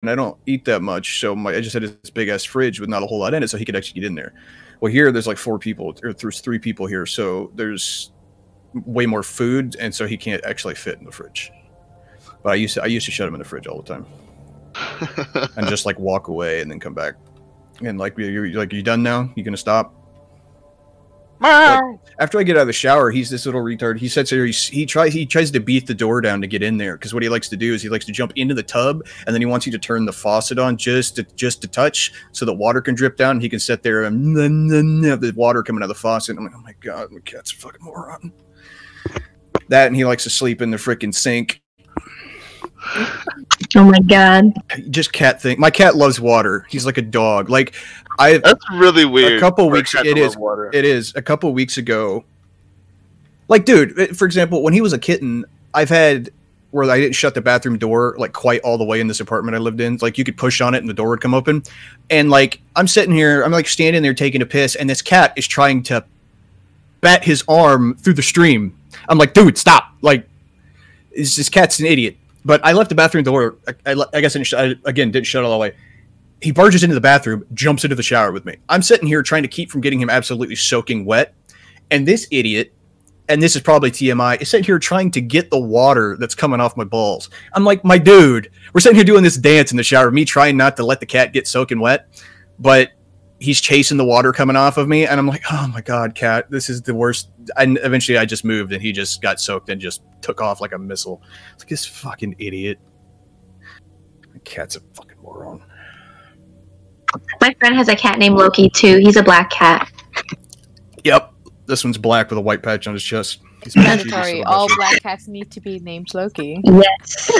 I don't eat that much, so I just had this big ass fridge with not a whole lot in it, so he could actually get in there. Well, here there's like 4 people, or there's 3 people here, so there's way more food, and so he can't actually fit in the fridge. But I used to shut him in the fridge all the time, and just like walk away and then come back, and like you done now? You gonna stop? Like, after I get out of the shower, he's this little retard. He sits there. He tries to beat the door down to get in there, because what he likes to do is he likes to jump into the tub, and then he wants you to turn the faucet on just to touch, so that water can drip down. And he can sit there and the water coming out of the faucet. I'm like, oh my god, my cat's a fucking moron. That, and he likes to sleep in the freaking sink. Oh my god. Just cat thing. My cat loves water. He's like a dog. Like that's really weird. A couple weeks it is a couple weeks ago. Like, dude, for example, when he was a kitten, I've had where I didn't shut the bathroom door like quite all the way in this apartment I lived in. Like, you could push on it and the door would come open. And like, I'm sitting here, I'm like standing there taking a piss, and this cat is trying to bat his arm through the stream. I'm like, dude, stop. Like, this cat's an idiot. But I left the bathroom door. I guess I didn't shut it all the way. He barges into the bathroom, jumps into the shower with me. I'm sitting here trying to keep from getting him absolutely soaking wet. And this idiot, and this is probably TMI, is sitting here trying to get the water that's coming off my balls. I'm like, my dude, we're sitting here doing this dance in the shower, me trying not to let the cat get soaking wet. But he's chasing the water coming off of me, and I'm like, oh my god, cat, this is the worst. And eventually I just moved, and he just got soaked and just took off like a missile. It's like, this fucking idiot. The cat's a fucking moron. My friend has a cat named Loki too. He's a black cat. Yep. This one's black with a white patch on his chest. Mandatory. All black cats need to be named Loki. Yes.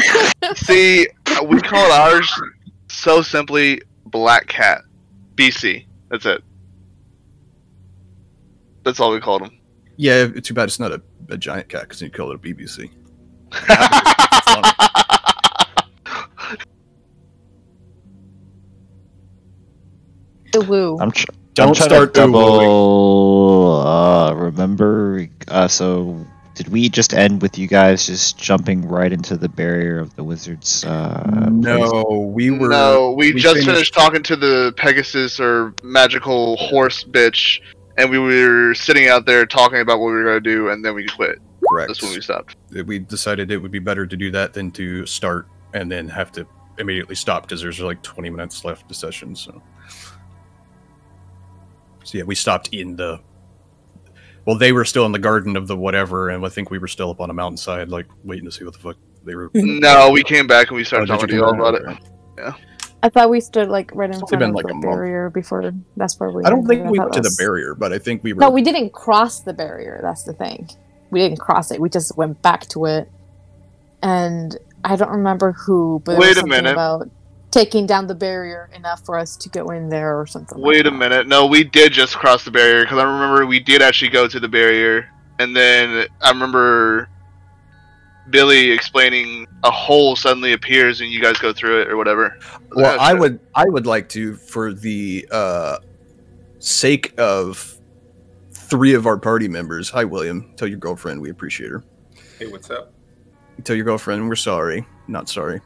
See, we call ours so simply Black Cat. BC. That's it. That's all we called him. Yeah, too bad it's not a giant cat, because you call it a BBC. The woo. Don't start double. Remember? So, did we just end with you guys just jumping right into the barrier of the wizards? No, we just finished talking to the Pegasus or magical horse bitch, and we were sitting out there talking about what we were going to do, and then we quit. Correct. That's when we stopped. We decided it would be better to do that than to start and then have to immediately stop, because there's like 20 minutes left to session. So yeah, we stopped in the... Well, they were still in the garden of the whatever, and I think we were still up on a mountainside, like, waiting to see what the fuck they were... No, we came back and we started talking to you all about it. Yeah. I thought we stood, like, right in front of like the barrier before. That's where we... I don't think we went to the barrier, but I think we were... No, we didn't cross the barrier, that's the thing. We didn't cross it, we just went back to it. And I don't remember who, but wait a minute. About taking down the barrier enough for us to go in there or something. Wait a minute. No, we did just cross the barrier, because I remember we did actually go to the barrier, and then I remember Billy explaining a hole suddenly appears and you guys go through it or whatever. Well, I would like to, for the sake of 3 of our party members. Hi, William. Tell your girlfriend we appreciate her. Hey, what's up? Tell your girlfriend we're sorry. Not sorry.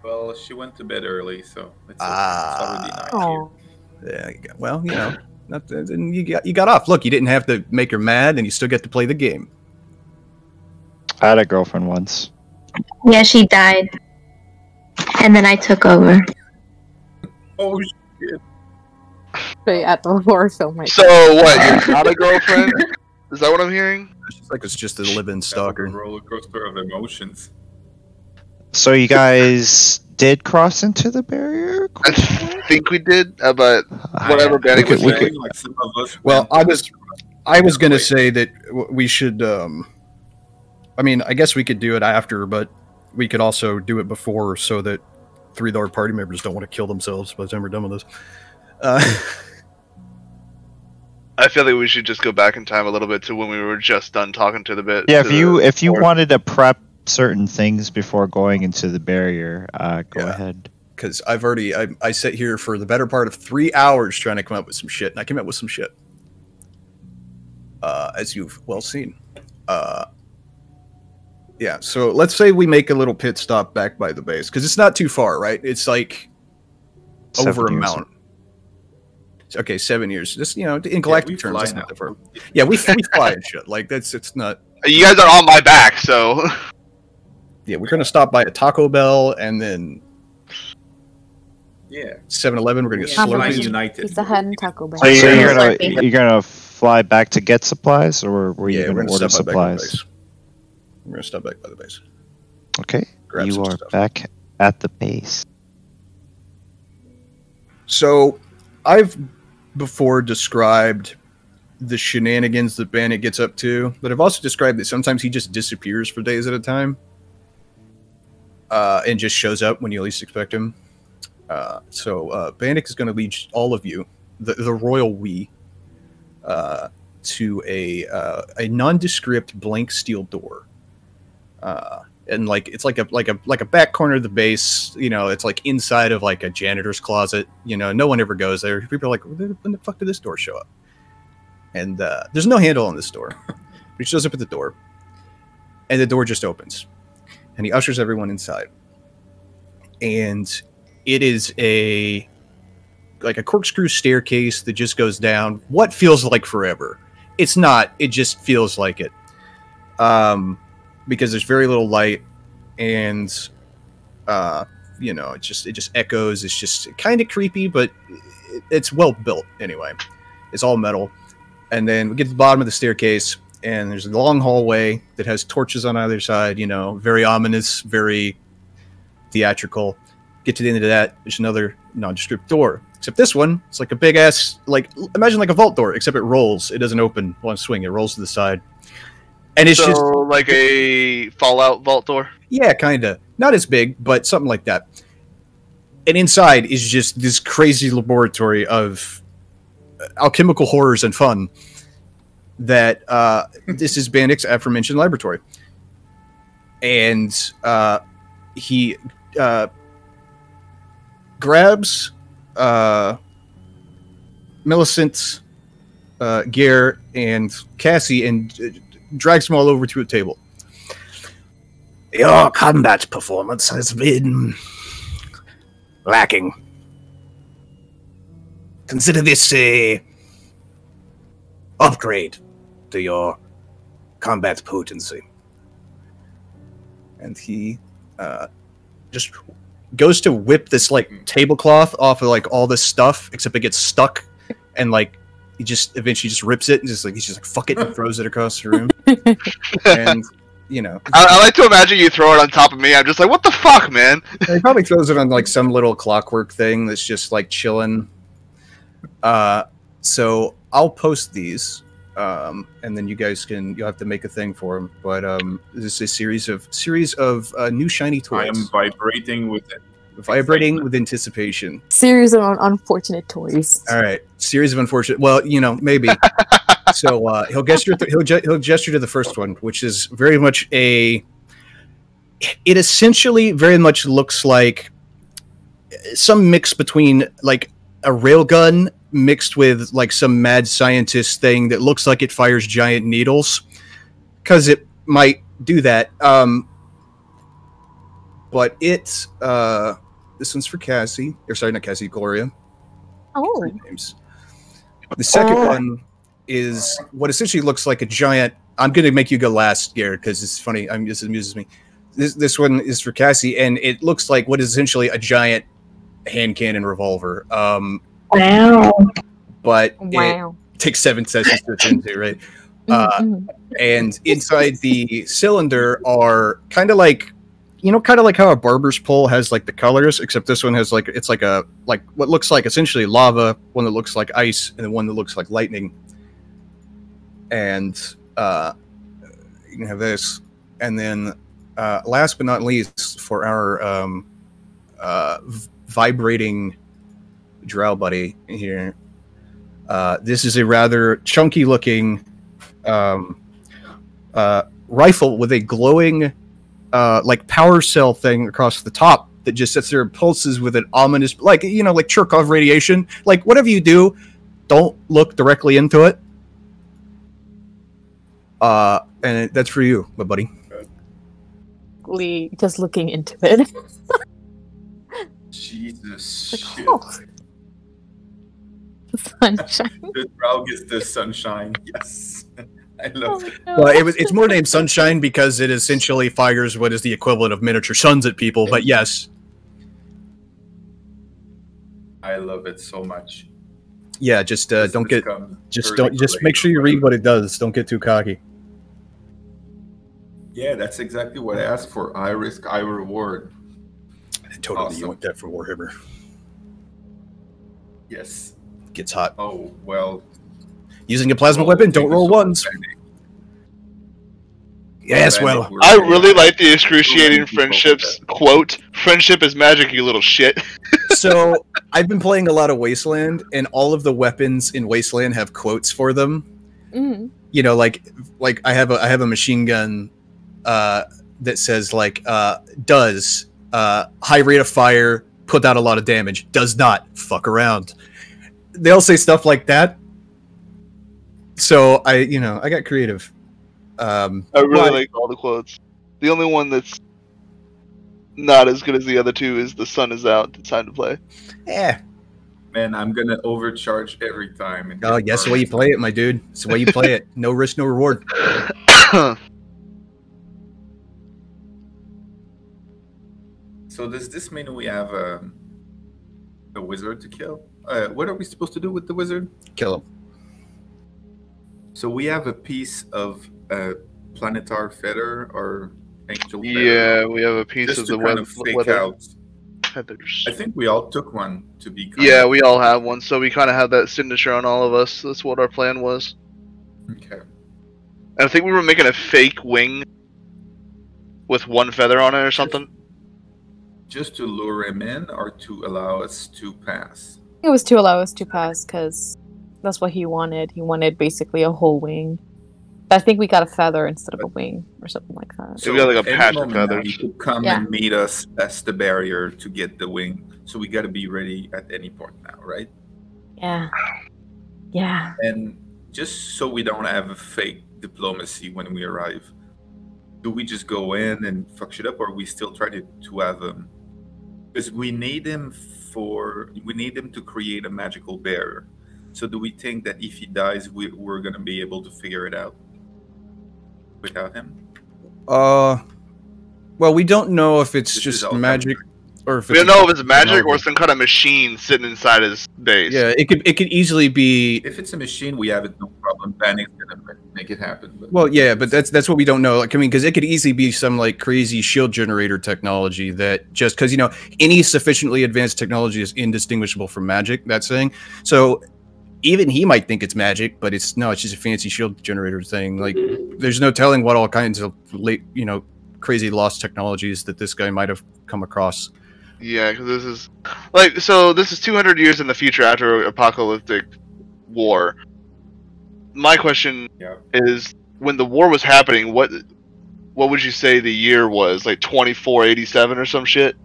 Well, she went to bed early, so it's already night here. Yeah, well, you know, you got off. Look, you didn't have to make her mad, and you still get to play the game. I had a girlfriend once. Yeah, she died. And then I took over. Oh, shit. At the horror film. Right so, what, you're not a girlfriend? Is that what I'm hearing? She's like, it's just a live-in stalker. A roller coaster of emotions. So you guys did cross into the barrier? I think we did, but whatever Benny was saying. Like some of us well, I was going to say that we should... I mean, I guess we could do it after, but we could also do it before, so that 3 of our party members don't want to kill themselves by the time we're done with this. I feel like we should just go back in time a little bit to when we were just done talking to the bit. Yeah, if you wanted to prep certain things before going into the barrier, go ahead. Because I've already I sit here for the better part of 3 hours trying to come up with some shit, and I came up with some shit. As you've well seen. Yeah, so let's say we make a little pit stop back by the base, because it's not too far, right? It's like over a mountain. Okay, 7 years. Just, in galactic terms, it's not that far. Yeah, we fly and shit. Like, it's not... You guys are on my back, so... Yeah, we're going to stop by a Taco Bell, and then... Yeah. 7-Eleven, we're going to get Slurpees. United. Pizza Hut and Taco Bell. So you're gonna fly back to get supplies, or were you going to order supplies? We're going to stop back by the base. Okay, Grab you are stuff. back at the base. So, I've before described the shenanigans that Bandit gets up to, but I've also described that sometimes he just disappears for days at a time, and just shows up when you least expect him. So Bandit is going to lead all of you, the royal we, to a nondescript blank steel door. And it's like a back corner of the base. It's like inside of like a janitor's closet. No one ever goes there. People are like, when the fuck did this door show up? And there's no handle on this door. But he shows up at the door, and the door just opens, and he ushers everyone inside. And it is a corkscrew staircase that just goes down what feels like forever. It's not. It just feels like it. Because there's very little light, and it just echoes. It's just kind of creepy, but it's well built anyway. It's all metal. And then we get to the bottom of the staircase, and there's a long hallway that has torches on either side. Very ominous, very theatrical. Get to the end of that, there's another nondescript door. Except this one, it's like a big ass, imagine like a vault door, except it rolls. It doesn't open one swing. It rolls to the side. And it's just like a Fallout vault door? Yeah, kind of. Not as big, but something like that. And inside is just this crazy laboratory of alchemical horrors and fun that this is Bandit's aforementioned laboratory. And he grabs Millicent, Gare, and Cassie and drags them all over to a table. Your combat performance has been lacking. Consider this a upgrade to your combat potency. And he just goes to whip this tablecloth off of all this stuff, except it gets stuck, and he just eventually just rips it and he's just fuck it, and throws it across the room. And I like to imagine you throw it on top of me. I'm just like, what the fuck, man? He probably throws it on some little clockwork thing that's just chilling. So I'll post these, and then you'll have to make a thing for them. But this is a series of new shiny toys. I am vibrating with it. Vibrating with anticipation. Series of unfortunate toys. All right, series of unfortunate. Well, maybe. So he'll gesture. He'll gesture to the first one, which is very much it essentially very much looks like some mix between a railgun mixed with some mad scientist thing that looks like it fires giant needles, because it might do that. But it's this one's for Cassie. Or sorry, not Cassie, Gloria. Oh. 3 names. The second one is what essentially looks like a giant. I'm going to make you go last, Garrett, because it's funny. This amuses me. This one is for Cassie, and it looks like what is essentially a giant hand cannon revolver. Wow. But it takes 7 sessions to attend to, right? And inside the cylinder are kind of like how a barber's pole has the colors, except this one has it's what looks like essentially lava, one that looks like ice, and then one that looks like lightning. And you can have this, and then last but not least, for our vibrating drow buddy here, this is a rather chunky looking rifle with a glowing power cell thing across the top that just sits there and pulses with an ominous like Cherkov radiation. Whatever you do, don't look directly into it. And that's for you, my buddy. basically just looking into it. Jesus Like, shit. oh. Sunshine. The Draug is the sunshine. Yes. I love it. Oh, Well, it's more named Sunshine because it essentially fires what is the equivalent of miniature suns at people. But yes, I love it so much. yeah, just This don't has get, come just early don't, just late. make sure you read what it does. Don't get too cocky. Yeah, that's exactly what I asked for. I risk, I reward. Totally, Awesome. you want that for Warhammer. Yes. Gets hot. Oh, well. Using a plasma well, weapon, don't thank you roll so much, ones. Benny. Yes, Benny, well, we're I really really happy. like the excruciating Too many people friendships with quote. Friendship is magic, you little shit. so I've been playing a lot of Wasteland, and all of the weapons in Wasteland have quotes for them. Mm. You know, like I have a machine gun that says like does high rate of fire, put out a lot of damage, does not fuck around. They all say stuff like that. So I got creative. I really like all the quotes. The only one that's not as good as the other two is "The sun is out. It's time to play." Yeah. Man, I'm gonna overcharge every time. and Oh, get yes, the way you burned. play it, my dude. It's the way you play it. No risk, no reward. So does this mean we have a wizard to kill? What are we supposed to do with the wizard? Kill him. So we have a piece of planetar feather or angel feather. Yeah, we have a piece Just of to the kind web of fake weather out. feathers. I think we all took one to be. Yeah, we all have one, so we kind of have that signature on all of us. That's what our plan was. Okay. And I think we were making a fake wing with one feather on it or something. Just to lure him in, or to allow us to pass. It was to allow us to pass because that's what he wanted. He wanted basically a whole wing. I think we got a feather instead of a wing or something like that. So we got, like, a any patch of moment now, feathers. He could come Yeah. and meet us as the barrier to get the wing. So we got to be ready at any point now, right? Yeah. Yeah. And just so we don't have a fake diplomacy when we arrive, do we just go in and fuck shit up, or we still try to have because we need him to create a magical barrier. So do we think that if he dies, we're gonna be able to figure it out without him? Well, we don't know if it's This is just all magic coming. or if We it's don't know if it's magic or technology. some kind of machine sitting inside his base. Yeah, it could easily be. If it's a machine, we have it, no problem. Banning gonna make it happen. But Well, yeah, but that's what we don't know. Like, I mean, because it could easily be some like crazy shield generator technology that just because any sufficiently advanced technology is indistinguishable from magic. That's thing. So even he might think it's magic, but it's just a fancy shield generator thing. Like, there's no telling what all kinds of late, crazy lost technologies that this guy might have come across. Yeah, because this is this is 200 years in the future after apocalyptic war. My question Yeah. is, when the war was happening, what would you say the year was? Like 2487 or some shit?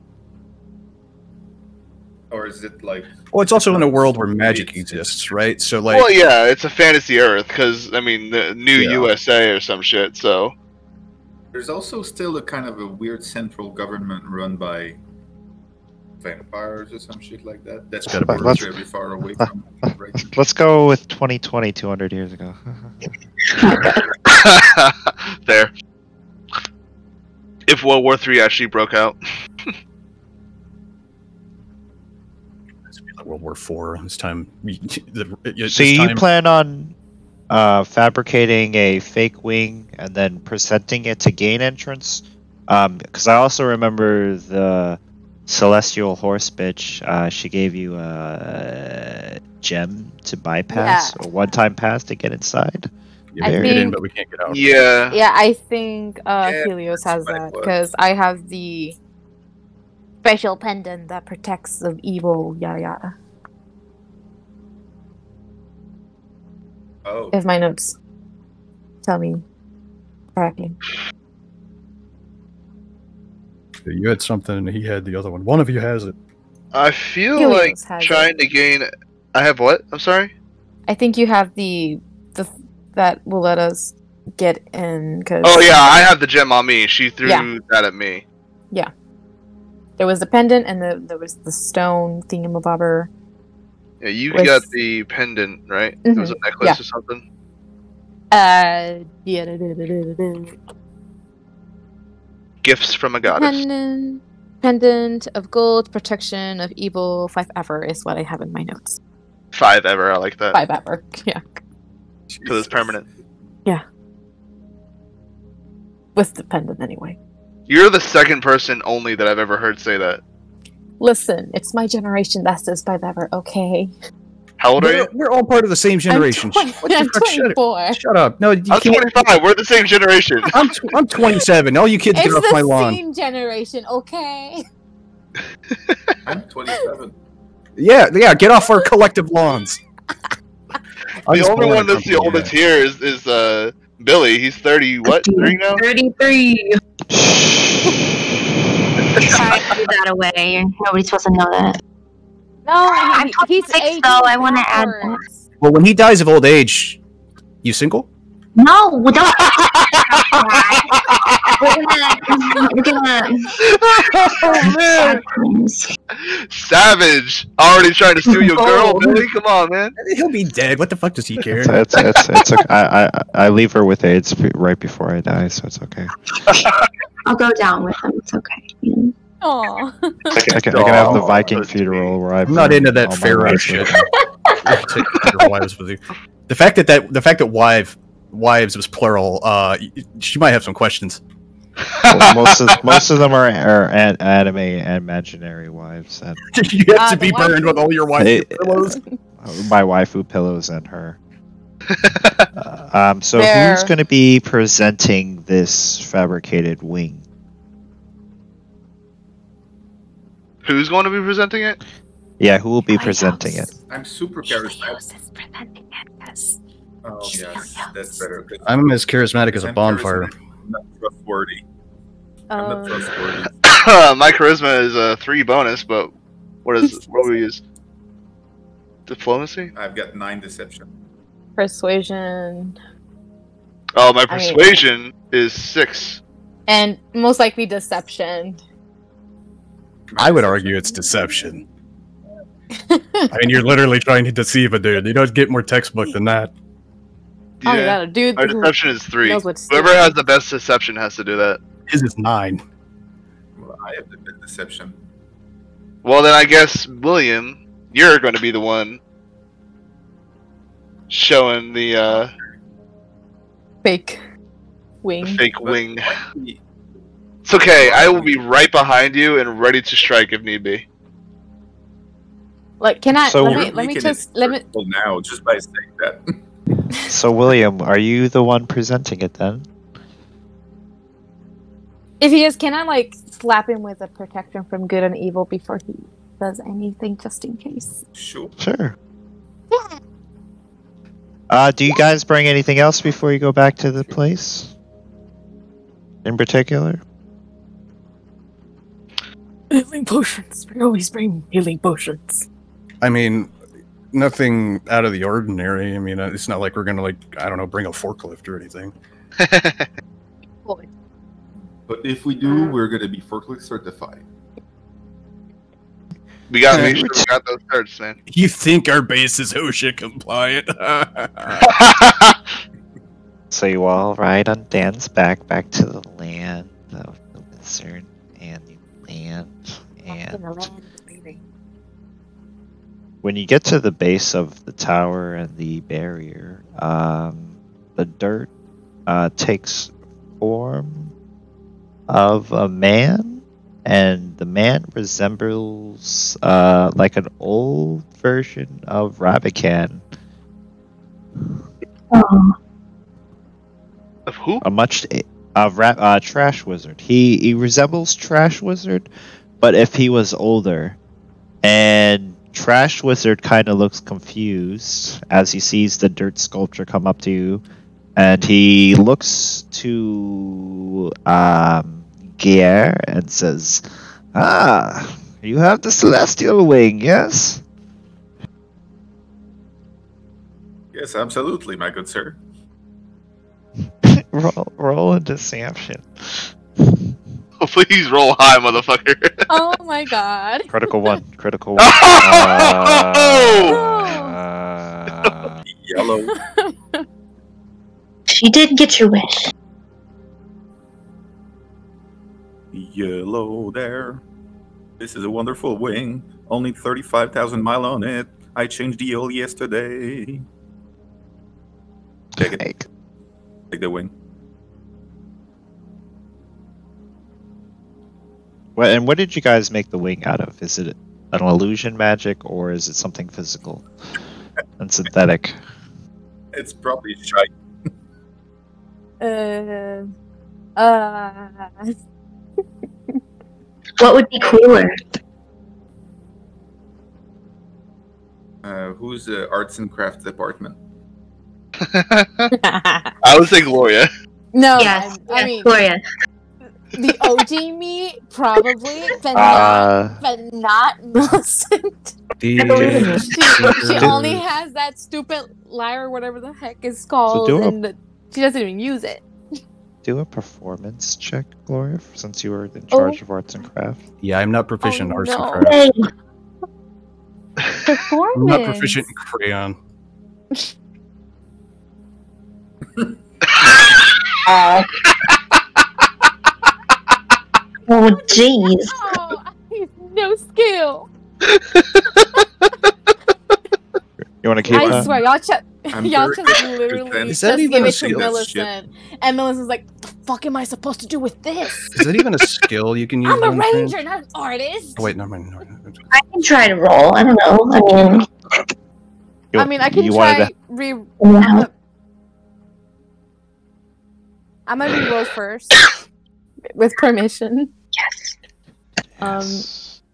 Or is it like? Well, it's also in a world where magic It's- exists, right? So like, Well, yeah, it's a fantasy Earth because I mean the new Yeah. USA or some shit. So There's also still a kind of a weird central government run by vampires or some shit like that. That's Gotta be let's- very far away from right? Let's go with 2020, 200 years ago. there. If World War III actually broke out. World War IV. This time, So you plan on fabricating a fake wing and then presenting it to gain entrance? Because I also remember the Celestial Horse bitch. She gave you a gem to bypass, Yeah. a one-time pass to get inside. Yeah, I we can get in, think- but we can't get out. Yeah. Yeah, I think Yeah, Helios that's has what it that was. because I have the special pendant that protects the evil, yada yada. Oh, If my notes tell me correctly. You had something, and he had the other one. One of you has it. I feel Helios like has trying to gain. I have what? I'm sorry. I think you have the that will let us get in because. Oh yeah, I have the gem on me. She threw that at me. Yeah. There was the pendant and there was the stone thingamabobber. Yeah, you got the pendant, right? It was a necklace or something. Yeah. Gifts from a goddess. Pendant of gold, protection of evil, 5 ever is what I have in my notes. 5 ever, I like that. 5 ever, yeah. Because it's permanent. Yeah. With the pendant, anyway. You're the second person only that I've ever heard say that. Listen, it's my generation that says 5 ever, okay? How old are you? We're all part of the same generation. I'm 24. Shut up. No, you I'm 25. We're the same generation. I'm 27. All you kids get off my lawn. It's the same generation, okay? I'm 27. Yeah, get off our collective lawns. The only one that's the oldest here is Billy. He's 30. What? 30 now? 33. Sorry to give that away. Nobody's supposed to know that. No, I'm 26 though. I want to add that. Well, when he dies of old age, you single? No, we don't. We're gonna. Oh man! Savage! Already trying to steal your girl, Billy. Come on, man. He'll be dead. What the fuck does he care? It's okay. I leave her with AIDS right before I die, so it's okay. I'll go down with him. It's okay. Aww. I can have the Viking funeral where I'm not into that pharaoh shit. Take your wives with you. The fact that wives was plural, she might have some questions. Well, most of them are anime and imaginary wives. And you have to be burned with all your waifu pillows. My waifu pillows and her. So who's going to be presenting this fabricated wing? Who's going to be presenting it? Yeah, who will be presenting it? I'm super charismatic. Oh yes, that's better. I'm as charismatic as a bonfire. I'm not trustworthy. I'm not trustworthy. My charisma is 3 bonus, but what do we use? Diplomacy? I've got 9 deception. Persuasion. Oh, my persuasion is 6. And most likely deception. I would argue it's deception. I mean, you're literally trying to deceive a dude. You don't get more textbook than that. Yeah. Oh, you got a dude. Our deception is 3. Whoever stealing. has the best deception has to do that. His is 9. Well, I have the best deception. Well, then I guess, William, you're going to be the one showing the fake wing. Fake wing. It's okay. I will be right behind you and ready to strike if need be. Like, can I? So let me now just by saying that. So, William, are you the one presenting it then? If he is, can I like slap him with a protection from good and evil before he does anything, just in case? Sure. Yeah. Do you guys bring anything else before you go back to the place? In particular? Healing potions. We always bring healing potions. I mean, nothing out of the ordinary. I mean, it's not like we're gonna bring a forklift or anything. But if we do, we're gonna be forklift certified. We gotta make sure we got those certs, man. You think our base is OSHA compliant? So you all ride on Dan's back to the land of the wizard and the land. And when you get to the base of the tower and the barrier, the dirt takes form of a man, and the man resembles like an old version of Rabican. Of who? Trash Wizard. He resembles Trash Wizard, but if he was older. And Trash Wizard kind of looks confused as he sees the dirt sculpture come up to you, and he looks to Gier and says, "Ah, you have the Celestial Wing, yes?" Yes, absolutely, my good sir. Roll a deception. Please roll high, motherfucker. Oh my god. Critical 1. Critical 1. Yellow. She did get your wish. Yellow there. This is a wonderful wing. Only 35,000 miles on it. I changed the oil yesterday. Take it. Take the wing. Well, and what did you guys make the wing out of? Is it an illusion magic or is it something physical and synthetic? It's probably shite. What would be cooler? Who's the arts and crafts department? I would say Gloria. No, Yes, I mean Gloria. the OG me probably, but not Millicent. I believe in She only has that stupid lyre, whatever the heck it's called, and she doesn't even use it. Do a performance check, Gloria, since you were in charge of arts and crafts. Yeah, I'm not proficient in arts and no. crafts. Hey, Performance. I'm not proficient in crayon. Oh, jeez. Oh, I have no skill. You want to keep I that? swear, y'all just very literally Is that just even give a it to skill? Millicent, and Millicent's like, "The fuck am I supposed to do with this? Is that even a skill you can use? I'm a on things? ranger, not an artist." Oh, wait, no, no. I can try to roll. I don't know. I mean, I can you try wanted I'm gonna re-roll first, with permission. Yes.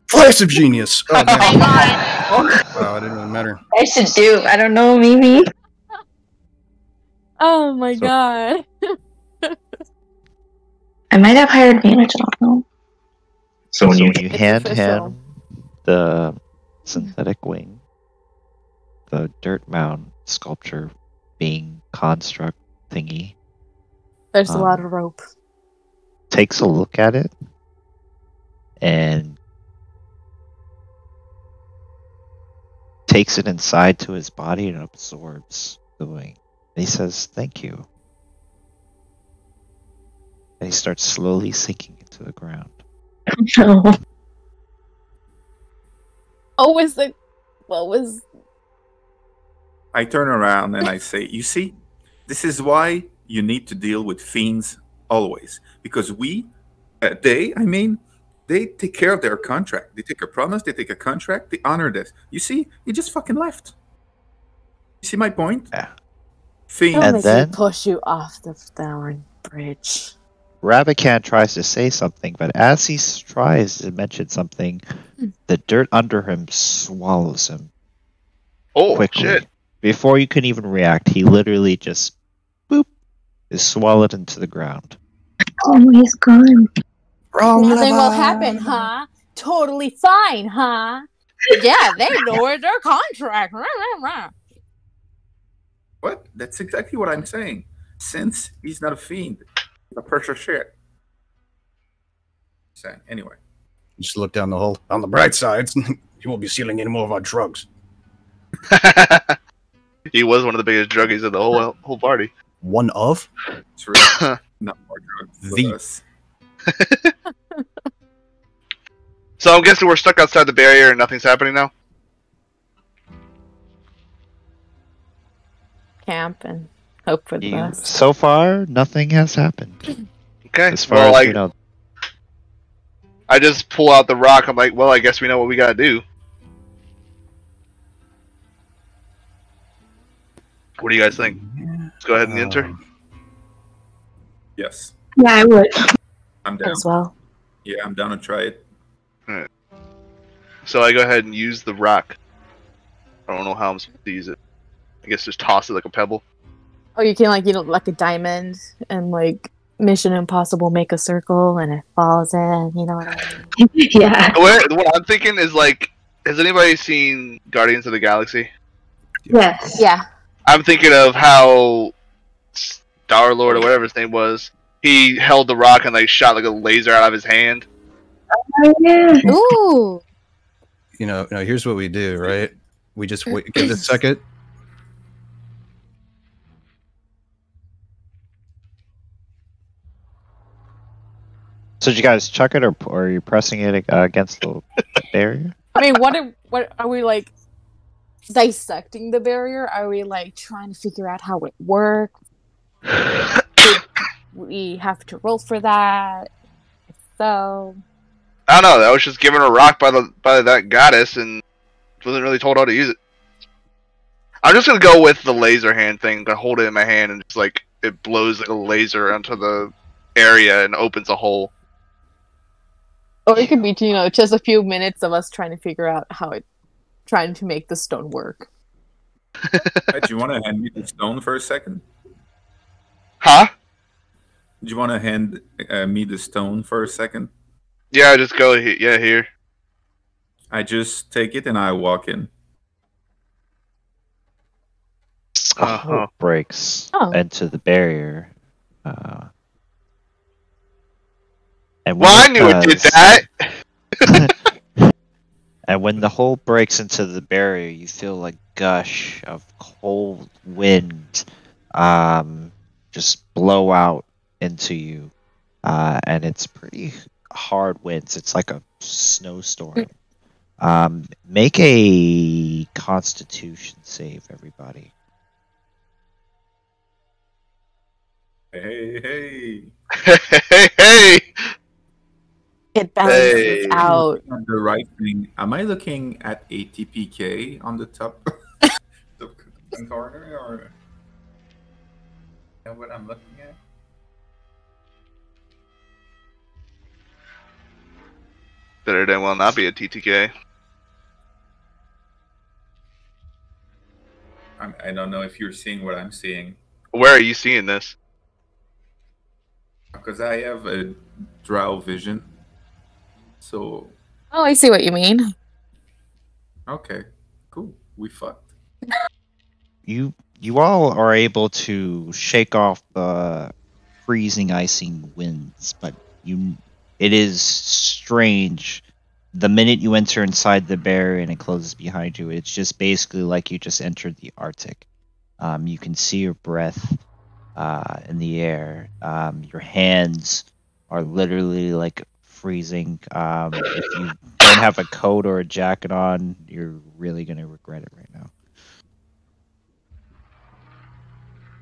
Flash of genius. Oh, damn. Hang on. Wow, it didn't really matter. I should do. I don't know. Maybe. Oh my god. I might have higher advantage. I don't know. So when you It's hand official. him the synthetic wing, the dirt mound sculpture being construct thingy There's a lot of rope. takes a look at it and takes it inside to his body and absorbs the wing. And he says, "Thank you." And he starts slowly sinking into the ground. No. What was I turn around and I say, you see, this is why you need to deal with fiends always. Because they take care of their contract. They take a promise, they take a contract, they honor this. You see, he just fucking left. You see my point? Yeah. Fiend. And then push you off the Thorn Bridge. Rabican tries to say something, but as he tries to mention something, the dirt under him swallows him Oh, quickly. shit. Before you can even react, he literally just, boop, is swallowed into the ground. Oh, he's gone. Nothing will happen, huh? Totally fine, huh? Yeah, they ignored their contract. What? That's exactly what I'm saying. Since he's not a fiend, he's a pressure shit. Saying anyway. Just look down the hole. On the bright side, you won't be stealing any more of our drugs. He was one of the biggest druggies of the whole party. One of? It's really not more drugs. The- Us. So I'm guessing we're stuck outside the barrier and nothing's happening now? Camp and hope for the best. So far, nothing has happened. Okay. As far Well, as we know. I just pull out the rock. I'm like, well, I guess we know what we gotta do. What do you guys think? Let's go ahead and enter. Yes. Yeah, I would. I'm down. As well. Yeah, I'm down to try it. So I go ahead and use the rock. I don't know how I'm supposed to use it. I guess just toss it like a pebble. Oh, you can like a diamond and like Mission Impossible make a circle and it falls in, you know what I mean? Yeah. What I'm thinking is like, has anybody seen Guardians of the Galaxy? Yes. Yeah. I'm thinking of how Dollar Lord or whatever his name was, he held the rock and like shot like a laser out of his hand. Oh, yeah. Ooh. Here's what we do, right? We just wait, give it a second. So did you guys chuck it, or are you pressing it against the barrier? I mean, what are we like dissecting the barrier? Are we like trying to figure out how it works? Did we have to roll for that? If so, I don't know. I was just given a rock by that goddess and wasn't really told how to use it. I'm just gonna go with the laser hand thing. I hold it in my hand and just like it blows like a laser onto the area and opens a hole. or it could be just a few minutes of us trying to figure out trying to make the stone work. Do you want to hand me the stone for a second? Huh? Do you want to hand me the stone for a second? Yeah, just go. Here. I just take it and I walk in. Breaks into the barrier. And I knew it did that! And when the hole breaks into the barrier, you feel a gush of cold wind just blow out into you. And it's pretty hard winds. It's like a snowstorm. Make a Constitution save, everybody. Hey. Hey! It balances out. The right thing. Am I looking at ATPK on the top the corner, or is that what I'm looking at? There will not be a TTK. I don't know if you're seeing what I'm seeing. Where are you seeing this? Because I have a drow vision. So. Oh, I see what you mean. Okay, cool. We fucked. You all are able to shake off the freezing, icing winds, but it is strange. The minute you enter inside the barrier and it closes behind you, it's just basically like you just entered the Arctic. You can see your breath in the air. Your hands are literally like freezing. If you don't have a coat or a jacket on, you're really going to regret it right now.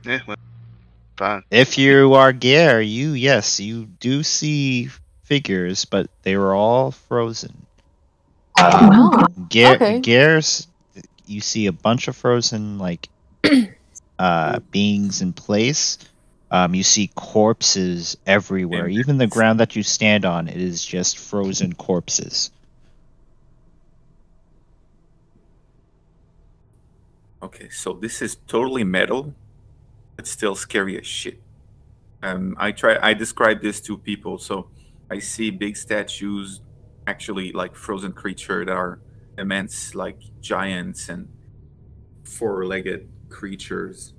Yeah, well, fine. If you are Gare, you do see figures, but they were all frozen. Gare's, you see a bunch of frozen beings in place. You see corpses everywhere. Even the ground that you stand on, it is just frozen corpses. Okay, so this is totally metal. It's still scary as shit. I describe this to people. So I see big statues, actually like frozen creatures that are immense, like giants and four-legged creatures.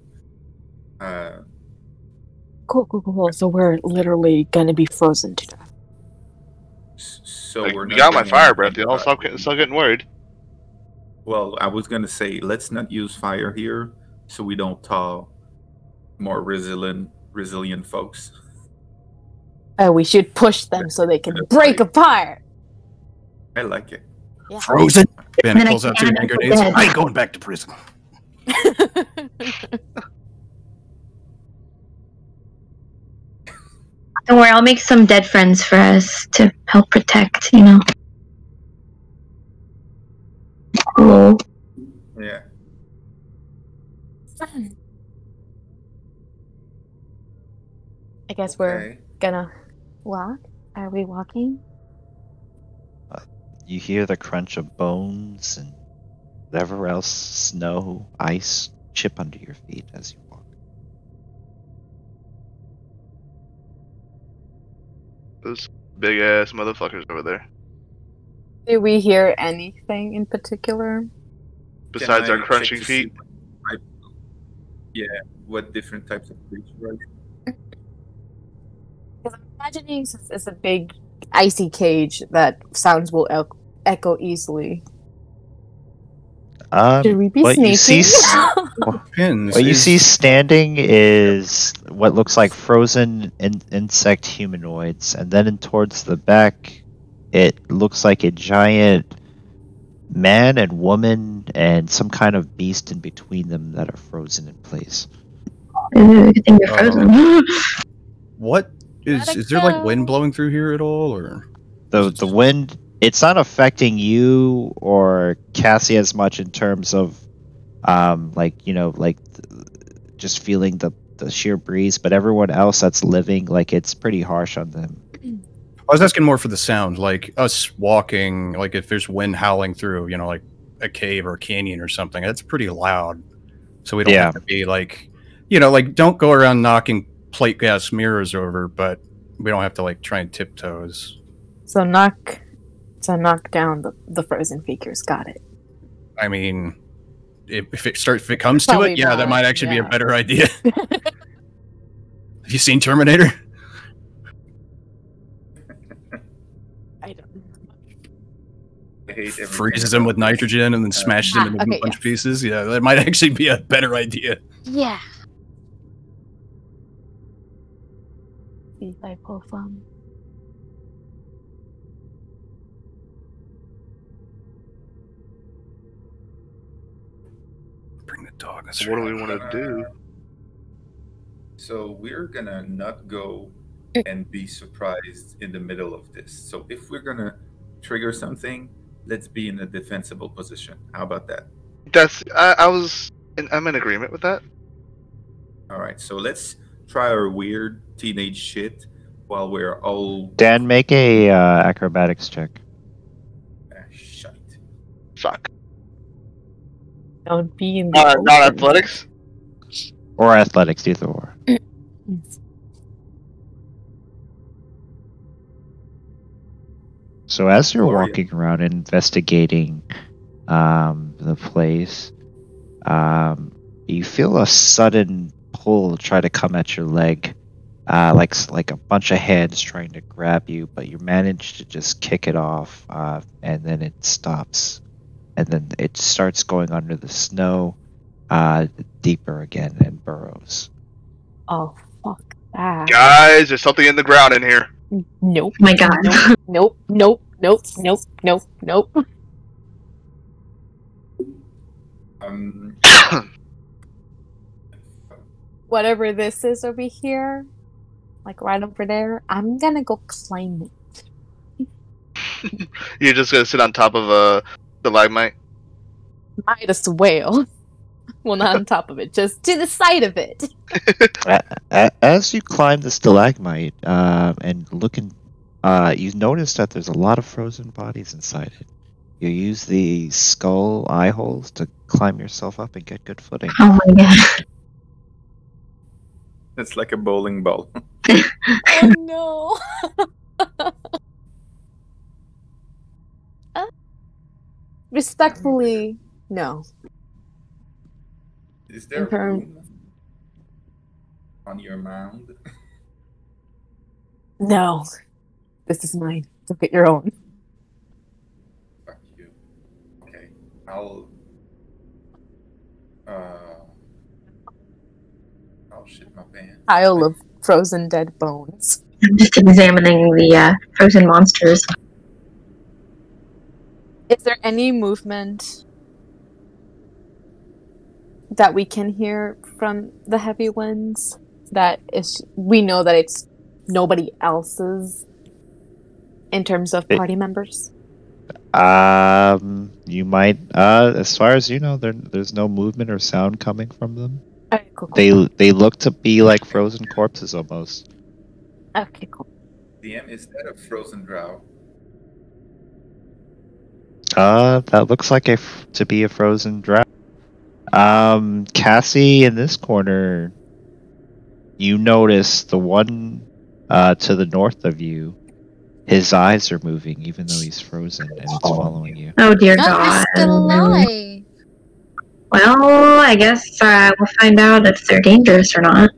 Cool. So we're literally gonna be frozen to death. So like, we're you not got my fire breath, y'all. Stop getting worried. Well, I was gonna say let's not use fire here, so we don't thaw more resilient folks. We should push them so they can break apart. I like it. Yeah. Frozen. Ben then pulls out 2 hand grenades. I ain't going back to prison. Don't worry, I'll make some dead friends for us to help protect, Cool. Yeah. I guess we're gonna walk. Are we walking? You hear the crunch of bones and whatever else, snow, ice, chip under your feet as you walk. Those big ass motherfuckers over there. Do we hear anything in particular? Besides our crunching feet? Yeah, what different types of creatures? imagining it's a big icy cage that sounds will echo easily. Should we be sneaking? What you see standing is what looks like frozen insect humanoids, and then towards the back, it looks like a giant man and woman and some kind of beast in between them that are frozen in place. Ooh, good thing they're frozen. What is there like wind blowing through here at all, or the wind? It's not affecting you or Cassie as much in terms of, just feeling the sheer breeze. But everyone else that's living, like, it's pretty harsh on them. I was asking more for the sound, like us walking, like if there's wind howling through, like a cave or a canyon or something. That's pretty loud. So we don't have to be like, don't go around knocking plate glass mirrors over, but we don't have to like try and tiptoes. So knock down the frozen figures. Got it. I mean, if it comes to it, that might actually be a better idea. Have you seen Terminator? I don't. Freezes him with nitrogen and then smashes him into a bunch of pieces. Yeah, that might actually be a better idea. Yeah. If I pull from. Bring the dog. What do we want to do? So we're gonna not go and be surprised in the middle of this. So if we're gonna trigger something, let's be in a defensible position. How about that? I'm in agreement with that. All right, so let's try our weird teenage shit while we're all. Dan, make a acrobatics check. Shite. Fuck. Don't be in the not athletics? Or athletics, either or. So as you're walking around investigating the place, you feel a sudden pull try to come at your leg, like a bunch of hands trying to grab you, but you manage to just kick it off, and then it stops. And then it starts going under the snow, deeper again, and burrows. Oh, fuck that. Guys, there's something in the ground in here. Nope. Oh my god. Nope. Whatever this is over here, like right over there, I'm gonna go climb it. You're just gonna sit on top of a stalagmite? Might as well. Well, not on top of it, just to the side of it. As you climb the stalagmite and looking, you notice that there's a lot of frozen bodies inside it. You use the skull eye holes to climb yourself up and get good footing. Oh my god. It's like a bowling ball. Oh no. Respectfully, no. Is there room on your mound? No. This is mine. Look at your own. Fuck you. Okay, I'll shit my pants. Pile of frozen dead bones. I'm just examining the frozen monsters. Is there any movement that we can hear from the heavy winds? That is, we know that it's nobody else's in terms of party members? You might, as far as you know, there's no movement or sound coming from them. Okay, cool. They look to be like frozen corpses almost. Okay, cool. DM, is that a frozen drow? That looks like to be a frozen drow. Cassie, in this corner, you notice the one to the north of you. His eyes are moving, even though he's frozen, and it's following you. Oh dear No, god. he's still alive. Well, I guess we'll find out if they're dangerous or not.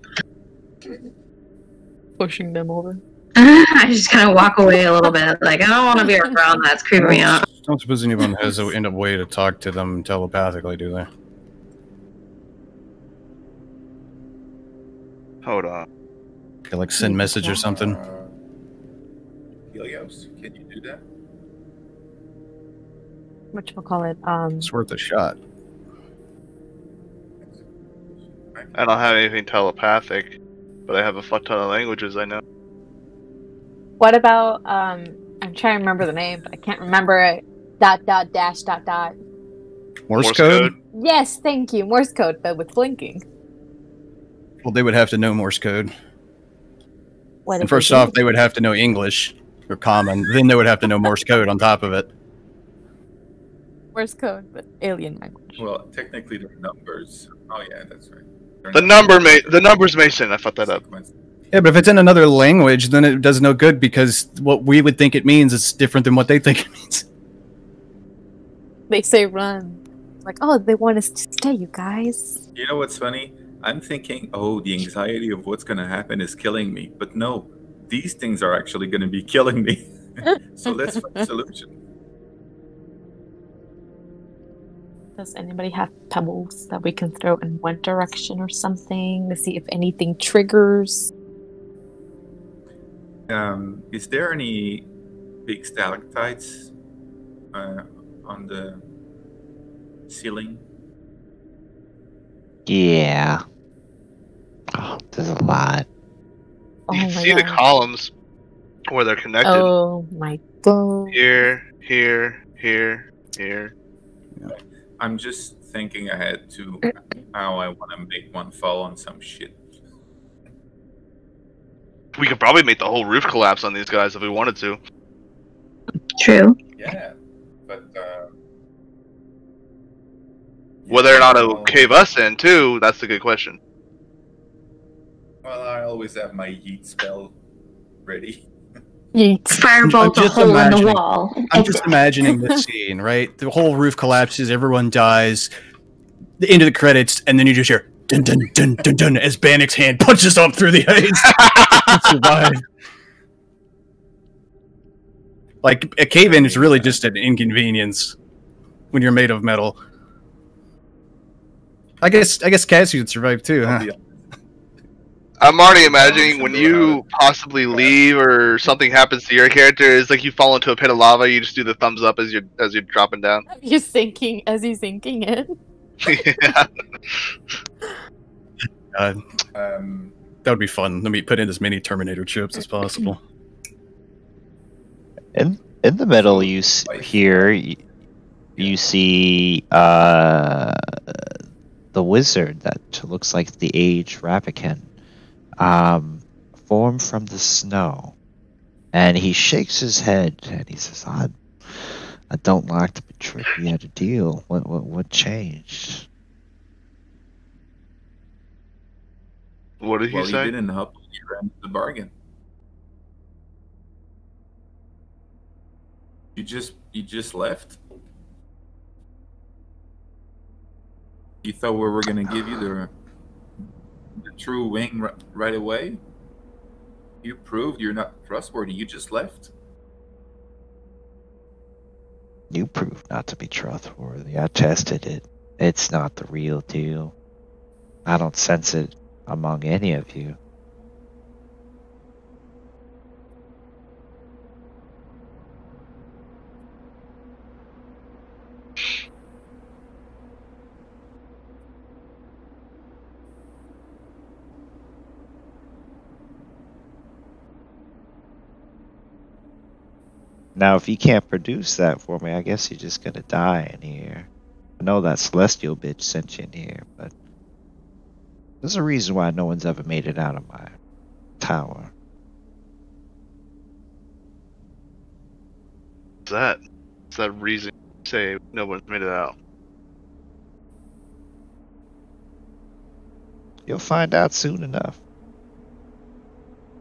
Pushing them over. I just kind of walk away a little bit. Like, I don't want to be around that. It's creeping me out. I don't suppose anyone has an way to talk to them telepathically, do they? Hold on. They, like, send message or something? Helios, can you do that? Whatchamacallit? It's worth a shot. I don't have anything telepathic, but I have a fuck ton of languages I know. What about I'm trying to remember the name, but I can't remember it. ... dash ... Morse code? Yes, thank you. Morse code, but with blinking. Well, they would have to know Morse code. What And first off, they would have to know English or common. Then they would have to know Morse code on top of it. Morse code, but alien language. Well, technically they're numbers. Oh yeah, that's right. The numbers Mason. I fucked that up. Yeah, but if it's in another language, then it does no good because what we would think it means is different than what they think it means. They say run. Like, oh, they want us to stay, you guys. You know what's funny? I'm thinking, oh, the anxiety of what's going to happen is killing me. But no, these things are actually going to be killing me. So let's find a solution. Does anybody have pebbles that we can throw in one direction or something to see if anything triggers? Is there any big stalactites on the ceiling? Yeah. Oh, there's a lot. You can see the columns where they're connected. Oh my god. Here. I'm just thinking ahead to how I want to make one fall on some shit. We could probably make the whole roof collapse on these guys if we wanted to. True. Yeah, but Whether or not it'll cave us in, too, that's the good question. Well, I always have my yeet spell ready. Yeet. Firebolt a hole in the wall. I'm just imagining the scene, right? The whole roof collapses, everyone dies, the end of the credits, and then you just hear dun dun dun dun dun as Bannock's hand punches up through the ice. Survive. Like, a cave-in is really just an inconvenience when you're made of metal. I guess Cassie would survive too, huh? I'm already imagining when you possibly leave or something happens to your character, it's like you fall into a pit of lava, you just do the thumbs up as you're dropping down. You're sinking as he's sinking in. Yeah. That would be fun. Let me put in as many Terminator chips as possible. In the middle, you see the wizard that looks like the Age Ravican, formed from the snow, and he shakes his head and he says, "I don't like to be tricky at a deal. What changed?" What did he say? He didn't help you ran the bargain. You just left. You thought we were gonna give you the true wing right away? You proved you're not trustworthy. You just left. You proved not to be trustworthy. I tested it. It's not the real deal. I don't sense it among any of you. Now, if you can't produce that for me, I guess you're just gonna die in here. I know that celestial bitch sent you in here, but there's a reason why no one's ever made it out of my tower. What's that reason to say no one's made it out? You'll find out soon enough.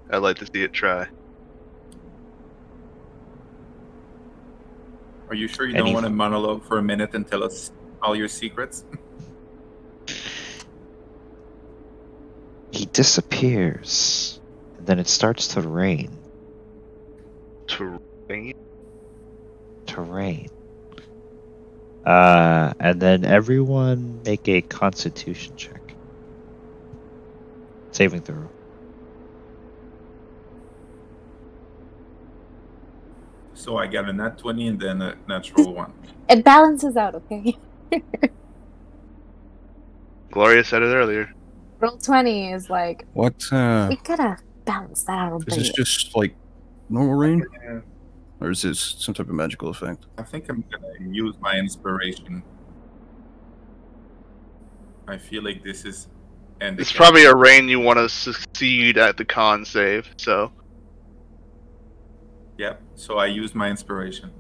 I'd like to see it try. Are you sure you don't want to monologue for a minute and tell us all your secrets? He disappears, and then it starts to rain. Terrain. And then everyone make a Constitution check. Saving throw. So I got a nat 20 and then a natural 1. It balances out, okay? Gloria said it earlier. Roll 20 is like, What? we gotta balance that out a bit. Is this just like normal rain, Yeah, or is this some type of magical effect? I think I'm gonna use my inspiration. I feel like this is... And It's probably a rain you want to succeed at the con save, so. Yep, so I use my inspiration.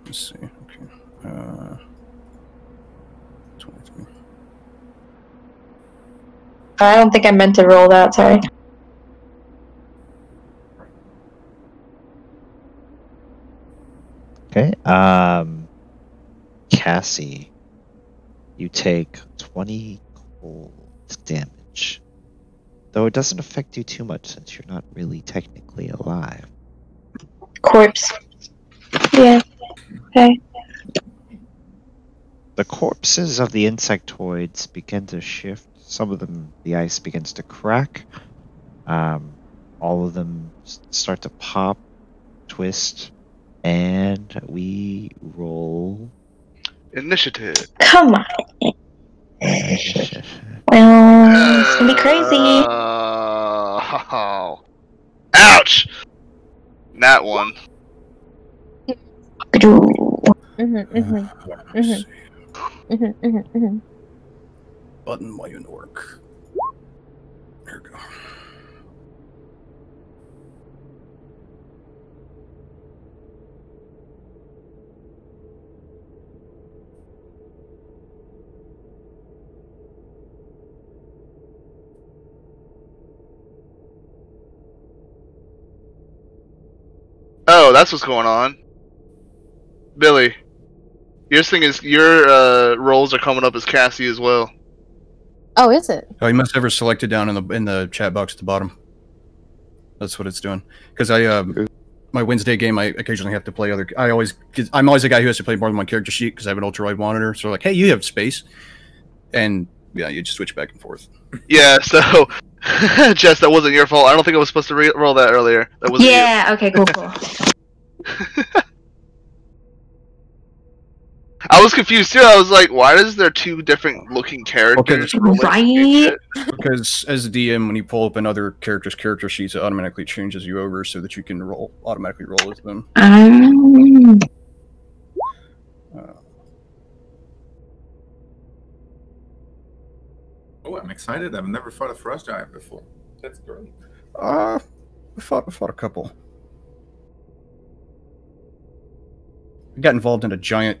Let's see. Okay. 23. I don't think I meant to roll that, sorry. Okay. Cassie, you take 20 cold damage. Though it doesn't affect you too much since you're not really technically alive. Corpse. Yeah. Okay. The corpses of the insectoids begin to shift. Some of them, the ice begins to crack. All of them start to pop, twist, and we roll Initiative. Come on. initiative. Well, it's gonna be crazy. Ouch! Nat 1. Let's see. Button, why you in work? There we go. Oh, that's what's going on. Billy, your thing is your rolls are coming up as Cassie as well. Oh, is it? Oh, you must have her selected down in the chat box at the bottom. That's what it's doing. Because my Wednesday game, I occasionally have to play other. I'm always the guy who has to play more than one character sheet because I have an ultra wide monitor. So like, hey, you have space, and yeah, you just switch back and forth. Yeah. So, Jess, that wasn't your fault. I don't think I was supposed to roll that earlier. That wasn't you. Yeah, okay, cool. I was confused too. I was like, why is there two different looking characters? Right? Because as a DM, when you pull up another character's character sheets, it automatically changes you over so that you can automatically roll with them. Oh, I'm excited. I've never fought a frost giant before. That's great. I fought a couple. I got involved in a giant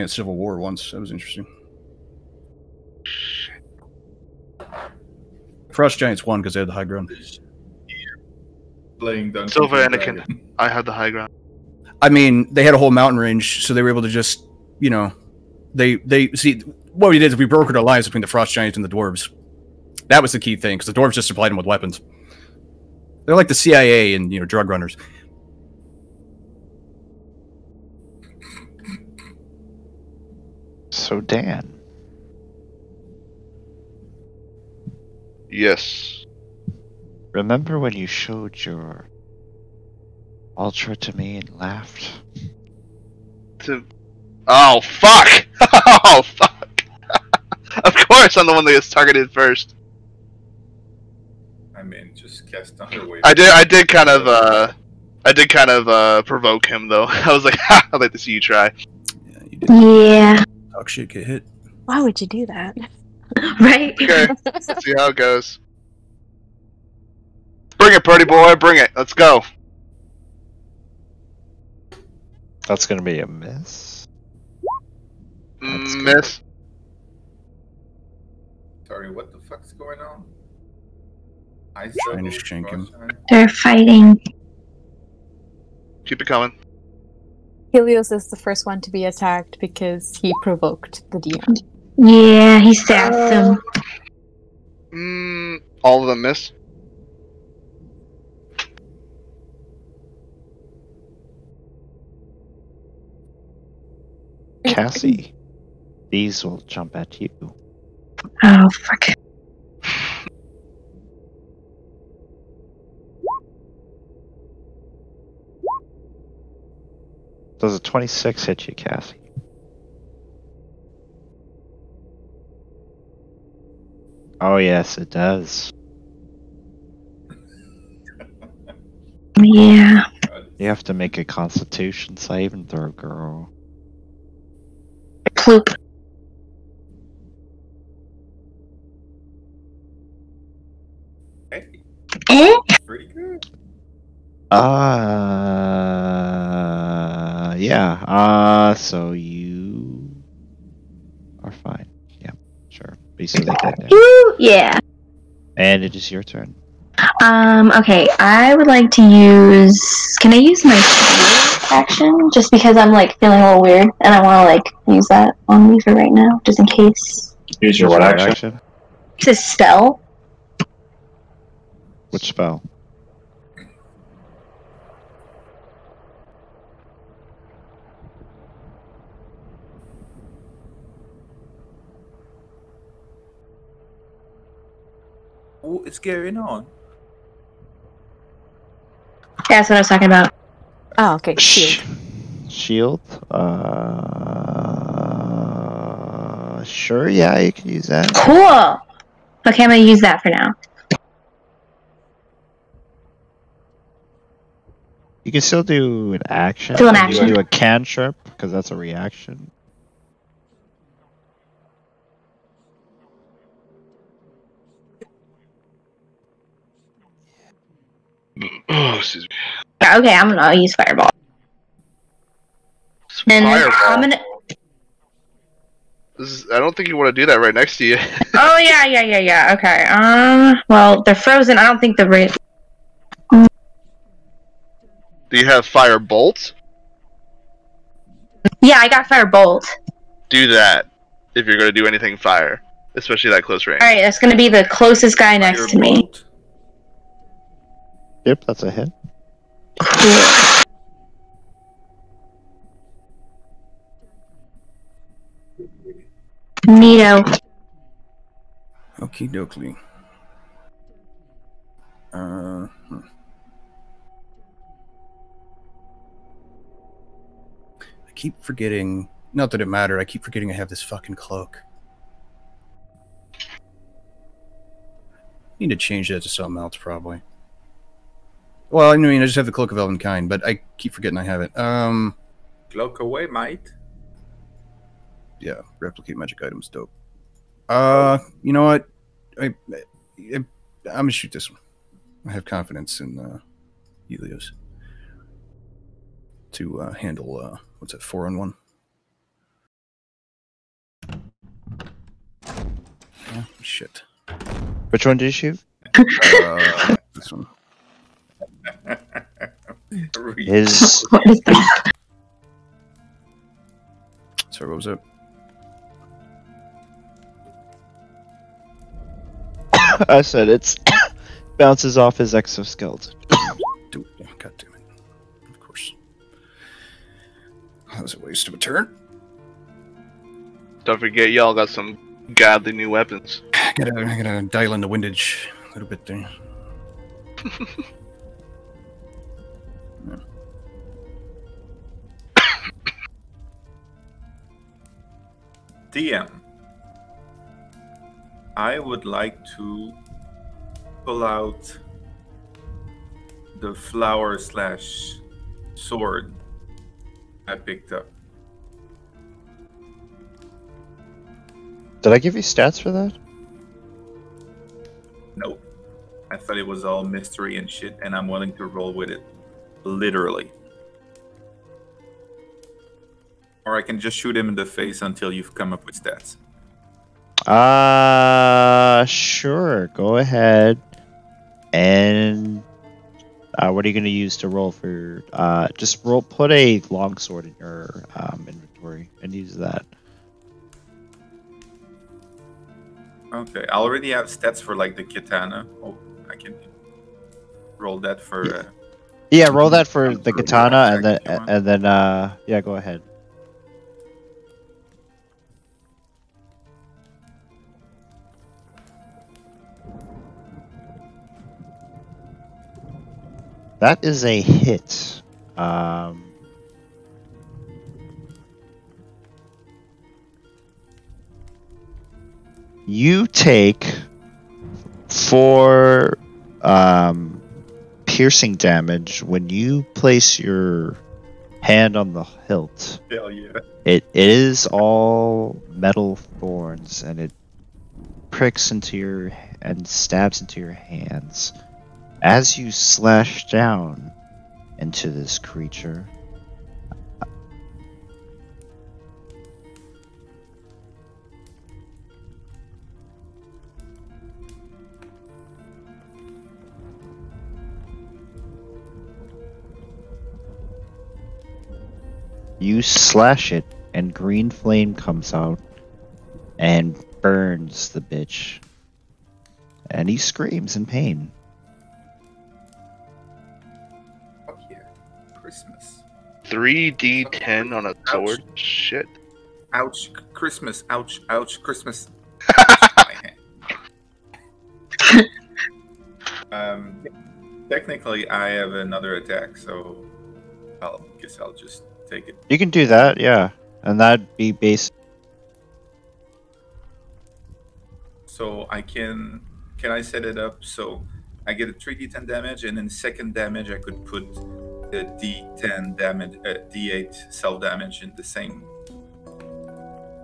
civil war once. That was interesting. Frost Giants won because they had the high ground. Playing Dungeons Silver and Anakin. Dragons. I had the high ground. I mean, they had a whole mountain range, so they were able to just, they see what we did is we brokered an alliance between the Frost Giants and the dwarves. That was the key thing because the dwarves just supplied them with weapons. They're like the CIA and drug runners. So Dan. Yes. Remember when you showed your ultra to me and laughed? Oh, fuck! Oh, fuck! Of course I'm the one that gets targeted first. I mean, just cast Thunderwave. I did kind of provoke him, though. I was like, ha, I'd like to see you try. Yeah, you did. Yeah. Talk shit, get hit. Why would you do that? Right? Okay, let's see how it goes. Bring it, Purdy boy, bring it. Let's go. That's gonna be a miss. That's good. Miss. Sorry, what the fuck's going on? I Trying to shank him. They're fighting. Keep it coming. Helios is the first one to be attacked because he provoked the DM. Yeah, he sassed him. All of them miss. Cassie, these will jump at you. Oh, fuck. Does a 26 hit you, Cassie? Oh, yes, it does. Yeah. You have to make a Constitution saving throw, girl. Ploop. Hey, Eh? pretty good. Yeah. So you are fine. Yeah, sure. Basically dead now. Ooh, yeah. And it is your turn. Okay, I would like to use... Can I use my shield action? Just because I'm, like, feeling a little weird, and I want to, like, use that on me for right now, just in case. Use your what action? It's a spell. Which spell? What is going on? That's what I was talking about. Oh, okay. Shield. Shield? Sure, yeah, you can use that. Cool! Okay, I'm gonna use that for now. You can still do an action. Still an You action. can do a cantrip, because that's a reaction. Oh, excuse me. Okay, I'm gonna use Fireball. And Fireball. I'm gonna... I don't think you want to do that right next to you. Oh, yeah, okay. Well, they're frozen. I don't think the rate... Do you have fire bolts? Yeah, I got Firebolt. Do that if you're going to do anything fire, especially that close range. Alright, that's gonna be the closest guy next to me. Firebolt. Yep, that's a hit. Cool. Neato. Okie dokie. I keep forgetting. Not that it mattered. I keep forgetting I have this fucking cloak. Need to change that to something else, probably. Well, I mean, I just have the Cloak of Elvenkind, but I keep forgetting I have it. Cloak away, mate. Yeah, replicate magic items, dope. You know what? I'm gonna shoot this one. I have confidence in Helios to handle what's that, 4-on-1? Oh, shit. Which one did you shoot? This one. His What is that? Sorry, what was it? I said it's bounces off his exoskeleton. God damn it. Of course. That was a waste of a turn. Don't forget, y'all got some godly new weapons. I gotta dial in the windage a little bit there. DM. I would like to pull out the flower / sword I picked up. Did I give you stats for that? Nope. I thought it was all mystery and shit, and I'm willing to roll with it. Literally. Or I can just shoot him in the face until you've come up with stats. Sure. Go ahead. And what are you going to use to roll for? Just roll. Put a longsword in your inventory and use that. Okay, I already have stats for like the katana. Oh, I can roll that for. Yeah, roll that for the for katana, one and then yeah, go ahead. That is a hit. You take 4 piercing damage when you place your hand on the hilt. Hell yeah. It is all metal thorns, and it pricks into your and stabs into your hands. As you slash down into this creature, you slash it, and green flame comes out and burns the bitch. And he screams in pain. Fuck yeah. Christmas. 3d10 on a sword? Ouch. Shit. Ouch, Christmas. Ouch, ouch, Christmas. Technically, I have another attack, so guess I'll just take it. You can do that, yeah. And that'd be base. So I can I set it up so I get a 3d10 damage, and then second damage I could put the d10 damage, d8 self damage in the same.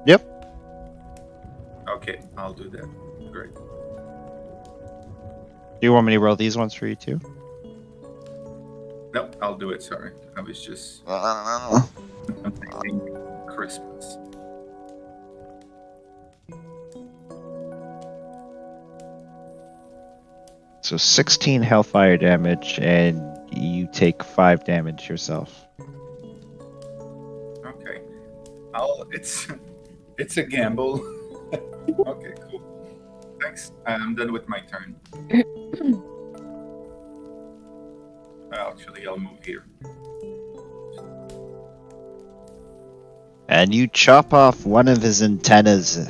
Yep. Okay, I'll do that. Great. Do you want me to roll these ones for you too? No, I'll do it. Sorry, I was just. I'm thinking Christmas. So 16 hellfire damage, and you take 5 damage yourself. Okay, it's a gamble. Okay, cool. Thanks. I'm done with my turn. Actually, I'll move here. And you chop off one of his antennas.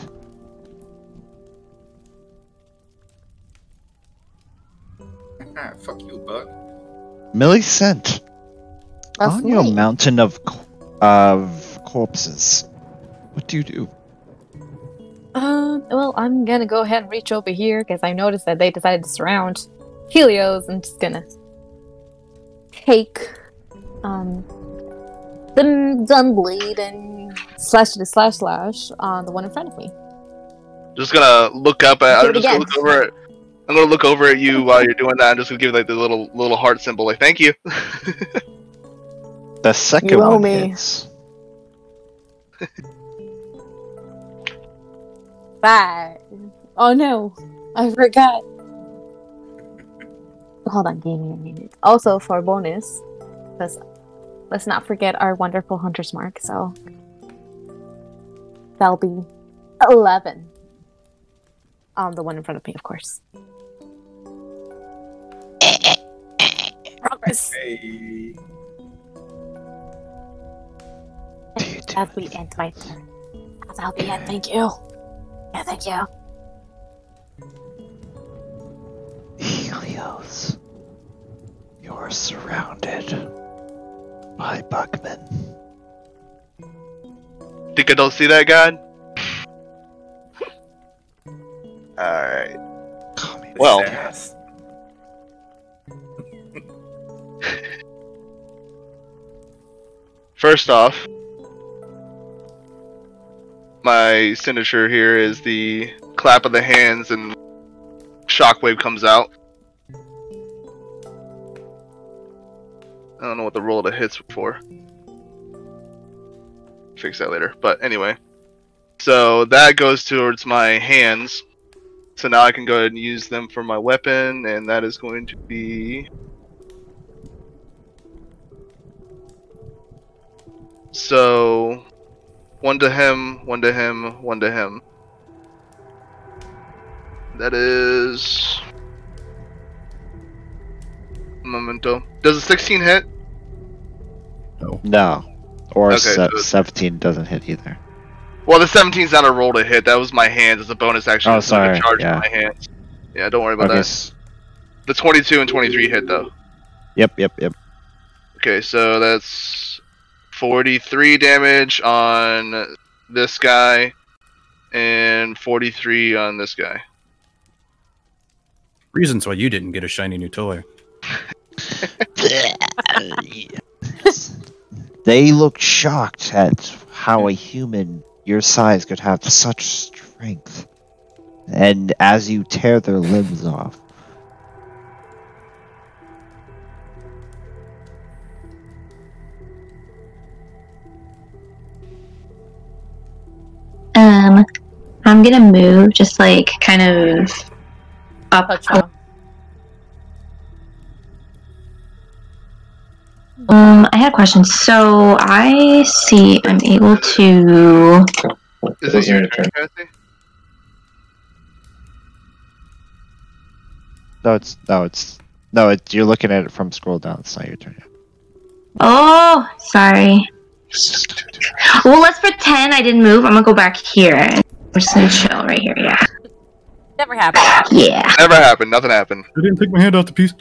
Fuck you, bug. Millicent, That's on your me. mountain of corpses, what do you do? Well, I'm gonna go ahead and reach over here because I noticed that they decided to surround Helios. I'm just gonna take the Gunblade and slash on the one in front of me. Just gonna look up at. Do I'm it just gonna again. look over at. I'm gonna look over at you while you're doing that. I'm just gonna give like the little heart symbol, like thank you. The second You owe one me. hits. 5. Oh no, I forgot. Hold on, give me a minute. Also for bonus, because let's not forget our wonderful hunter's mark. So that'll be 11. The one in front of me, of course. Progress. Hey. As we end my turn. That'll be it. Thank you. Yeah, thank you. Helios, you're surrounded by bugmen. Think I don't see that, God? Alright. Well. Sass. First off, my signature here is the clap of the hands and shockwave comes out. I don't know what the roll of the hits were for. Fix that later. But anyway. So that goes towards my hands. So now I can go ahead and use them for my weapon, and that is going to be... So... 1 to him, 1 to him, 1 to him. That is... Memento. Does a 16 hit? No. Or Okay, so 17 doesn't hit either. Well, the 17's not a roll to hit. That was my hands. It's a bonus action. Oh, It's like a sorry. charge Yeah. with my hands. Yeah, don't worry about Okay. that. The 22 and 23 hit, though. Yep. Okay, so that's 43 damage on this guy, and 43 on this guy. Reasons why you didn't get a shiny new toy. They look shocked at how a human your size could have such strength. And as you tear their limbs off, I'm gonna move just like kind of up. I had a question. So I see I'm able to. Is it your turn, Kathy? No, you're looking at it from scroll down. It's not your turn yet. Oh, sorry. Well, let's pretend I didn't move. I'm gonna go back here. We're just gonna chill right here. Yeah. Never happened. Yeah. Never happened. Nothing happened. I didn't take my hand off the piece.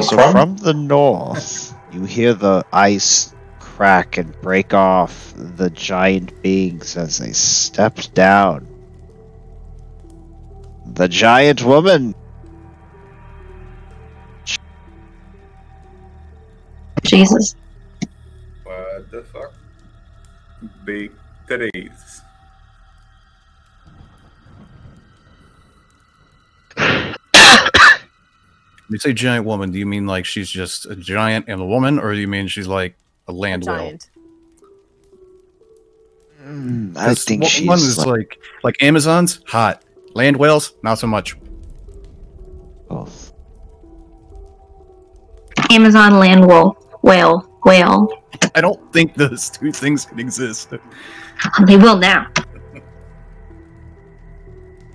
So from the north, you hear the ice crack and break off the giant beings as they step down. The giant woman. Jesus. What the fuck? Big titties. When you say giant woman, do you mean like she's just a giant and a woman, or do you mean she's like a land whale? I think she's one is like Amazons, hot. Land whales, not so much. Both. Amazon land whale. I don't think those two things can exist. They will now.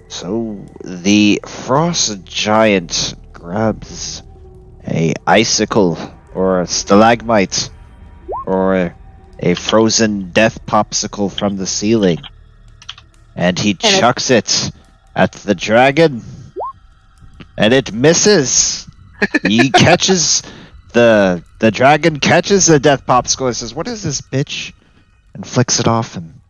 So the frost giant grabs a icicle or a stalagmite or a frozen death popsicle from the ceiling, and he chucks it at the dragon, and it misses. He catches the dragon catches the death popsicle and says, "What is this, bitch?" and flicks it off. And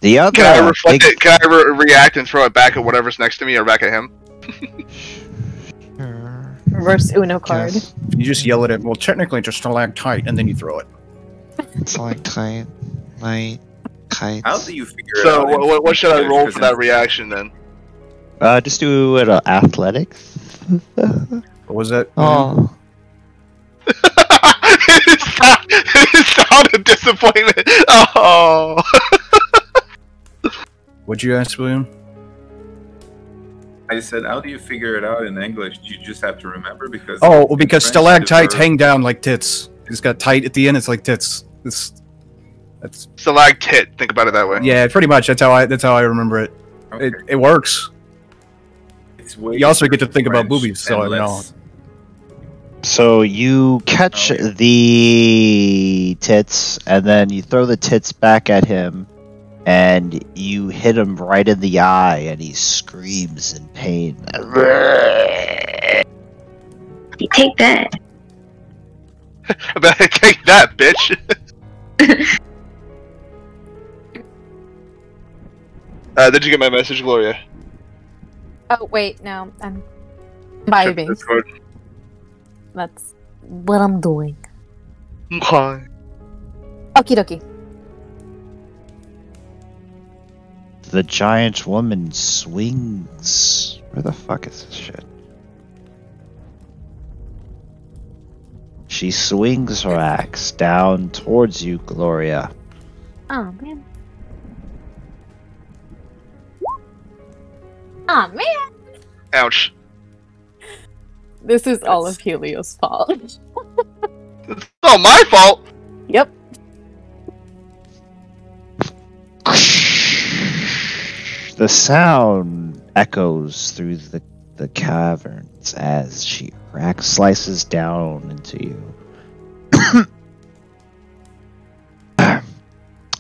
the other Can I react and throw it back at whatever's next to me or back at him? Sure. Reverse Uno card. Yes. You just yell at it. Well, technically, just stalactite, and then you throw it. Stalactite, light, kite. How do you figure it So out? what should I roll for that reaction then? Just do it athletics. What was that? Oh. It sounded disappointment. Oh. What'd you ask, William? I said, how do you figure it out in English? You just have to remember because. Oh, well, because French, stalactites the hang down like tits. It's got tight at the end. It's like tits. That's Stalactite. Think about it that way. yeah, pretty much. That's how I remember it. Okay. It works. It's way You also get to think about French boobies, so and I know. less- So you catch the tits, and then you throw the tits back at him, and you hit him right in the eye, and he screams in pain. You take that. I better take that, bitch. Did you get my message, Gloria? Oh wait, no, I'm vibing. Discord. That's what I'm doing. Okay. Okie dokie. The giant woman swings. Where the fuck is this shit? She swings her axe down towards you, Gloria. Oh man. Oh man. Ouch. This is all of Helio's fault. It's all my fault. Yep. The sound echoes through the caverns as her axe slices down into you.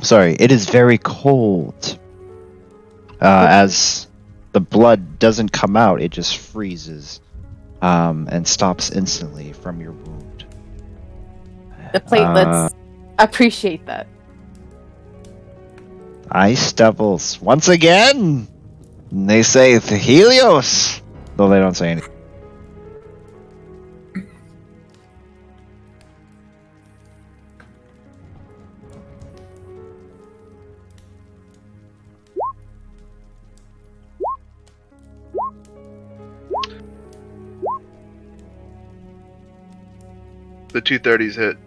Sorry, it is very cold. As the blood doesn't come out, it just freezes. and stops instantly from your wound. The platelets appreciate that. Ice Devils once again. They say the Helios, though they don't say anything. The 230s hit.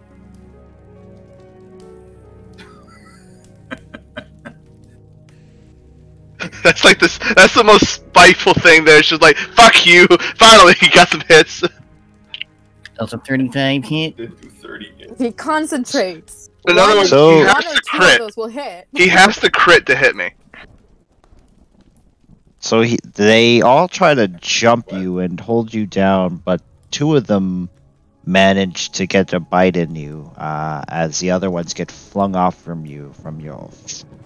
That's like this. That's the most spiteful thing there. It's just like, fuck you. Finally, he got some hits. Also 35 hit. He concentrates. In other words, So- he One has or to two of crit. those will hit. He has to crit to hit me. So they all try to jump you and hold you down, but two of them manage to get a bite in you, as the other ones get flung off from you from your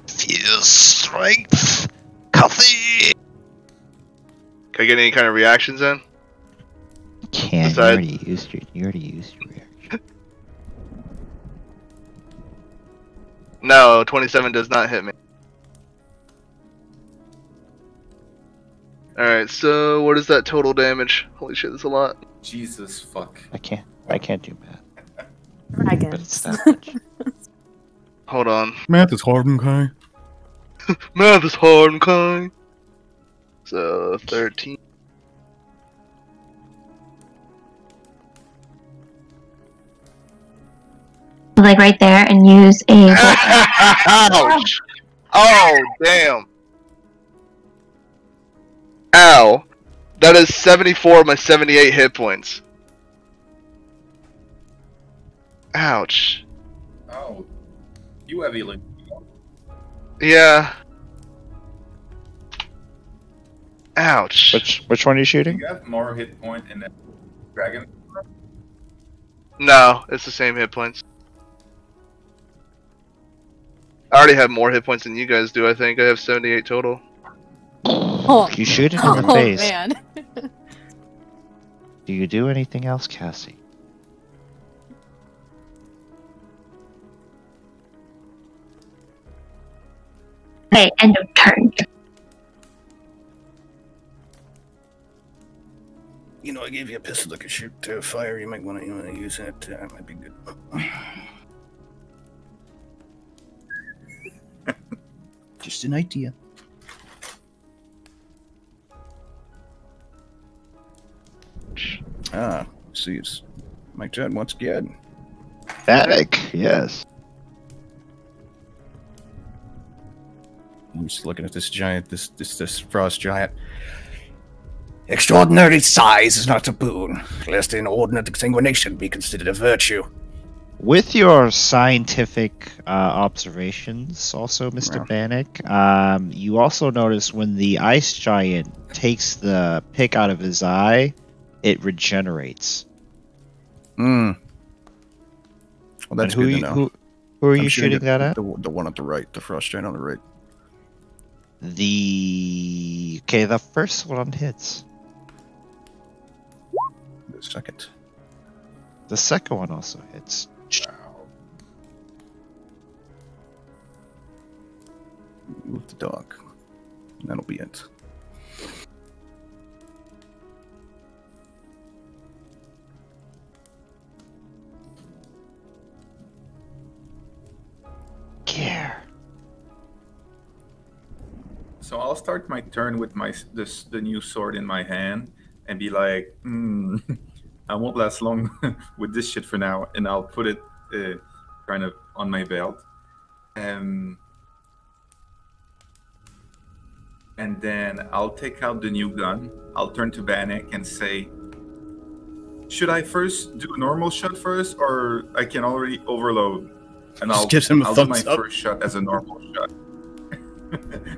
fierce strength. Coffee. Can I get any kind of reactions in? Can't. You already used your reaction. No, 27 does not hit me. Alright, so what is that total damage? Holy shit, that's a lot. Jesus fuck. I can't do math. But it's Dragons. that much. Hold on. Math is hard, okay? Math is hard, okay? So, 13. Like right there, and use a. Ouch! Oh, damn. Ow. That is 74 of my 78 hit points. Ouch. Oh, you have healing. Yeah. Ouch. Which one are you Do shooting? you have more hit point in the dragon? No, it's the same hit points. I already have more hit points than you guys do, I think. I have 78 total. Oh, You shoot it in the face. man. Do you do anything else, Cassie? Okay, end of turn. You know, I gave you a pistol that could shoot fire. You might want to use it. That might be good. Just an idea. See, it's Mike Judd once again. Panic, yes. I'm just looking at this giant, this frost giant. Extraordinary size is not a boon, lest inordinate exsanguination be considered a virtue. With your scientific observations, also, Mr. Bannock, you also notice when the ice giant takes the pick out of his eye, it regenerates. Well, that's good to know. Who are you shooting that at? The one on the right, the frost giant on the right. The first one hits. The second. The second one also hits. Move the dog. That'll be it. Care. So I'll start my turn with the new sword in my hand and be like, I won't last long with this shit for now, and I'll put it kind of on my belt. And then I'll take out the new gun. I'll turn to Bannock and say, should I first do a normal shot first, or I can already overload? And Just gives him a I'll do thumbs my up. first shot as a normal shot.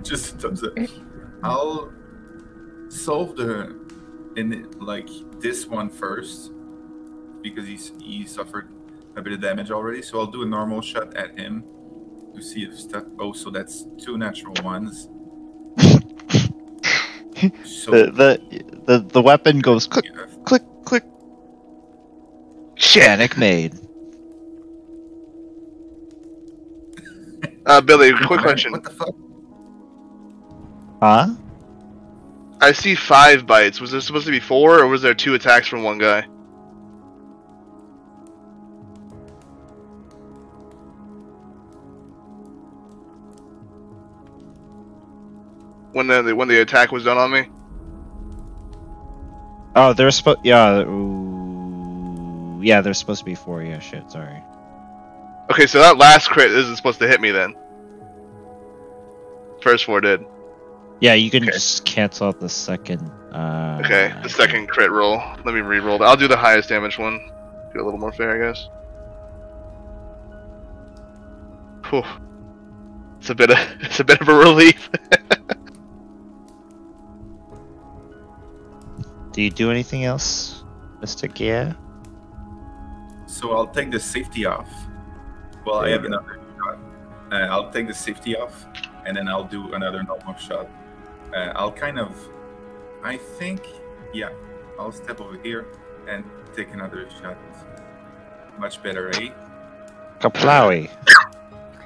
Just a thumbs up. I'll solve this one first because he suffered a bit of damage already. So I'll do a normal shot at him to see if stuff. Oh, so that's 2 natural ones. So the weapon goes click, click, click. Panic made. Billy, quick question. What the fuck? Huh? I see 5 bites. Was there supposed to be 4, or was there 2 attacks from one guy? When the attack was done on me? Oh, there's supposed yeah, there's supposed to be 4. Yeah, shit. Sorry. Okay, so that last crit isn't supposed to hit me then. First 4 did. Yeah, you can just cancel out the second. Okay, the second crit roll. Let me re-roll. I'll do the highest damage one. Be a little more fair, I guess. Whew. It's a bit of a relief. Do you do anything else, Mystic? Yeah. So I'll take the safety off. Well, I have another shot. I'll take the safety off, and then I'll do another normal shot. I'll kind of, I think, yeah, I'll step over here and take another shot. Much better, eh? Kaplowy.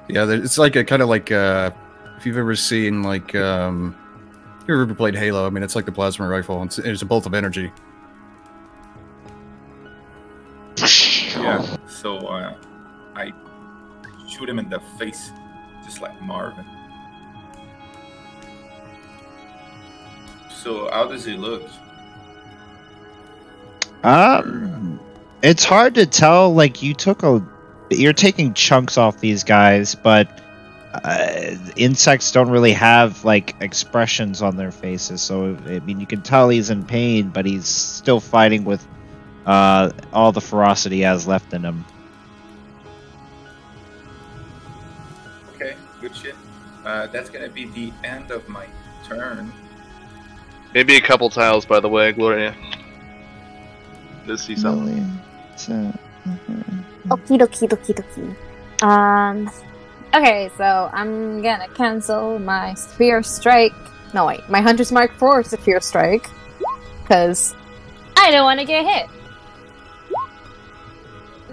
Yeah, it's like a kind of like if you've ever seen like if you've ever played Halo, I mean it's like the plasma rifle. It's a bolt of energy. Yeah. So I shoot him in the face, just like Marvin. So how does he look? It's hard to tell. Like you're taking chunks off these guys, but insects don't really have like expressions on their faces. So I mean, you can tell he's in pain, but he's still fighting with all the ferocity he has left in him. Okay, good shit. That's gonna be the end of my turn. Maybe a couple tiles, by the way, Gloria. To see something. Okie dokie dokie dokie. Okay, so I'm gonna cancel my Sphere Strike. No, wait, my Hunter's Mark for Sphere Strike. Because I don't want to get hit.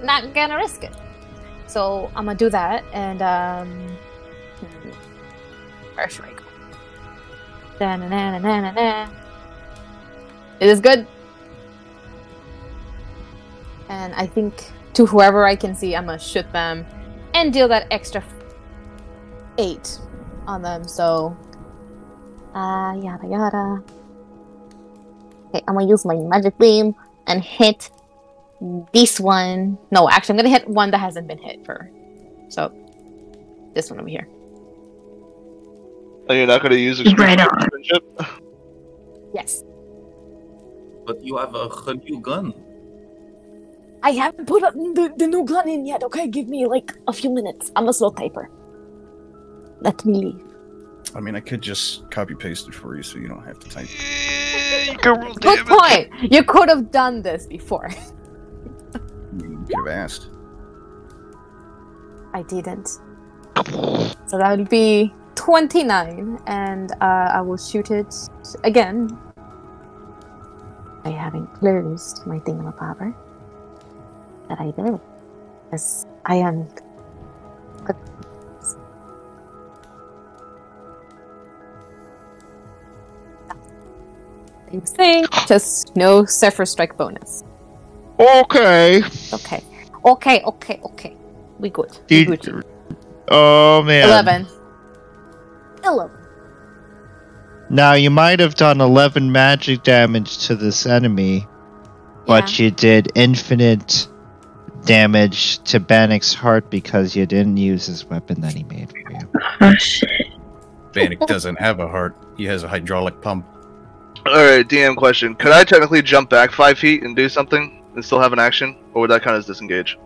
Not gonna risk it. So I'm gonna do that, and where should I go? Da-na-na-na-na-na. It is good. And I think to whoever I can see, I'm gonna shoot them and deal that extra 8 on them. So, yada yada. Okay, I'm gonna use my magic beam and hit this one. No, actually, I'm gonna hit one that hasn't been hit for. So, this one over here. Oh, you're not gonna use a friendship? Yes. But you have a new gun. I haven't put up the new gun in yet. Okay, give me like a few minutes. I'm a slow typer. Let me leave. I mean, I could just copy paste it for you, so you don't have to type. Good point. You could have done this before. You could have asked. I didn't. So that would be 29, and I will shoot it again. I haven't closed my thingamabobber. That I did. Yes, I am. Same thing, just no Zephyr Strike bonus. Okay. Okay. We good. We good. Oh man. 11. Now you might have done 11 magic damage to this enemy, but you did infinite damage to Bannock's heart because you didn't use his weapon that he made for you. Oh shit. Bannock doesn't have a heart. He has a hydraulic pump. Alright, DM question. Could I technically jump back 5 feet and do something and still have an action? Or would that count as disengage?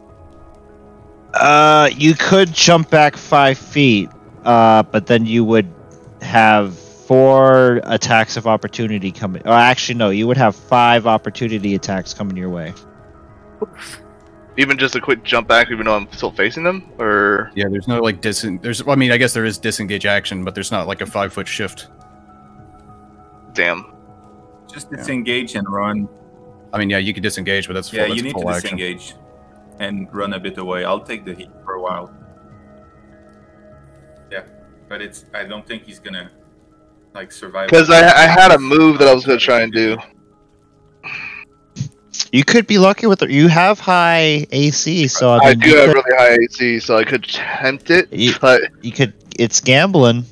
You could jump back 5 feet, but then you would have 4 attacks of opportunity coming. Oh, actually, no, you would have 5 opportunity attacks coming your way. Even just a quick jump back, even though I'm still facing them, or yeah, there's no like I mean, I guess there is disengage action, but there's not like a 5-foot shift. Damn. Just disengage and run. I mean, yeah, you can disengage, but that's full, that's you need full to action. disengage and run a bit away. I'll take the heat for a while. Yeah, but I don't think he's gonna like survive. Because I had a move that I was gonna try and do. You could be lucky with it. You have high AC, so I do have really high AC, so I could tempt it. But you could. It's gambling.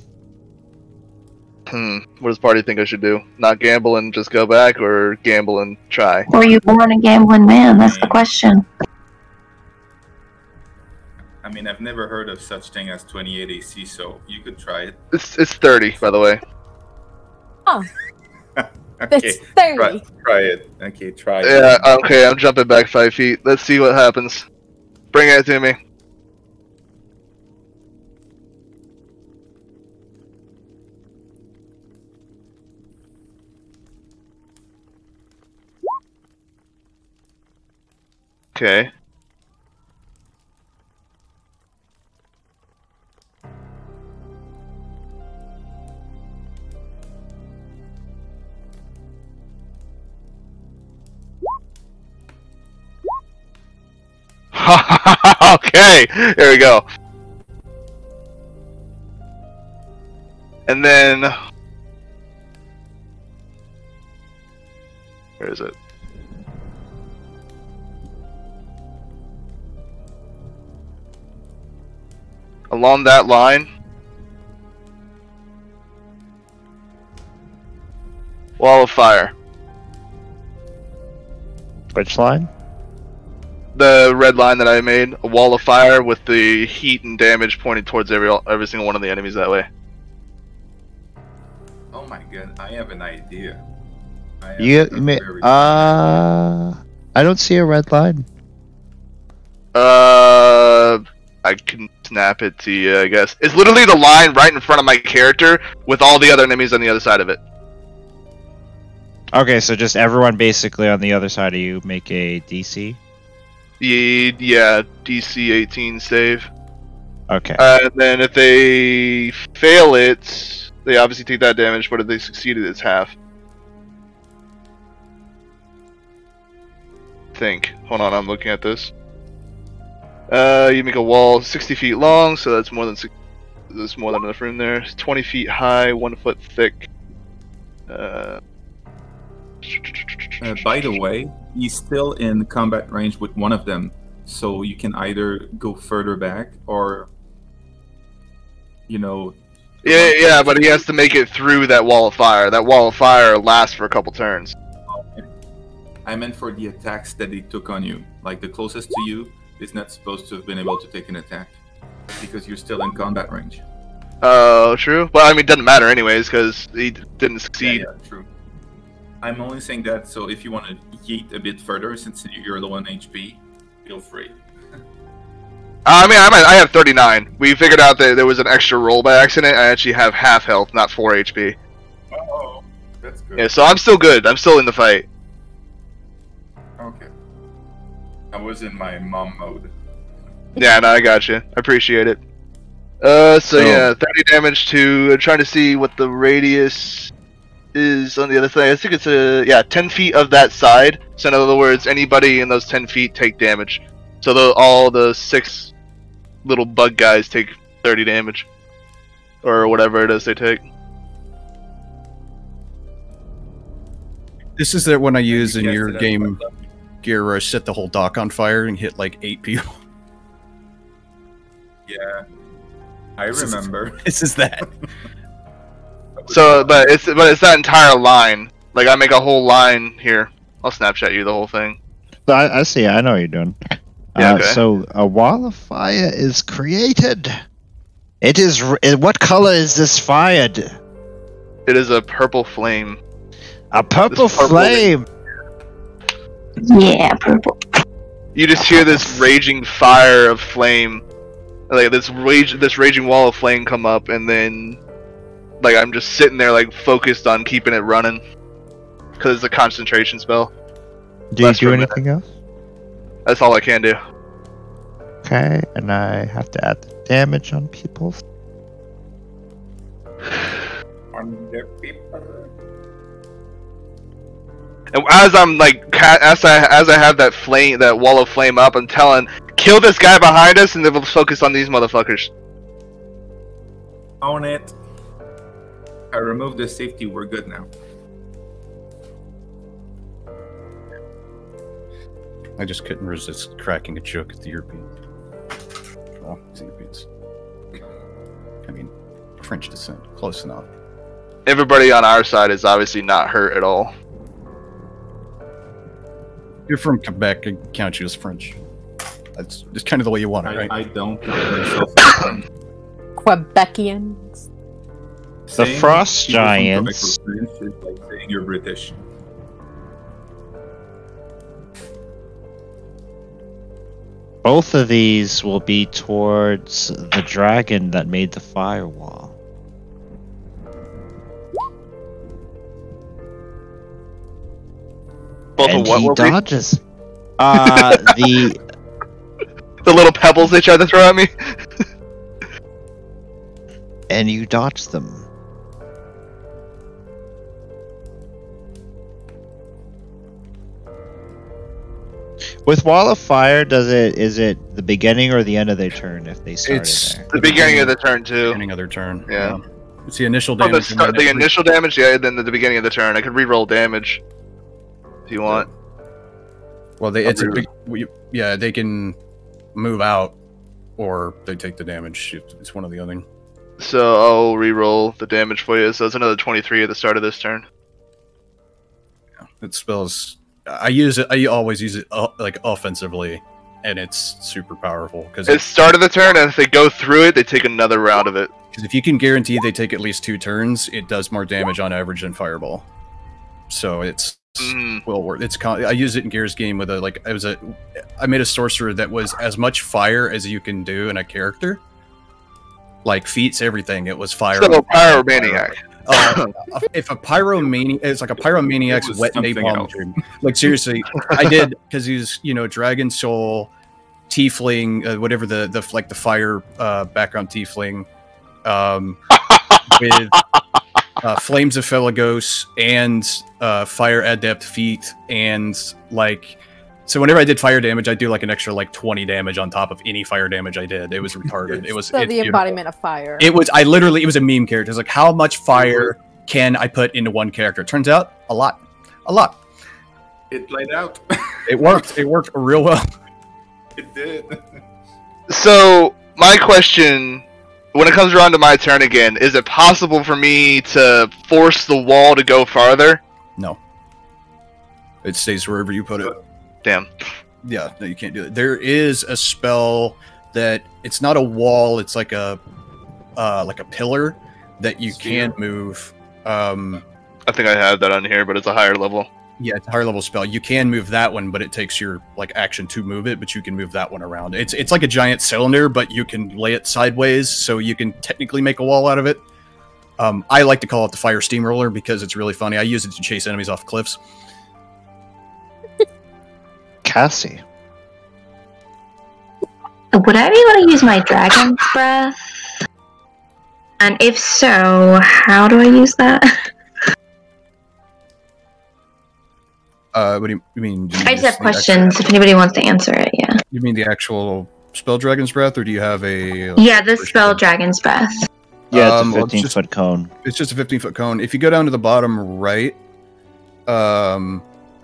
What does Party think I should do? Not gamble and just go back, or gamble and try? Were you born a gambling man? That's the question. I mean, I've never heard of such thing as 28 AC, so you could try it. It's 30, by the way. Oh. Okay, That's 30. Try it. Okay, try it. Yeah, okay, I'm jumping back 5 feet. Let's see what happens. Bring it to me. Okay. Okay, here we go. And then, where is it? Along that line, wall of fire. Which line? The red line that I made, a wall of fire with the heat and damage pointed towards every single one of the enemies that way. Oh my god, I have an idea. I don't see a red line. I can snap it to you, I guess. It's literally the line right in front of my character with all the other enemies on the other side of it. Okay, so just everyone basically on the other side of you make a DC? Yeah, DC 18 save. Okay. And then if they fail it, they obviously take that damage, but if they succeed it, it's half. Hold on, I'm looking at this. You make a wall 60 feet long, so that's more than enough room there. 20 feet high, 1 foot thick. By the way, he's still in combat range with one of them, so you can either go further back or, you know. Yeah, but he has to make it through that wall of fire. That wall of fire lasts for a couple turns. I meant for the attacks that he took on you. Like the closest to you is not supposed to have been able to take an attack because you're still in combat range. Oh, true. Well, I mean, it doesn't matter anyways because he didn't succeed. Yeah, true. I'm only saying that so if you want to yeet a bit further, since you're low on HP, feel free. I mean, I have 39. We figured out that there was an extra roll by accident. I actually have half health, not 4 HP. Oh, that's good. Yeah, so I'm still good. I'm still in the fight. Okay. I was in my mom mode. Yeah, no, I got you. I appreciate it. So yeah, 30 damage to. Trying to see what the radius is on the other side. I think it's 10 feet of that side. So in other words, anybody in those 10 feet take damage. So all the 6 little bug guys take 30 damage, or whatever it is they take. This is the one I use in your game, Gear, where I set the whole dock on fire and hit like 8 people. Yeah, I remember. This is that. So, but it's that entire line. Like I make a whole line here. I'll Snapchat you the whole thing. I see. I know what you're doing. Yeah, okay. So a wall of fire is created. It is. What color is this fire? It is a purple flame. A purple flame. Yeah, purple. You just hear this raging fire of flame, like this raging wall of flame come up, and then, like I'm just sitting there like focused on keeping it running, because it's a concentration spell. Do you do anything else? That's all I can do. Okay, and I have to add the damage on people. On their people. And as I'm like, as I have that flame, that wall of flame up, I'm telling, kill this guy behind us, and then we'll focus on these motherfuckers. On it. I removed the safety. We're good now. I just couldn't resist cracking a joke at the European. Well, it's Europeans. I mean, French descent. Close enough. Everybody on our side is obviously not hurt at all. You're from Quebec, I count you as French. That's just kind of the way you want it, right? I don't count myself. Quebecians. The Frost Giants. Is like saying you're British. Both of these will be towards the dragon that made the firewall. Both and of what he will dodges. The little pebbles they try to throw at me. And you dodge them. With Wall of Fire, is it the beginning or the end of their turn if they started there? The beginning of the turn too. Beginning of their turn. Yeah. It's the initial damage. The initial damage, yeah, then the beginning of the turn. I could re-roll damage if you want. Well, it's a big, yeah, they can move out or they take the damage. It's one or the other. So I'll re-roll the damage for you. So it's another 23 at the start of this turn. Yeah, it spells. I use it. I always use it like offensively, and it's super powerful because it's start of the turn, and if they go through it, they take another round of it. Because if you can guarantee they take at least 2 turns, it does more damage on average than Fireball. So it's well worth. I use it in Gears game with I made a sorcerer that was as much fire as you can do in a character. Like feats, everything. It was fire. So Pyromaniac. If a pyromaniac, it's like a pyromaniac's wet napalm dream. Like seriously, I did because he's Dragon Soul, Tiefling, whatever the fire background Tiefling, with Flames of Felagos and Fire Adept feat and like. So whenever I did fire damage, I do like an extra 20 damage on top of any fire damage I did. It was retarded. It was the embodiment of fire. It was it was a meme character. It's like how much fire can I put into one character? Turns out a lot. It played out. It worked. It worked real well. It did. So my question, when it comes around to my turn again, is it possible for me to force the wall to go farther? No. It stays wherever you put it. Damn. Yeah, no, you can't do it. There is a spell that it's not a wall; it's like a pillar that you can move. I think I have that on here, but it's a higher level. Yeah, it's a higher level spell. You can move that one, but it takes your action to move it. But you can move that one around. It's like a giant cylinder, but you can lay it sideways, so you can technically make a wall out of it. I like to call it the Fire Steamroller because it's really funny. I use it to chase enemies off cliffs. Cassie. Would I be able to use my Dragon's Breath? And if so, how do I use that? What do you mean? I just have questions if anybody wants to answer it, yeah. You mean the actual spell Dragon's Breath, or do you have a... yeah, the spell Dragon's Breath. Yeah, it's a 15-foot cone. It's just a 15-foot cone. If you go down to the bottom right...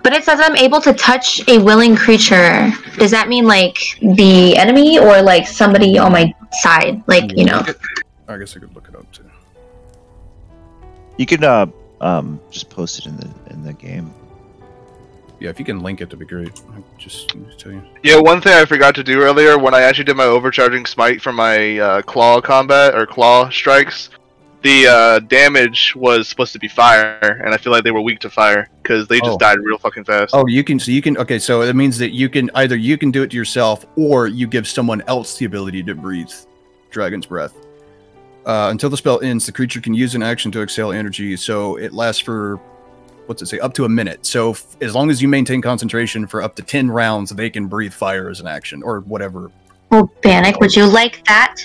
But it says I'm able to touch a willing creature. Does that mean, the enemy or, somebody on my side? I guess I could look it up, too. You can, just post it in the game. Yeah, if you can link it, that'd be great. Just tell you. Yeah, one thing I forgot to do earlier, when I actually did my overcharging smite for my claw combat, or claw strikes, the damage was supposed to be fire, and I feel like they were weak to fire because they just died real fucking fast. Oh, okay, so it means that you can do it to yourself, or you give someone else the ability to breathe Dragon's Breath. Until the spell ends, the creature can use an action to exhale energy, so it lasts for, what's it say, up to a minute. So as long as you maintain concentration for up to 10 rounds, they can breathe fire as an action, or whatever. Well, Bannock, would you like that?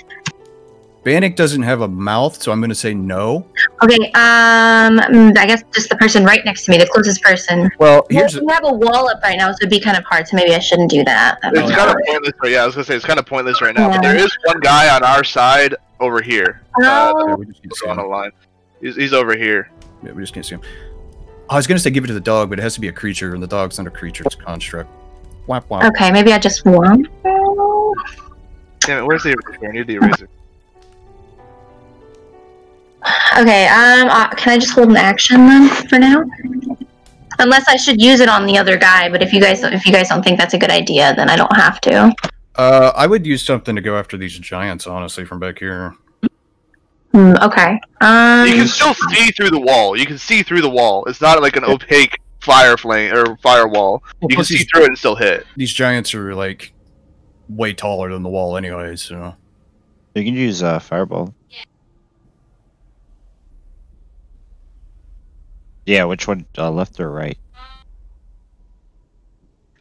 Bannock doesn't have a mouth, so I'm going to say no. Okay, I guess just the person right next to me, the closest person. Well, we have a wall up right now, so it'd be kind of hard, so maybe I shouldn't do that. It's kind of pointless, yeah, I was gonna say, it's kind of pointless right now, but there is one guy on our side over here. We just can't see on him. the line. He's over here. Yeah, we just can't see him. I was gonna say give it to the dog, but it has to be a creature, and the dog's not a creature, it's a construct. Whap, whap. Okay, maybe I just won't. Damn it, where's the eraser? I need the eraser. Okay, can I just hold an action then for now? Unless I should use it on the other guy, but if you guys don't think that's a good idea, then I don't have to. I would use something to go after these giants, honestly, from back here. Okay. You can still see through the wall. You can see through the wall. It's not like an opaque fire flame or firewall. Well, you can see through it and still hit. These giants are like way taller than the wall, anyway. So you can use fireball. Yeah, which one? Left or right?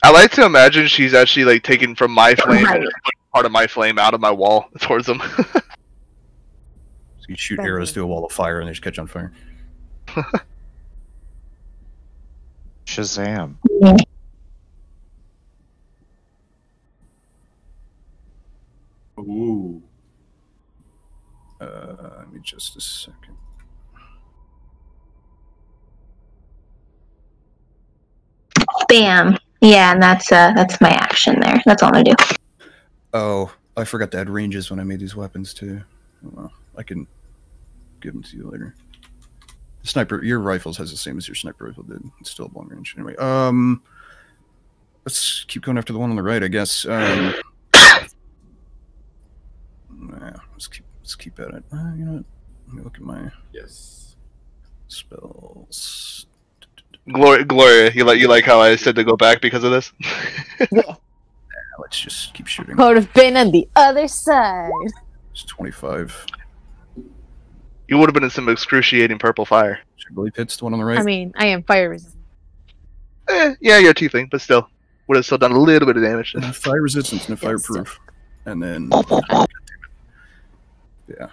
I like to imagine she's actually like taken from my flame and just put part of my flame out of my wall towards them. So you shoot arrows through a wall of fire and they just catch on fire. Shazam. Ooh. Let me just a second. Bam. Yeah, and that's my action there. That's all I'm gonna do. Oh, I forgot to add ranges when I made these weapons too. Well, I can give them to you later. The sniper, your rifles has the same as your sniper rifle did. It's still long range. Anyway, let's keep going after the one on the right, I guess. Yeah, let's keep at it. You know what? Let me look at my spells. Gloria, you like how I said to go back because of this? Yeah, let's just keep shooting. Could have been on the other side. It's 25. You would have been in some excruciating purple fire. I believe hits the one on the right. I mean, I am fire resistant. Yeah, you're a tiefling, but still, would have still done a little bit of damage. Fire resistance and fireproof, and then yeah,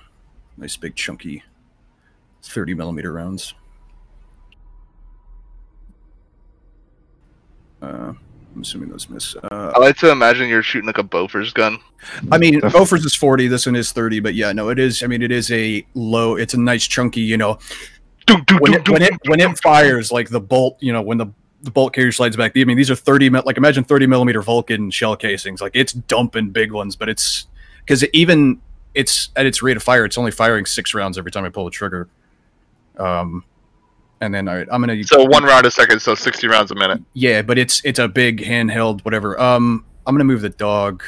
nice big chunky 30mm rounds. I'm assuming those miss. I like to imagine you're shooting like a Bofors gun. I mean, Bofors is 40. This one is 30, but yeah, no, it is. I mean, it is a low. It's a nice chunky. You know, when it fires, like the bolt. You know, when the bolt carrier slides back. I mean, these are 30. Like imagine 30mm Vulcan shell casings. Like it's dumping big ones, but it's because even it's at its rate of fire. It's only firing 6 rounds every time I pull the trigger. And then I'm gonna. So 1 round a second, so 60 rounds a minute. Yeah, but it's a big handheld, whatever. I'm gonna move the dog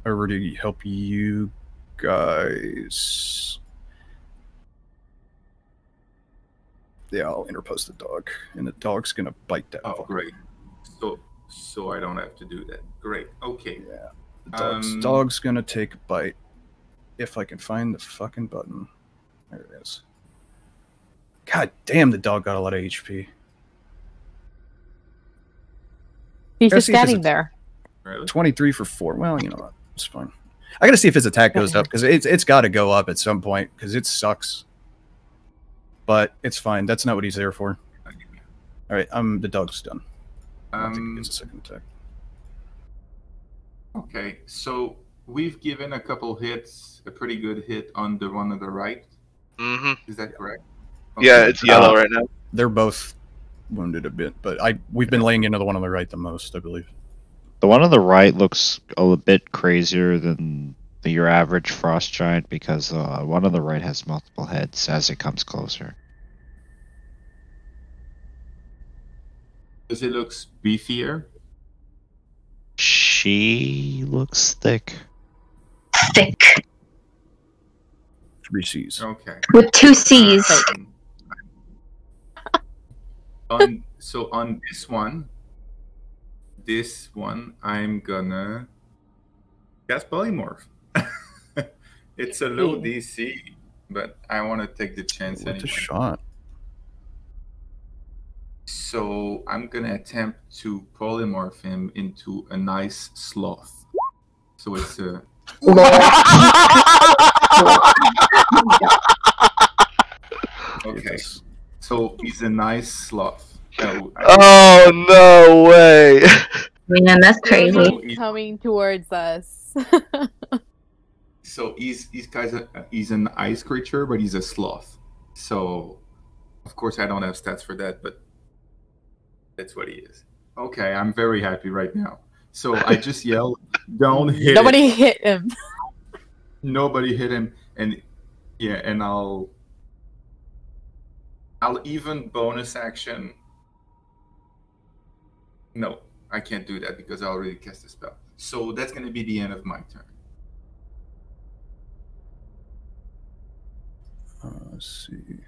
over to help you guys. Yeah, I'll interpose the dog, and the dog's gonna bite that. Oh, great. So I don't have to do that. Great. Okay. Yeah. The dog's gonna take a bite. If I can find the fucking button. There it is. God damn, the dog got a lot of HP. He's just standing there. 23 for 4. Well, you know what? It's fine. I gotta see if his attack goes up, because it's got to go up at some point, because it sucks. But it's fine. That's not what he's there for. Alright, the dog's done. I think he gets a second attack. Okay, so we've given a couple hits, a pretty good hit on the one on the right. Mm-hmm. Is that correct? Okay. Yeah, it's yellow right now. They're both wounded a bit, but we've been laying into the one on the right the most, I believe. The one on the right looks a bit crazier than your average frost giant because one on the right has multiple heads as it comes closer. Does it look beefier? She looks thick. Thick. 3 C's. Okay. With 2 C's. So on this one, I'm gonna cast polymorph. It's a low DC, but I want to take the chance anyway. What's a shot? So I'm gonna attempt to polymorph him into a nice sloth. So it's a He's a nice sloth. Oh no way! Man, that's crazy. Coming towards us. So he's an ice creature, but he's a sloth. So, of course, I don't have stats for that, but that's what he is. Okay, I'm very happy right now. So I just yelled, "Don't hit!" Nobody hit him. Nobody hit him, and yeah, and I'll even bonus action. No, I can't do that because I already cast a spell. So that's going to be the end of my turn. Let's see.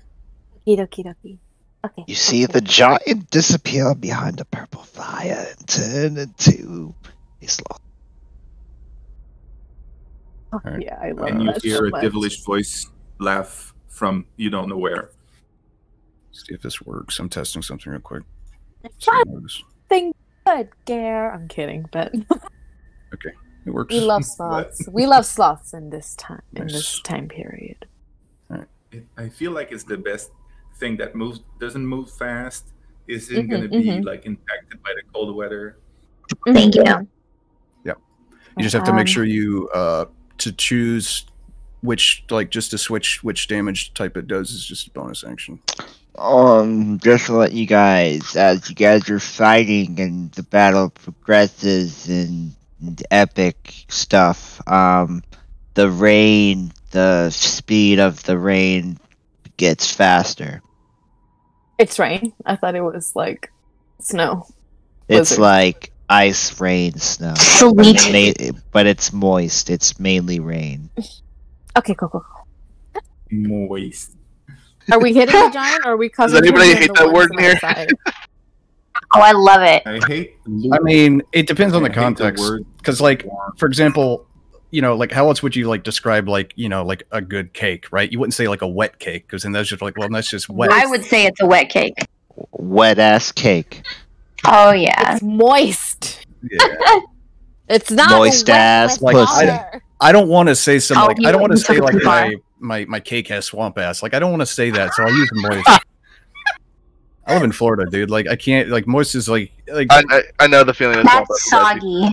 Okie. Okay. You see the giant disappear behind the purple fire and turn into a sloth. Oh, yeah, I love And you that hear so a much. devilish voice laugh from you don't know where. See if this works. I'm testing something real quick. Something good, Gare. I'm kidding, but Okay, it works. we love sloths. We love sloths in this time Nice. period. I feel like it's the best thing that doesn't move fast, isn't going to be like impacted by the cold weather. Thank you. You just have to make sure you to choose which, like, just to switch which damage type it does is just a bonus action. Just to let you guys, as you guys are fighting and the battle progresses and epic stuff, the speed of the rain gets faster. It's rain. I thought it was like snow. It's Blizzard. like ice, rain, snow. Sweet. But it's moist. It's mainly rain. Okay, cool. Moist. Are we hitting the giant or are we Does covering anybody him and hate the that ones word on in here? our side? Oh, I love it. I hate. I mean, it depends on the I hate the context. word Because, like, warm. for example, you know, like, how else would you, like, describe, like, you know, like a good cake, right? You wouldn't say, like, a wet cake, because then that's just like, well, that's just wet. I would say it's a wet cake. Wet ass cake. Oh yeah. It's moist. Yeah. It's not Moist wet ass with pussy. water. I don't want to say some, like, you I don't want to wouldn't say, like, too far. my cake has swamp ass. Like, I don't want to say that, so I'll use moist. I live in Florida, dude. Like, I can't, like, moist is like I know the feeling. That's soggy.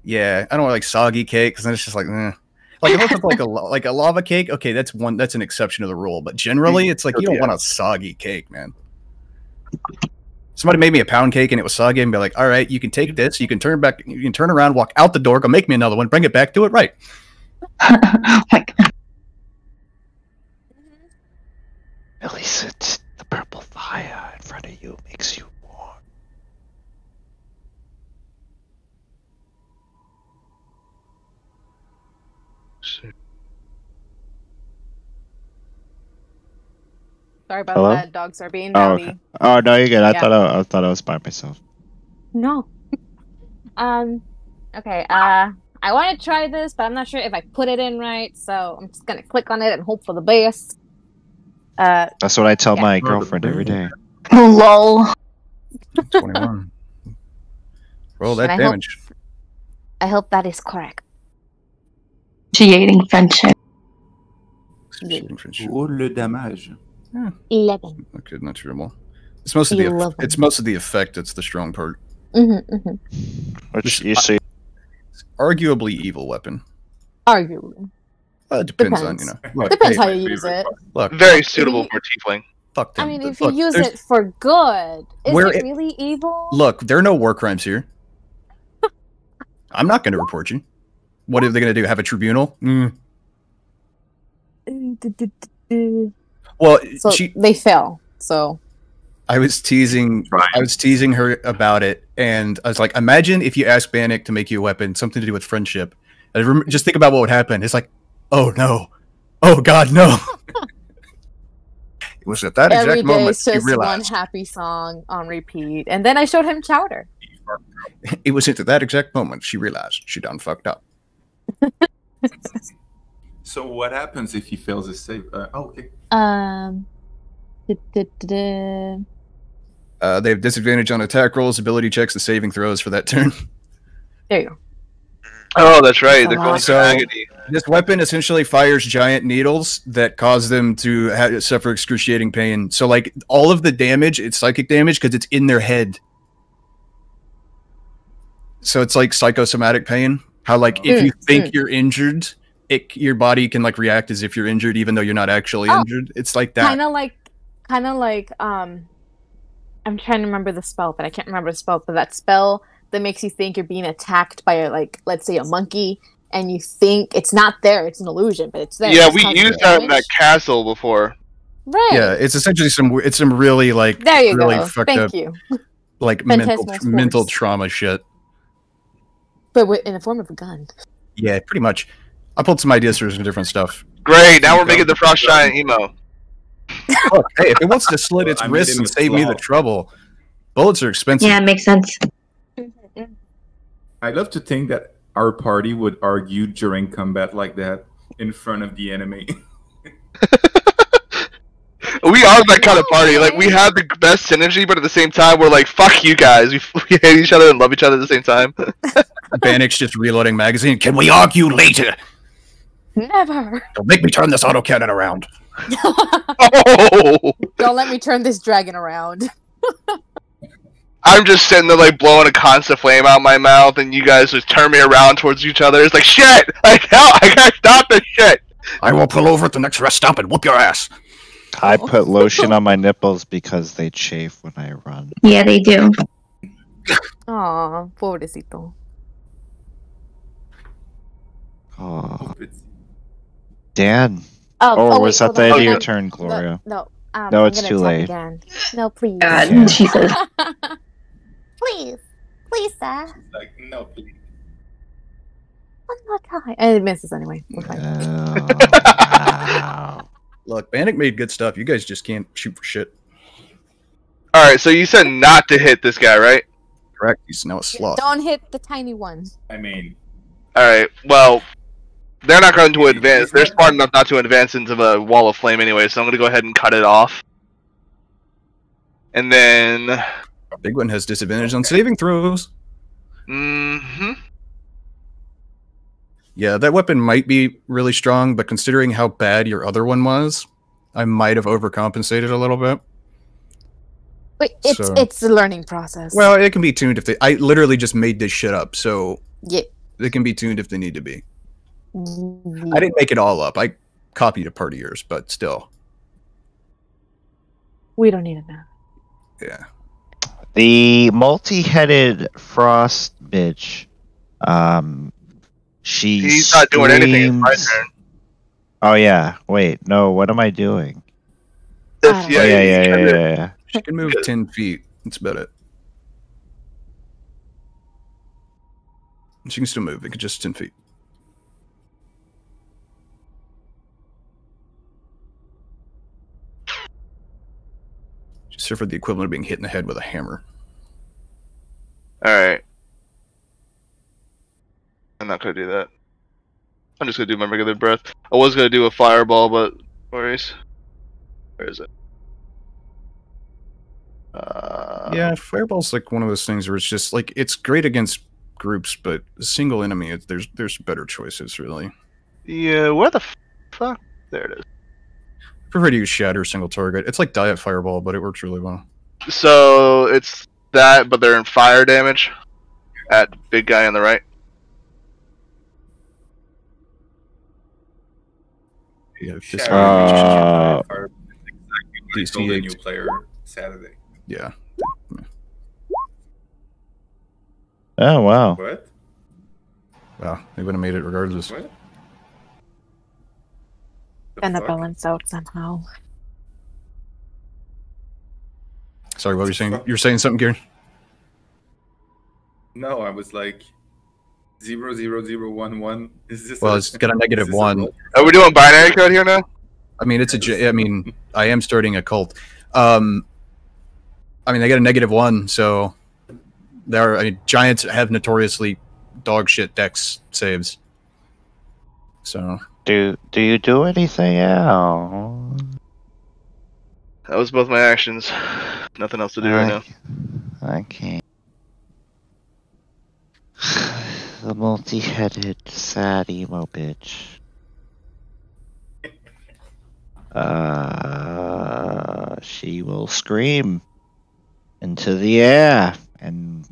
yeah, I don't want like soggy cake because then it's just like, like unless it's like a lava cake. Okay, that's an exception to the rule. But generally, it's like you don't want a soggy cake, man. Somebody made me a pound cake and it was soggy, and be like, all right, you can take this, you can turn around, walk out the door, go make me another one, bring it back, do it right. Oh my God. At least it's the purple fire in front of you makes you warm. Sorry about Hello? that. Dogs are being Oh, rowdy. okay. Oh no, you're good. I Yeah. thought I was by myself. No. Okay. I want to try this, but I'm not sure if I put it in right. So I'm just gonna click on it and hope for the best. That's what I tell Yeah. my girlfriend every day. Lol. 21. Roll that And I hope- damage. I hope that is correct. Initiating friendship. Pour le damage. 11. Okay, not terrible. It's most of the 11. it's most of the effect that's the strong part. Which you see, Arguably evil weapon. Arguably. It depends on, Depends. Look, Depends hey, how you use it. look, Very suitable for tiefling. fuck them. I mean, if Look, you use there's- it for good, is Where it it- really evil? Look, there are no war crimes here. I'm not going to report you. What are they going to do? Have a tribunal? Well, So they fail. So I was teasing her about it, and I was like, imagine if you asked Bannock to make you a weapon, something to do with friendship. And just think about what would happen. It's like, oh no, oh god, no. It was at that every exact day moment it's she just one realized. happy song on repeat. And then I showed him Chowder. It was at that exact moment she realized she done fucked up. So what happens if he fails his save? Okay. They have disadvantage on attack rolls, ability checks, and saving throws for that turn. There you go. Oh, that's right. That's a They're going lot. to agony. This weapon essentially fires giant needles that cause them to suffer excruciating pain. So, like, all of the damage, it's psychic damage because it's in their head. So it's like psychosomatic pain. How, like, if you think you're injured, your body can, like, react as if you're injured even though you're not actually injured. It's like that. Kind of like, I'm trying to remember the spell, but I can't remember the spell. But that spell that makes you think you're being attacked by, like, let's say a monkey, and you think it's not there, it's an illusion, but it's there. Yeah, we used that in that castle before. Right. Yeah, it's essentially some really, like, there you really go. fucked Thank up, you. like, mental trauma shit. But in the form of a gun. Yeah, pretty much. I pulled some ideas for some different stuff. Great, now we're making the Frost Giant emo. Look, hey, if it wants to slit its wrists and save me the trouble, bullets are expensive. Yeah, it makes sense. I love to think that our party would argue during combat like that in front of the enemy. We are that kind of party. Like, we have the best synergy, but at the same time, we're like, fuck you guys. We hate each other and love each other at the same time. Bannock's just reloading magazine. Can we argue later? Never. Don't make me turn this autocannon around. Oh! Don't let me turn this dragon around. I'm just sitting there, like, blowing a constant flame out my mouth, and you guys just turn me around towards each other. It's like, shit! Like, hell, I gotta stop this shit! I will pull over at the next rest stop and whoop your ass. I put lotion on my nipples because they chafe when I run. Yeah, they do. Aw, pobrecito. Oh. Dan. Oh, was wait, that the end of your on. turn, Gloria? No, No, I'm it's gonna too attack late. Again. No, please. God, Yeah. she says. Please. Please, sir. Like, no, please. One more time. And it misses anyway. We're fine. Wow. Look, Bannock made good stuff. You guys just can't shoot for shit. Alright, so you said not to hit this guy, right? Correct. He's now a sloth. Don't hit the tiny one. I mean, Alright, well, they're not going to advance. They're smart enough not to advance into the wall of flame anyway, so I'm going to go ahead and cut it off. And then... Our big one has disadvantage on saving throws. Mm-hmm. Yeah, that weapon might be really strong, but considering how bad your other one was, I might have overcompensated a little bit. Wait, it's a learning process. Well, it can be tuned if they... I literally just made this shit up, so... Yeah. They can be tuned if they need to be. I didn't make it all up. I copied a part of yours, but still. We don't need it now. Yeah. The multi-headed frost bitch. He's not doing anything. It's my turn. Oh yeah. Wait. No. What am I doing? Yeah. She can move 10 feet. That's about it. She can still move. It could just 10 feet. She suffered the equivalent of being hit in the head with a hammer. Alright. I'm not going to do that. I'm just going to do my regular breath. I was going to do a fireball, but... Where is it? Yeah, fireball's like one of those things where it's just like it's great against groups, but a single enemy, there's better choices really. Yeah, where the fuck? There it is. I prefer to use shatter single target. It's like diet fireball, but it works really well. So it's that, but they're in fire damage at big guy on the right. Yeah, exactly the new player Saturday. Yeah. Oh wow. What? Wow, they would have made it regardless. What? Gonna balance out somehow. Sorry, what were you saying? You were saying something, Kieran? No, I was like 00011. Is this? Well, it's got a -1. Are we doing binary code here now? I mean, I mean, I am starting a cult. I mean, they got a -1, so giants have notoriously dog shit dex saves. So do you do anything else? That was both my actions. Nothing else to do right now. I can't. The multi-headed sad emo bitch. She will scream into the air and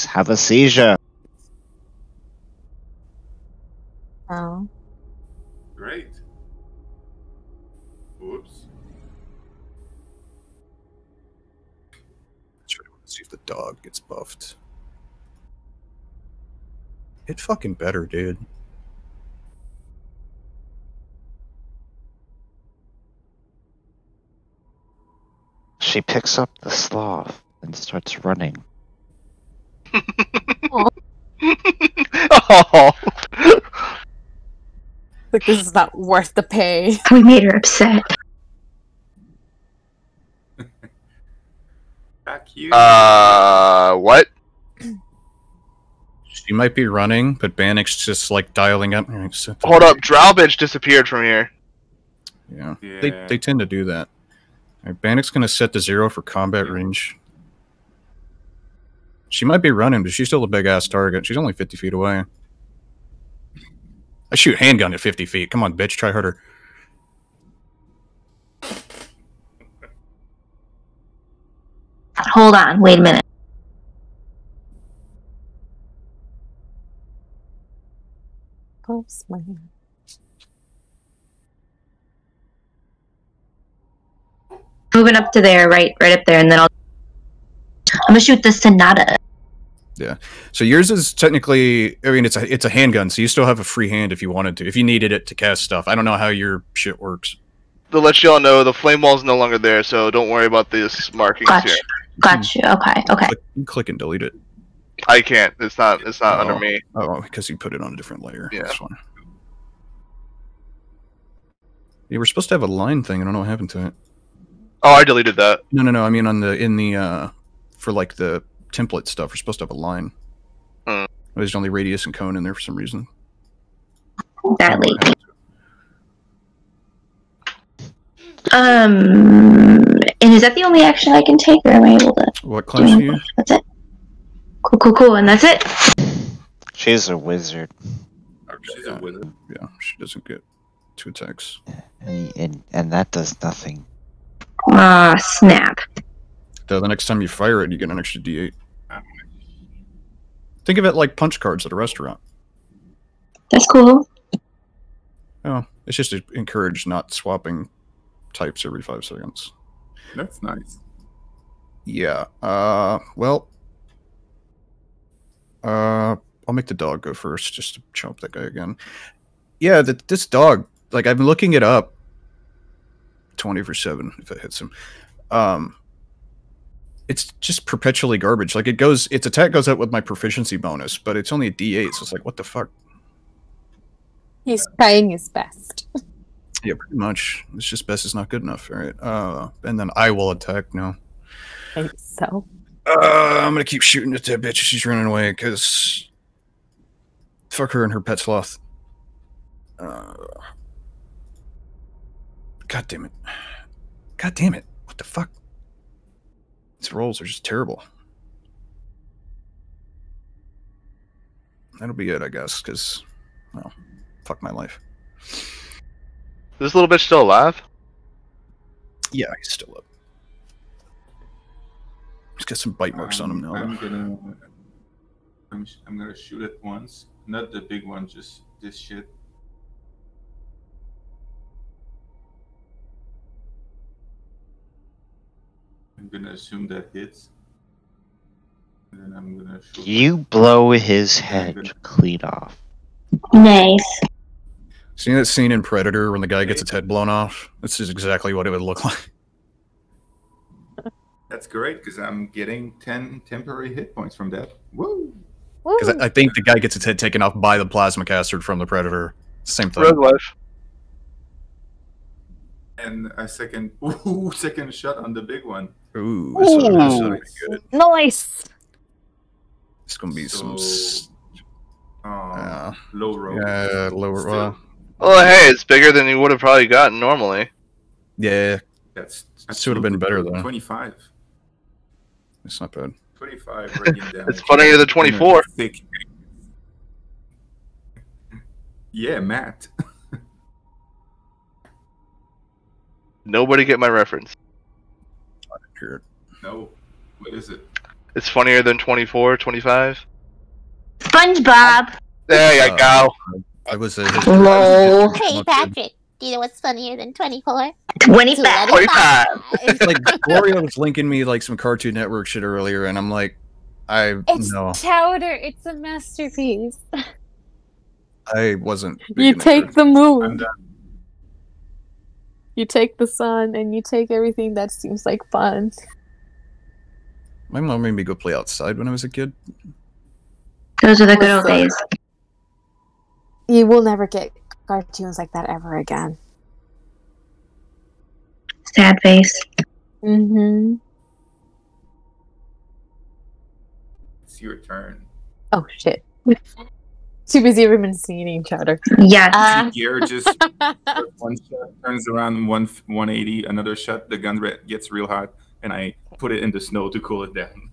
have a seizure. Oh. Great. Whoops. Let's see if the dog gets buffed. Hit fucking better, dude. She picks up the sloth and starts running. Oh. Like, this is not worth the pay. We made her upset. Back you. What? She might be running, but Bannock's just like dialing up. Hold up, Drow bitch disappeared from here. Yeah. They tend to do that. Alright, Bannock's gonna set to 0 for combat range. She might be running, but she's still a big ass target. She's only 50 feet away. I shoot handgun at 50 feet. Come on, bitch, try harder. Hold on, wait a minute. Close my hand. Moving up to there, right up there, and then I'm gonna shoot the Sonata. Yeah. So yours is technically, I mean, it's a handgun, so you still have a free hand if you wanted to, if you needed it to cast stuff. I don't know how your shit works. To let y'all know, the flame wall's no longer there, so don't worry about this markings here. Gotcha. Okay. Click and delete it. I can't. It's not under me. Oh, because you put it on a different layer. Yeah. That's fine. You were supposed to have a line thing. I don't know what happened to it. Oh, I deleted that. No. I mean, for like the template stuff, we're supposed to have a line. There's only radius and cone in there for some reason. That lady. And is that the only action I can take, or am I able to? What class are you? That's it. Cool, and that's it. She's a wizard. Okay, she's a wizard. Yeah, she doesn't get 2 attacks. And that does nothing. Ah, snap. So the next time you fire it, you get an extra D8. Think of it like punch cards at a restaurant. That's cool. Oh, it's just to encourage not swapping types every 5 seconds. That's nice. Yeah. Well. I'll make the dog go first, just to chomp that guy again. Yeah, this dog, like, I've been looking it up. 20/7 if it hits him. It's just perpetually garbage. Like, its attack goes up with my proficiency bonus, but it's only a D8, so it's like, what the fuck? He's trying his best. Yeah, pretty much. It's just best is not good enough, alright? And then I will attack now. I think so. I'm gonna keep shooting at that bitch. She's running away, because fuck her and her pet sloth. God damn it. God damn it. What the fuck? These rolls are just terrible. That'll be it, I guess, because, well, fuck my life. Is this little bitch still alive? Yeah, he's still up. He's got some bite marks on him now. I'm gonna shoot it once. Not the big one, just this shit. I'm gonna assume that hits. And then I'm gonna shoot. You blow his head clean off. Nice. Seen that scene in Predator when the guy gets its head blown off? This is exactly what it would look like. That's great, because I'm getting 10 temporary hit points from that. Woo! Because I think the guy gets its head taken off by the plasma caster from the Predator. Same thing. Red life. And a second shot on the big one. Ooh, this is really good. Nice. It's gonna be some. Low roll. Yeah, lower. Well, hey, it's bigger than you would have probably gotten normally. Yeah. That's would have been better though. 25. It's not bad. 25 radiant damage. It's funnier than 24. Yeah, Matt. Nobody get my reference. I didn't hear it. No. What is it? It's funnier than 24, 25. SpongeBob. There you go. I was a Lol. Hey, Patrick. Do you know what's funnier than 24? 25. 25. like Gloria was linking me like some Cartoon Network shit earlier, and I'm like, It's no, Chowder. It's a masterpiece. I wasn't. You take the I'm moon, done. you take the sun, and you take everything that seems like fun. My mom made me go play outside when I was a kid. Those are the good old days. You will never get cartoons like that ever again. Sad face. Mm-hmm. It's your turn. Oh shit. Too busy eating Chowder. Yes. Gear just one shot turns around 180, another shot, the gun gets real hot, and I put it in the snow to cool it down.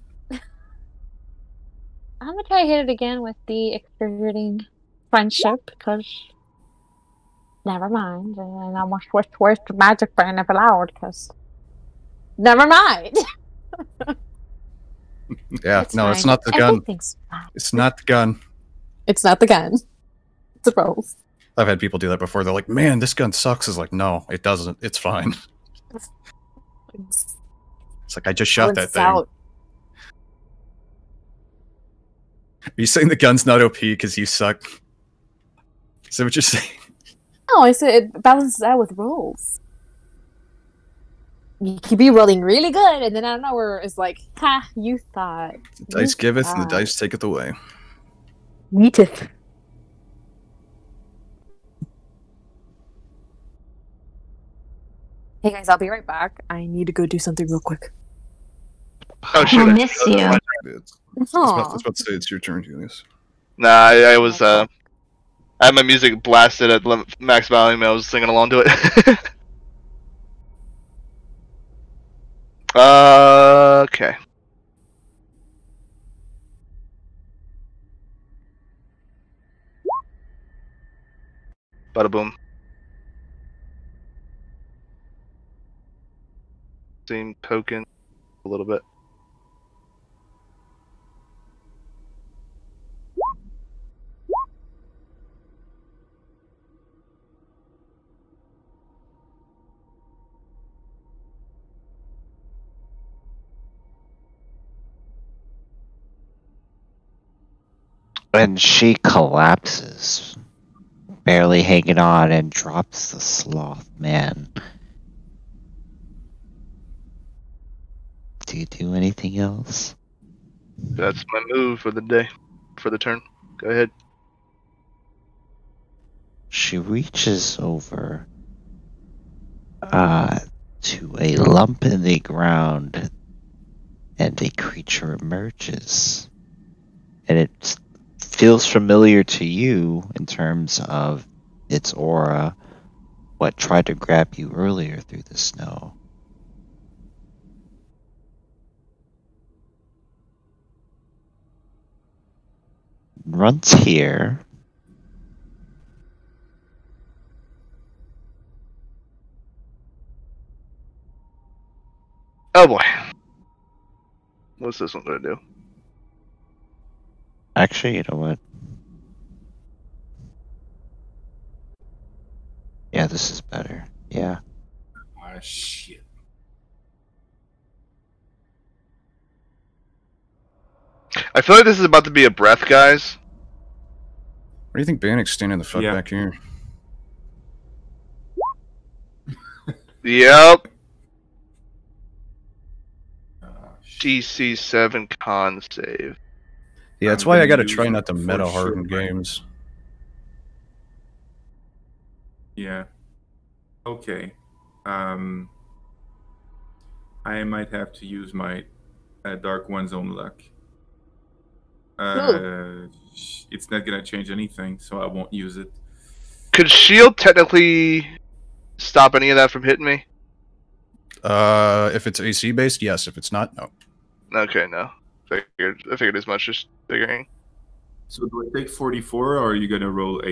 I'm gonna try to hit it again with the extroverting friendship because never mind. And I'm gonna switch to magic friend if allowed because never mind. Yeah, It's no, fine. it's not the gun. Everything's fine. It's not the gun. It's not the gun. It's a rose. I've had people do that before. They're like, "Man, this gun sucks." It's like, no, it doesn't. It's fine. It's It's like I just shot that thing. out. Are you saying the gun's not OP because you suck? Is that what you're saying? No, I said it balances out with rolls. You could be rolling really good, and then out of nowhere, it's like, ha, you thought. The dice giveth and the dice taketh away. Yeeteth. Hey guys, I'll be right back. I need to go do something real quick. Oh shit. I miss you. I was Aw. about to say it's your turn, Julius. Nah, I was I had my music blasted at max volume. I was singing along to it. Okay. Bada boom. Same poking a little bit. When she collapses, barely hanging on, and drops the sloth man. Do you do anything else? That's my move for the day, for the turn. Go ahead. She reaches over to a lump in the ground, and a creature emerges. And it feels familiar to you in terms of its aura, what tried to grab you earlier through the snow. Runs here. Oh boy. What's this one gonna do? Actually, you know what? Yeah, this is better. Yeah. Ah, shit. I feel like this is about to be a breath, guys. What do you think Bannock's standing the fuck Yeah. back here? Yep. Ah, shit. DC7 con save. Yeah, that's I'm why I gonna gotta use try it not to for meta harden sure. games. Yeah. Okay. I might have to use my Dark One's own luck. It's not gonna change anything, so I won't use it. Could shield technically stop any of that from hitting me? If it's AC based, yes. If it's not, no. Okay, no. I figured as much, just figuring. So do I take 44, or are you gonna roll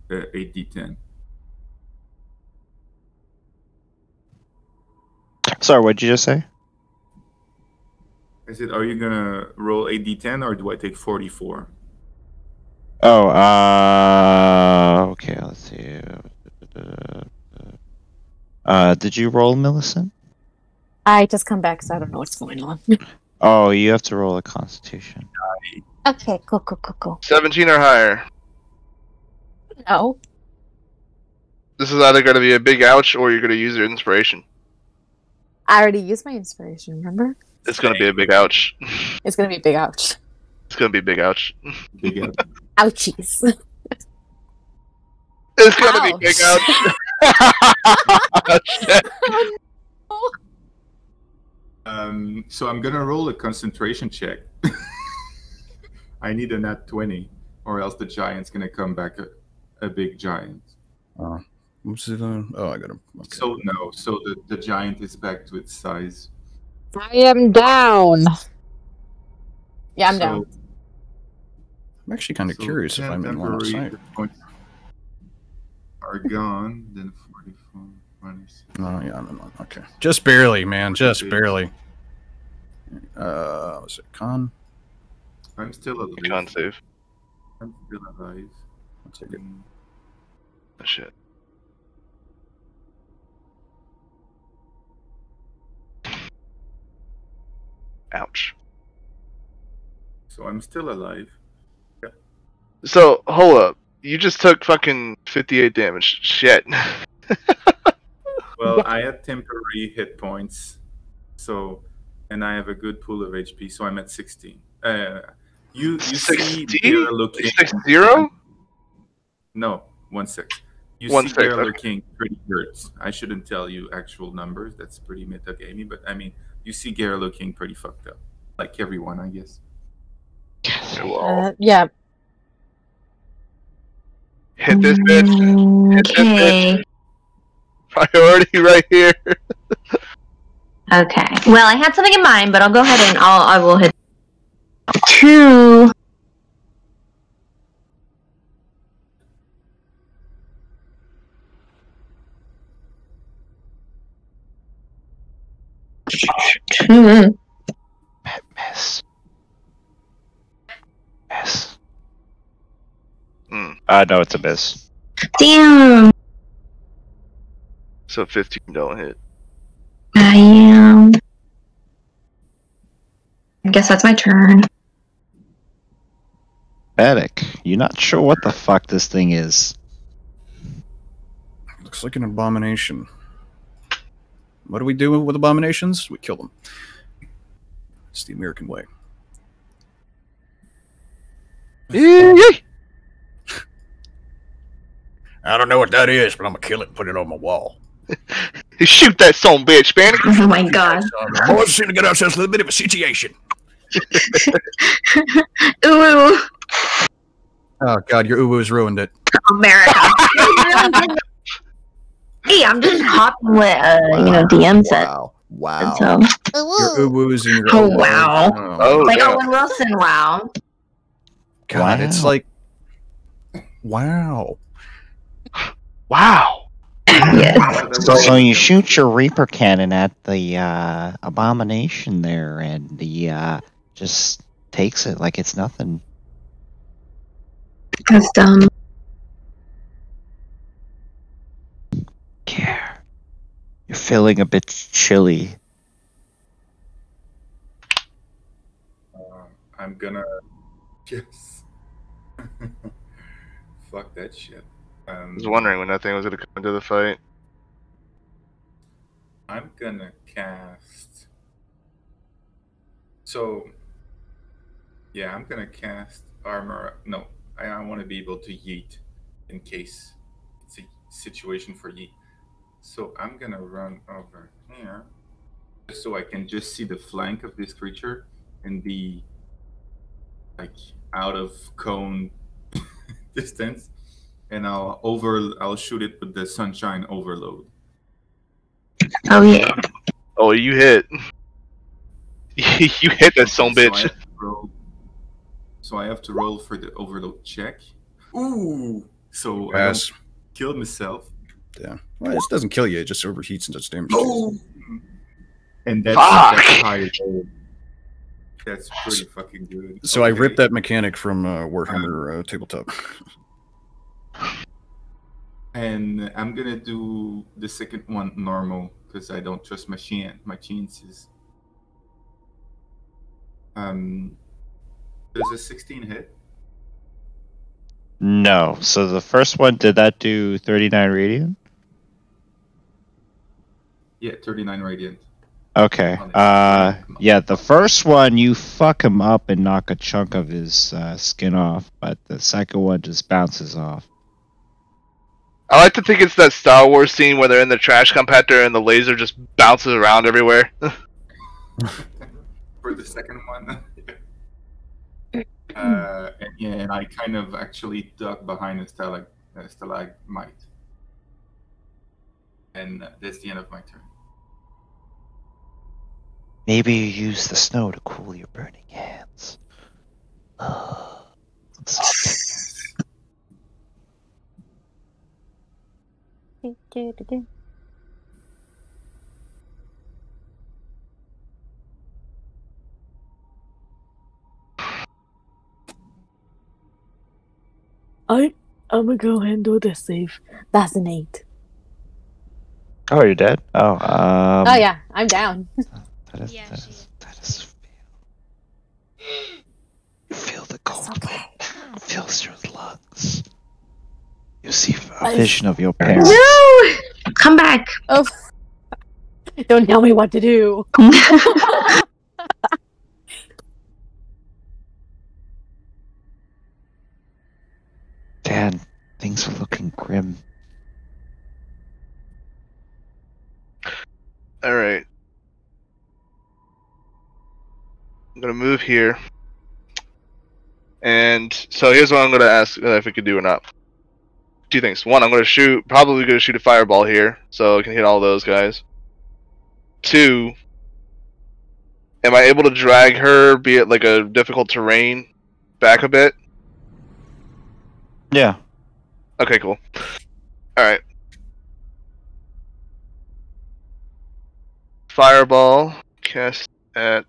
8d10. Sorry, what'd you just say? I said, are you gonna roll 8d10 or do I take 44? Oh, okay, let's see. Did you roll, Millicent? I just come back, so I don't know what's going on. Oh, you have to roll a Constitution. Okay, cool. 17 or higher. No. This is either going to be a big ouch or you're going to use your inspiration. I already used my inspiration, remember? It's going to be a big ouch. It's going to be a big ouch. It's going to be a big ouch. Big ouch. Ouchies. It's going to be big ouch. So I'm gonna roll a concentration check. I need a nat 20, or else the giant's gonna come back a big giant. What's it on? Oh, I got him. Okay. So no, so the giant is back to its size. I am down. Yeah, I'm down. I'm actually kind of curious if I'm in line of sight. Points are gone. Then 44, 26. Oh yeah, I'm in line. Okay, just barely, man, just barely. Was it con? I'm still alive. Con save. I'm still alive. I'll take it. Oh, shit. Ouch. So I'm still alive. Yeah. So, hold up. You just took fucking 58 damage. Shit. Well, I had temporary hit points, so, and I have a good pool of HP, so I'm at 16. You see Gera looking... 6-0? No, 1-6. You 1-6, see Gera okay. looking pretty hurt. I shouldn't tell you actual numbers. That's pretty metagamey, but I mean, you see Gera looking pretty fucked up. Like everyone, I guess. Yeah. Hit this bitch. Hit this bitch. Priority right here. Okay. Well, I had something in mind, but I'll go ahead and I will hit 2. Miss. No, it's a miss. Damn. So 15 don't hit. I am. I guess that's my turn. Attic, you're not sure what the fuck this thing is. Looks like an abomination. What do we do with abominations? We kill them. It's the American way. I don't know what that is, but I'm gonna kill it and put it on my wall. Shoot that son bitch, Spanny. Oh my god. Boys, seem to get ourselves a little bit of a situation. Ooh. Oh god, your uwu's ruined it. America. Hey, I'm just hopping with DM said. Wow. So. Your uwu's and your wow. Oh, like yeah. Owen Wilson, wow. God, it's like wow. Wow. Yes. So you shoot your Reaper cannon at the abomination there, and the just takes it like it's nothing. That's dumb. Care. You're feeling a bit chilly. I'm gonna... Yes. Fuck that shit. I was wondering when that thing was going to come into the fight. I'm gonna cast... So... Yeah, I'm gonna cast armor... No, I want to be able to yeet in case it's a situation for yeet. So I'm gonna run over here so I can just see the flank of this creature and be like out of cone distance, and I'll shoot it with the sunshine overload. Oh yeah. Oh, you hit. You hit that son bitch. So I have to roll for the overload check. Ooh, so I don't kill myself. Yeah. Well, this doesn't kill you; it just overheats and does damage. Oh. And that's higher. That's pretty fucking good. So I ripped that mechanic from Warhammer Tabletop. And I'm gonna do the second one normal because I don't trust my chances. Does a 16 hit? No. So the first one, did that do 39 radiant? Yeah, 39 radiant. Okay. Yeah, the first one you fuck him up and knock a chunk of his skin off, but the second one just bounces off. I like to think it's that Star Wars scene where they're in the trash compactor and the laser just bounces around everywhere. For the second one. And I kind of actually duck behind a stalagmite. And that's the end of my turn. Maybe you use the snow to cool your burning hands. I'm gonna go ahead and do this save. That's an 8. Oh, you're dead? Oh, oh yeah, I'm down. That is you feel the cold wind fills your lungs. You see a vision of your parents. No! Come back. Oh, don't tell me what to do. Dan, things are looking grim. Alright. I'm gonna move here. And so here's what I'm gonna ask if we could do or not. 2 things. 1, I'm probably gonna shoot a fireball here, so I can hit all those guys. 2, am I able to drag her, be it like a difficult terrain, back a bit? Yeah. Okay, cool. Alright. Fireball, cast at...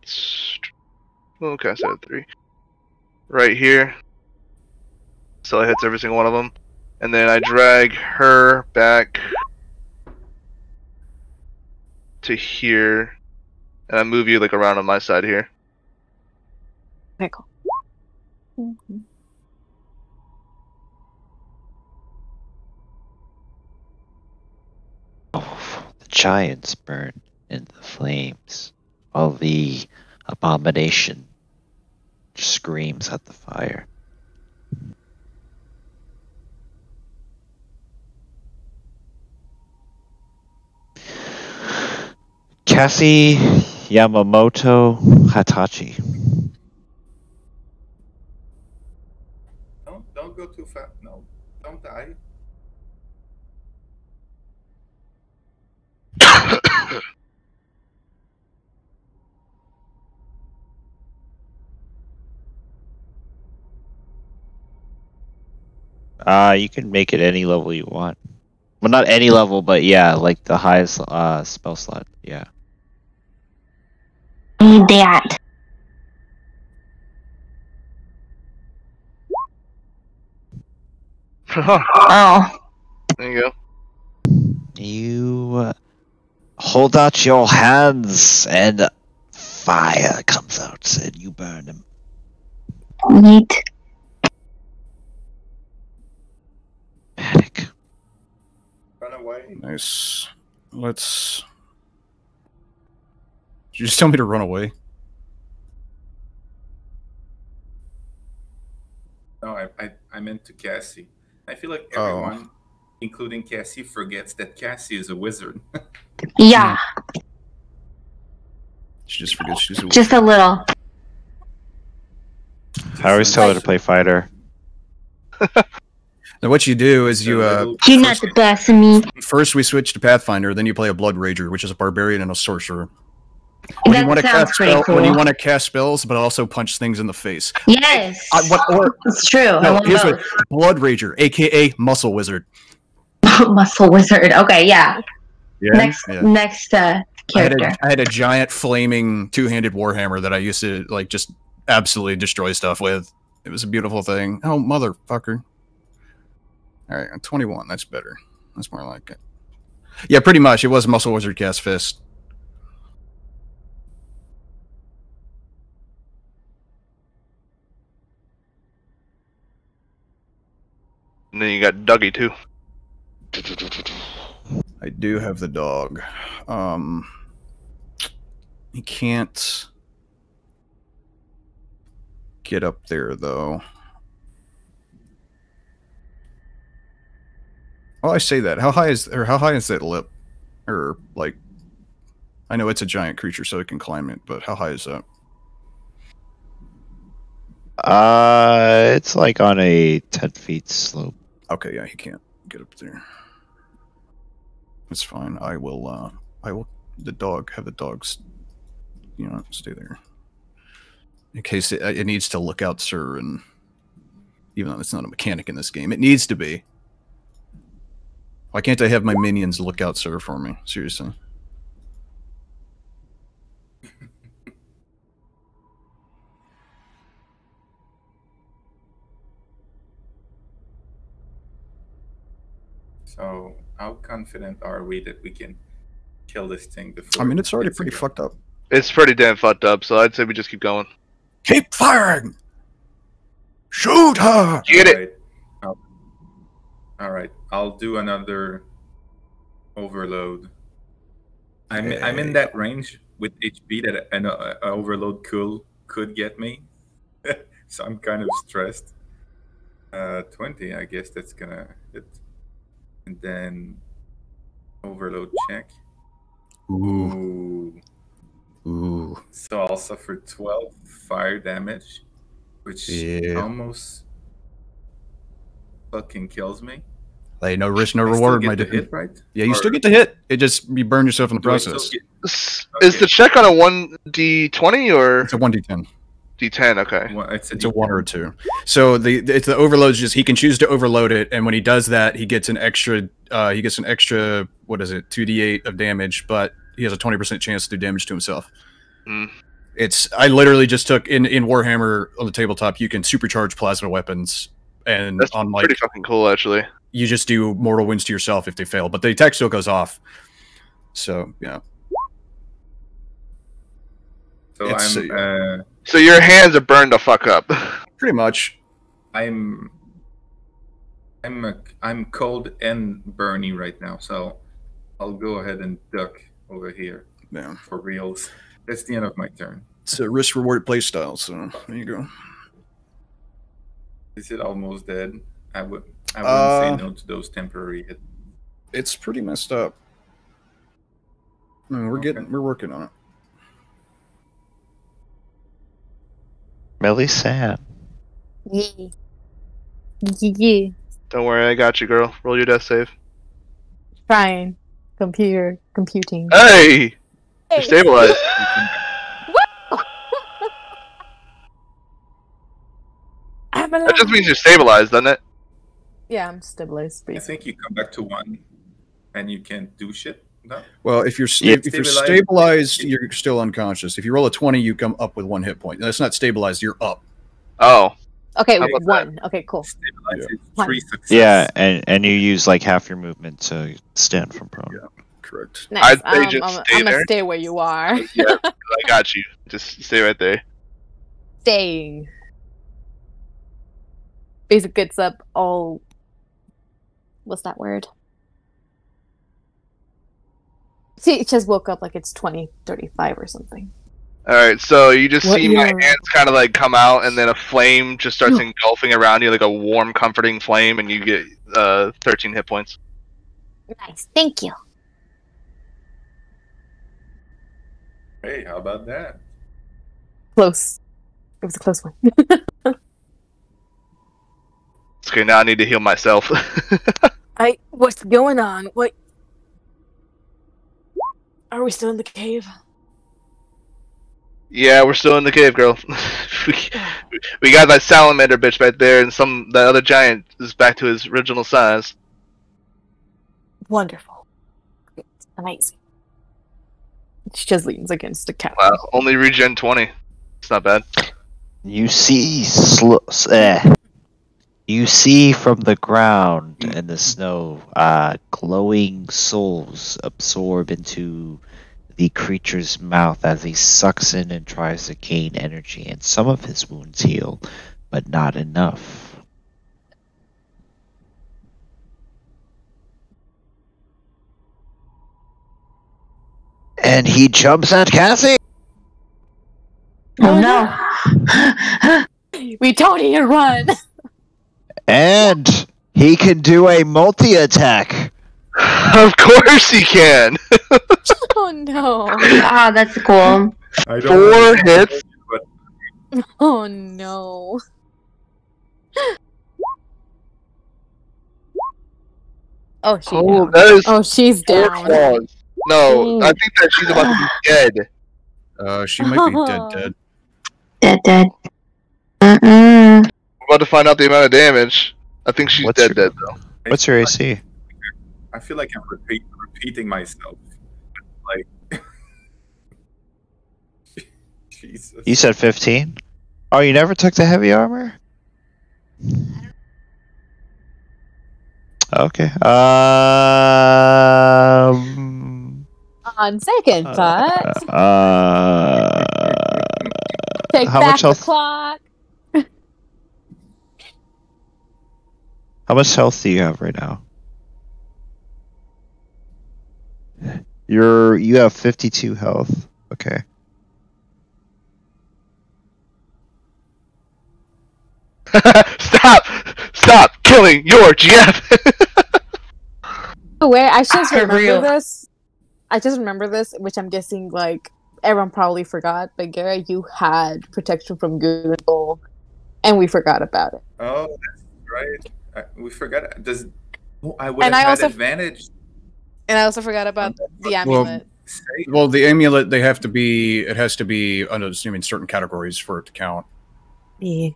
We'll cast it at 3. Right here. So it hits every single one of them. And then I drag her back to here. And I move you like around on my side here. Okay, cool. Mm-hmm. Oh, the giants burn in the flames, while the abomination screams at the fire. Cassie Yamamoto Hatachi. Don't go too fast. No, don't die. You can make it any level you want. Well, not any level, but yeah, like the highest spell slot. Yeah. Need that. Oh. There you go. You hold out your hands, and fire comes out, and you burn him. Neat. Panic. Run away. Nice. Let's... Did you just tell me to run away? No, I meant to Cassie. I feel like everyone, including Cassie, forgets that Cassie is a wizard. Yeah. She just forgets she's a wizard. Just a little. I always tell her to play fighter. Now what you do is you You're not the best of me. first we switch to Pathfinder, then you play a Blood Rager, which is a barbarian and a sorcerer. When you want to cast spells, but also punch things in the face. Yes, it's true. No, here's what Blood Rager, aka Muscle Wizard. Muscle Wizard. Okay, yeah. Next character. I had a giant flaming two-handed warhammer that I used to like just absolutely destroy stuff with. It was a beautiful thing. Oh, motherfucker! All right, I'm 21. That's better. That's more like it. Yeah, pretty much. It was Muscle Wizard cast fist. And then you got Dougie too. I do have the dog. He can't get up there though. Oh, I say that. How high is that lip? Or like, I know it's a giant creature, so it can climb it, but how high is that? It's like on a 10 feet slope. Okay, yeah, he can't get up there. That's fine. I will. Have the dogs, stay there in case it needs to look out, sir. And even though it's not a mechanic in this game, it needs to be. Why can't I have my minions look out, sir, for me? Seriously. So, how confident are we that we can kill this thing before? I mean, it's already pretty fucked up. It's pretty damn fucked up, so I'd say we just keep going. Keep firing! Shoot her! Get it! Alright, I'll do another overload. I'm in that range with HP that an overload could get me. So I'm kind of stressed. 20, I guess that's gonna hit. And then overload check. Ooh. So I'll suffer 12 fire damage, which almost fucking kills me. Hey, no risk, no reward, my dude. Hit, right? Yeah, you still get to hit. It just you burn yourself in the process. Is the check on a 1d20 or? It's a 1d10. D10, okay. Well, it's a 1 or a 2. So the overload's just he can choose to overload it, and when he does that, he gets an extra. What is it? 2d8 of damage, but he has a 20% chance to do damage to himself. Mm. I literally just took in Warhammer on the tabletop. You can supercharge plasma weapons, and that's on pretty fucking cool, actually. You just do mortal wounds to yourself if they fail, but the attack still goes off. So yeah. So so your hands are burned the fuck up. Pretty much. I'm cold and burny right now, so I'll go ahead and duck over here. Yeah. For reals. That's the end of my turn. It's a risk reward playstyle, so there you go. Is it almost dead? I wouldn't say no to those temporary hits. It's pretty messed up. I mean, we're working on it. Really sad. Yeah. Don't worry, I got you, girl. Roll your death save. Trying. Computing. Hey! You're stabilized. That just means you're stabilized, doesn't it? Yeah, I'm stabilized. Basically. I think you come back to 1 and you can't do shit. No? Well, if you're stabilized, you're still unconscious. If you roll a 20, you come up with 1 hit point. That's not stabilized. You're up. Oh. Okay, 1. Okay, cool. Yeah, and you use like half your movement to stand from prone. Yeah, correct. Nice. I'd say just stay I'm there. gonna stay where you are. Yeah, I got you. Just stay right there. Staying. Basic gets up all. What's that word? See, it just woke up like it's 20:35 or something. Alright, so you just see my hands kind of like come out, and then a flame just starts engulfing around you, like a warm, comforting flame, and you get 13 hit points. Nice, thank you. Hey, how about that? Close. It was a close one. Okay, now I need to heal myself. What's going on? What? Are we still in the cave? Yeah, we're still in the cave, girl. we got that salamander bitch back there, and that other giant is back to his original size. Wonderful. It's amazing. She just leans against the cat. Wow, only regen 20. It's not bad. You see You see from the ground and the snow, glowing souls absorb into the creature's mouth as he sucks in and tries to gain energy, and some of his wounds heal, but not enough. And he jumps at Cassie! Oh no! We don't need to run! And he can do a multi-attack! Of course he can! Oh no. Ah, that's cool. 4 hits? Oh no. Oh, she's down. No, I think that she's about to be dead. She might be dead. Dead. We're about to find out the amount of damage. I think she's dead though. What's your AC? I feel like I'm repeating myself. Like, Jesus. You said 15? Oh, you never took the heavy armor? Okay. On second thought. Take how back much health? the clock. How much health do you have right now? You have 52 health. Okay. Stop killing your GF. Oh wait, I just remember this. I just remember this, which I'm guessing like everyone probably forgot. But Garrett, you had protection from Google, and we forgot about it. Oh, that's right. We forgot. I would have had advantage. And I also forgot about the amulet. Well, the amulet it has to be under certain categories for it to count. Yeah.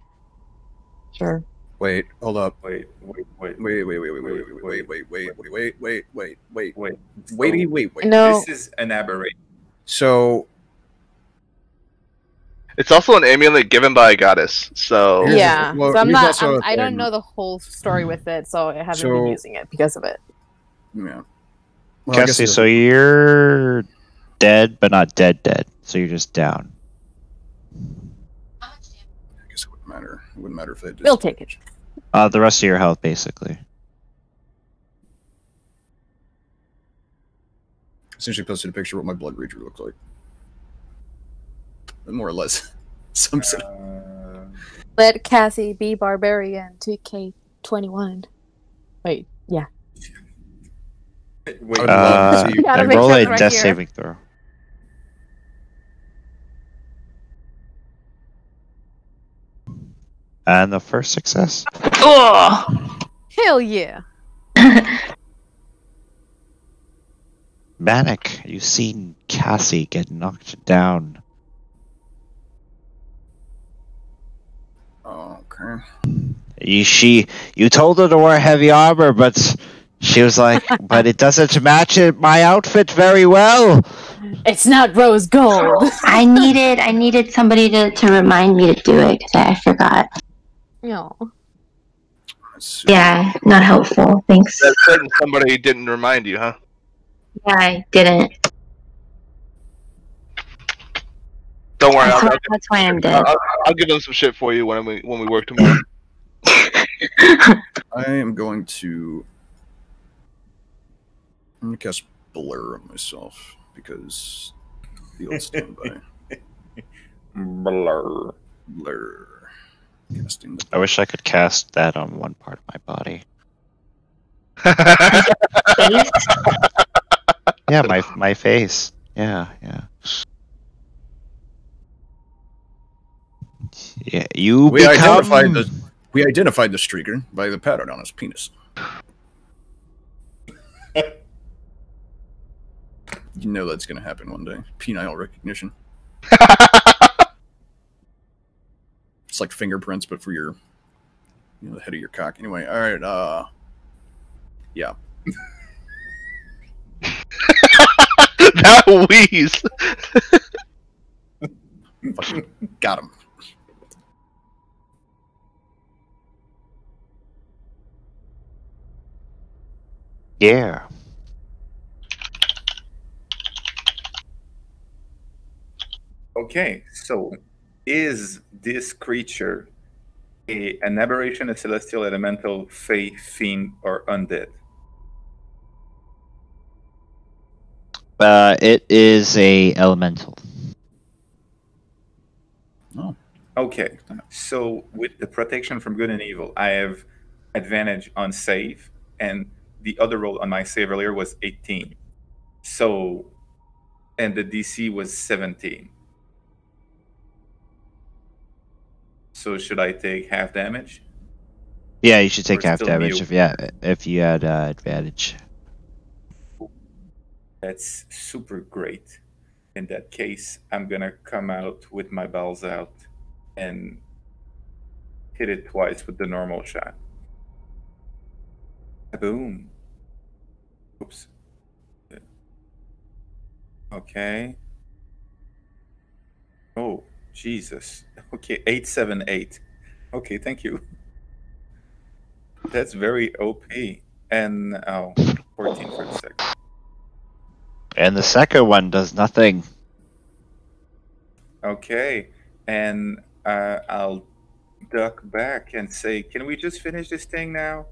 Sure. Wait, hold up. Wait. No. This is an aberration. So it's also an amulet given by a goddess. So yeah. So I don't know the whole story with it, so I haven't been using it because of it. Yeah. Well, Cassie, so you're dead, but not dead. So you're just down. I guess it wouldn't matter. It wouldn't matter if they just... We'll take it. The rest of your health, basically. Essentially posted a picture of what my blood rager looks like. More or less. Let Cassie be barbarian 2K21. Wait, yeah. Roll a death saving throw. And the first success. Oh! Hell yeah! Manic, you've seen Cassie get knocked down. Okay. You told her to wear heavy armor, but she was like, but it doesn't match my outfit very well. It's not rose gold. I needed somebody to remind me to do it because I forgot. No. Yeah, not helpful. Thanks. That certain somebody didn't remind you, huh? Yeah, I didn't. Don't worry. That's why I'm dead. I'll give them some shit for you when we work tomorrow. I am going to... I'm going to cast Blur on myself because the old standby. Blur. Casting I wish I could cast that on one part of my body. Yeah, my face. Yeah. Yeah, we identified the streaker by the pattern on his penis. You know that's gonna happen one day. Penile recognition. It's like fingerprints, but for your, the head of your cock. Anyway, all right. Yeah. That wheeze. Fucking got him. Yeah. Okay, so is this creature an aberration, a celestial, elemental, fae, fiend, or undead? It is a elemental. Oh. Okay, so with the protection from good and evil, I have advantage on save, and the other roll on my save earlier was 18. So, and the DC was 17. So should I take half damage? Yeah, you should take Or half still damage mute? if you had advantage. That's super great. In that case, I'm gonna come out with my balls out and hit it twice with the normal shot. Boom. Oops. Okay. Oh, Jesus. Okay, 878. Okay, thank you. That's very OP. And 14 for the second. And the second one does nothing. Okay, and I'll duck back and say, can we just finish this thing now?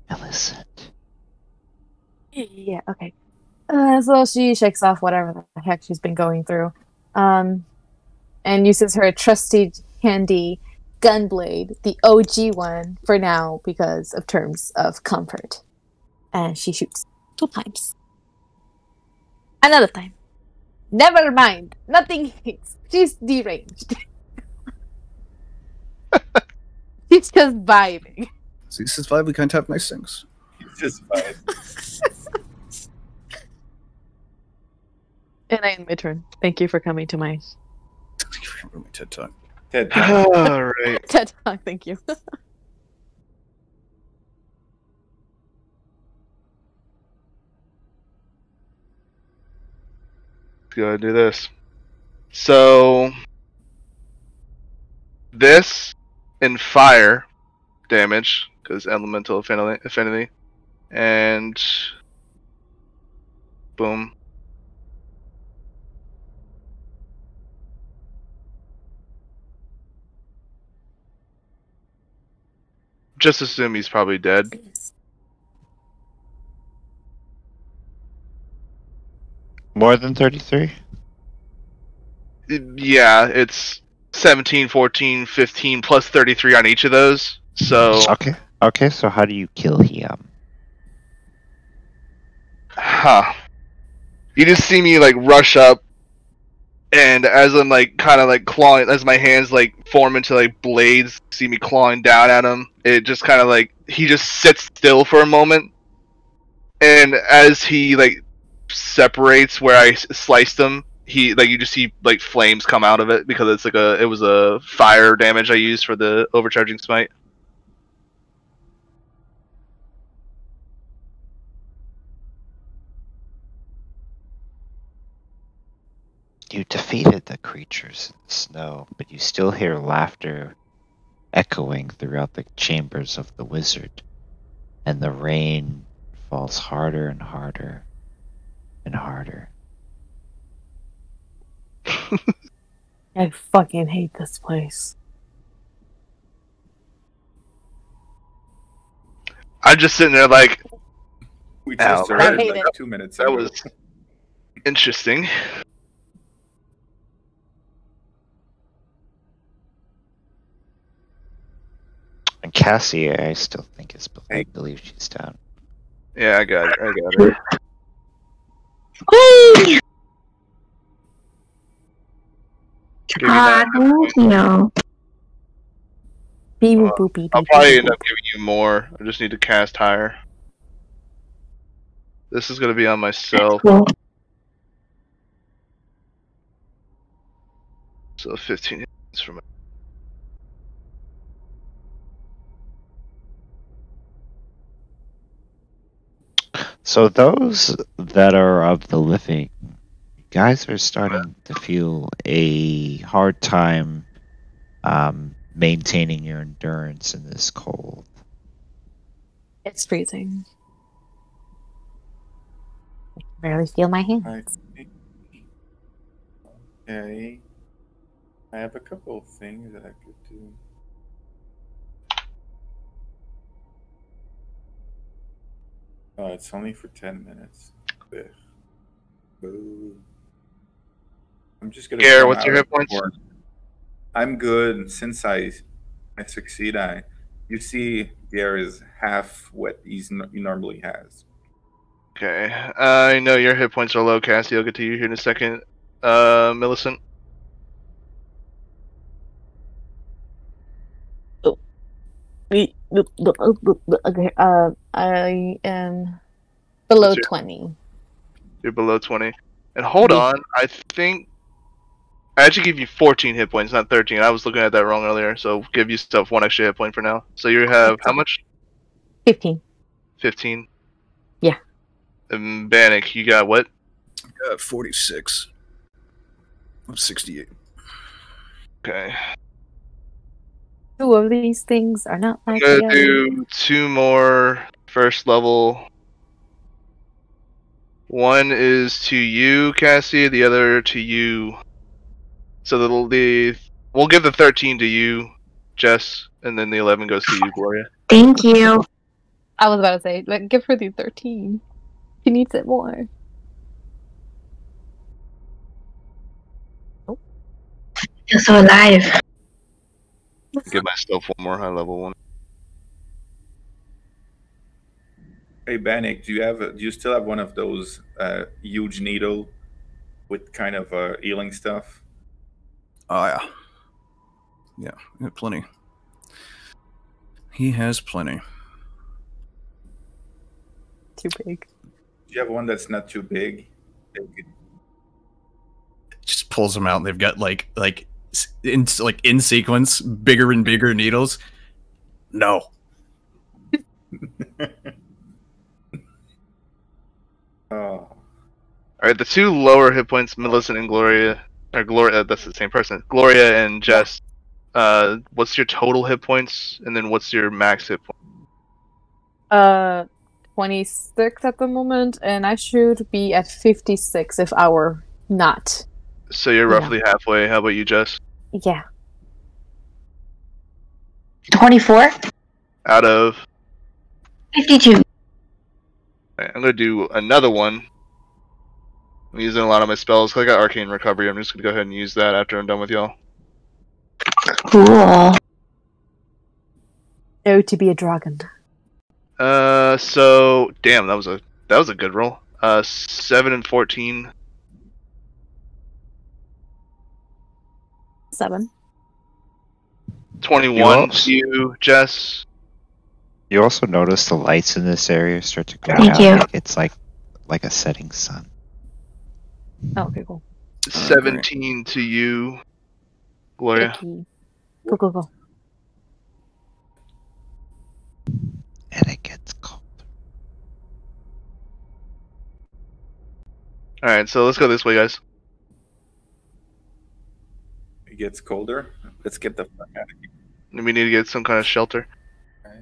Millicent. Yeah, okay. So she shakes off whatever the heck she's been going through, and uses her trusty handy gunblade, the OG one, for now because of terms of comfort. And she shoots 2 times. Another time. Never mind. Nothing hits. She's deranged. She's just vibing. See, this is vibe. We can't have nice things. It's just fine. And I end my turn. Thank you for coming to my TED Talk. TED All right. TED Talk. Thank you. Go do this. So this and fire damage because elemental affinity, and boom. Just assume he's probably dead. More than 33? Yeah, it's 17, 14, 15 plus 33 on each of those. So Okay, so how do you kill him? Huh. You just see me like rush up, and as I'm like kind of like clawing, as my hands like form into like blades, see me clawing down at him. It just kind of like he just sits still for a moment, and as he like separates where I sliced him, he like you just see like flames come out of it because it's like it was a fire damage I used for the overcharging smite. You defeated the creatures in the snow, but you still hear laughter echoing throughout the chambers of the wizard, and the rain falls harder and harder and harder. I fucking hate this place. I'm just sitting there like, we just started like 2 minutes ago. That was interesting. And Cassie, I still think I believe she's down. Yeah, I got her. Whee! Thank you. I'll probably end up giving you more. I just need to cast higher. This is going to be on myself. Cool. So 15 hits from. So those that are of the living, guys are starting to feel a hard time maintaining your endurance in this cold. It's freezing. I can barely feel my hands. Okay. I have a couple of things that I could do. Oh, it's only for 10 minutes. Ugh. Boo. I'm just gonna. Gare, what's your hit points? I'm good. Since I succeed, you see, Gare is half what he normally has. Okay, I know your hit points are low, Cassie. I'll get to you here in a second. Millicent. Okay, I am below 20. You're below 20. And hold on, I think I actually give you 14 hit points, not 13. I was looking at that wrong earlier, so give yourself 1 extra hit point for now. So you have how much? 15. 15? Yeah. And Bannock, you got what? I got 46. I'm 68. Okay. 2 of these things are not like I'm the gonna other. do 2 more first level. One is to you, Cassie, the other to you. So we'll give the 13 to you, Jess, and then the 11 goes to you, Gloria. Thank you. I was about to say, like, give her the 13. She needs it more. I feel so alive. Give myself 1 more high level one. Hey Bannock, do you still have one of those huge needle with kind of healing stuff? Oh yeah, plenty. He has plenty. Too big. Do you have one that's not too big? Just pulls them out. And they've got like in sequence, bigger and bigger needles. No. Oh. All right, the 2 lower hit points, Millicent and Gloria, or Gloria. That's the same person. Gloria and Jess. What's your total hit points, and then what's your max hit point? 26 at the moment, and I should be at 56 if I were not. So you're roughly halfway. How about you, Jess? Yeah. 24? Out of 52. Right, I'm gonna do another one. I'm using a lot of my spells. I got Arcane Recovery. I'm just gonna go ahead and use that after I'm done with y'all. Cool. Oh, to be a dragon. So damn, that was a good roll. 7 and 14. 7. 21 to you, Jess. You also notice the lights in this area start to go Thank out. you. It's like a setting sun. Oh, okay, cool. 17 to you, Gloria. Okay. Go. And it gets cold. Alright, so let's go this way, guys. It gets colder. Let's get the fuck out of here. We need to get some kind of shelter. Okay.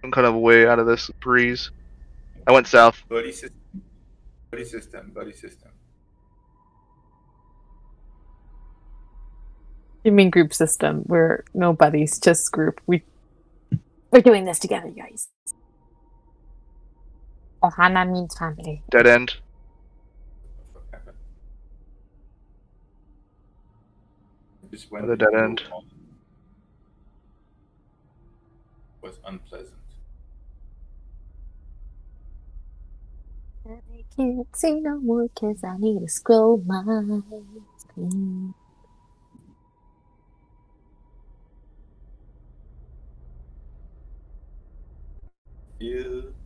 Some kind of way out of this breeze. I went south. Buddy system. You mean group system? We're no buddies, just group. We're doing this together, guys. Ohana means family. Dead end. What happened? Just The dead end. Was unpleasant. I can't see no more because I need to scroll my screen.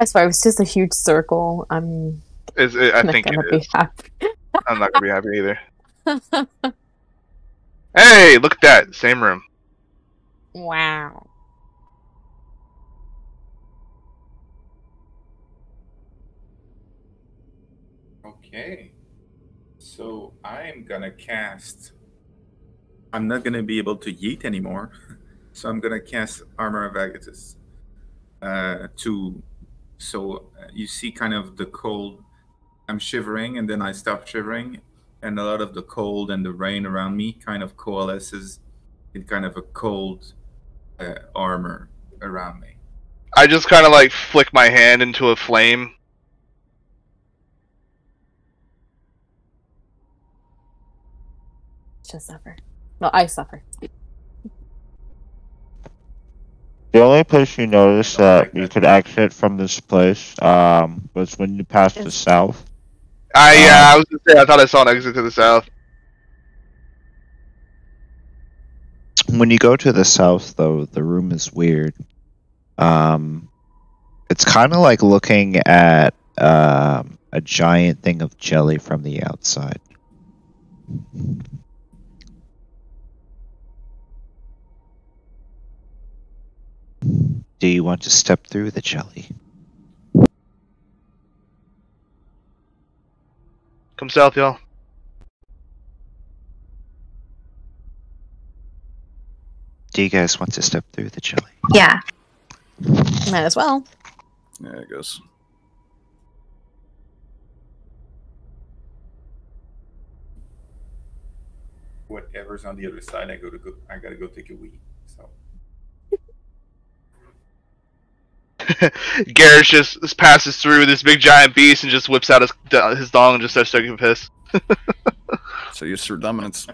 I swear, it was just a huge circle. I think not gonna be happy. I'm not gonna be happy either. Hey, look at that. Same room. Wow. Okay. So I'm gonna cast. I'm not gonna be able to yeet anymore, so I'm gonna cast Armor of Agathis. You see kind of the cold. I'm shivering, and then I stop shivering, and a lot of the cold and the rain around me kind of coalesces in kind of a cold armor around me. I just kind of like flick my hand into a flame. Just suffer. No, I suffer. The only place you noticed that you could exit from this place was when you passed the south. Yeah, I was gonna say I thought I saw an exit to the south. When you go to the south, though, the room is weird. It's kind of like looking at a giant thing of jelly from the outside. Do you want to step through the jelly? Come south, y'all. Do you guys want to step through the jelly? Yeah. Might as well. Yeah, I guess. Whatever's on the other side, I gotta go take a wee. So. Garrett just passes through this big giant beast and just whips out his dong and just starts taking a piss. So you assert dominance.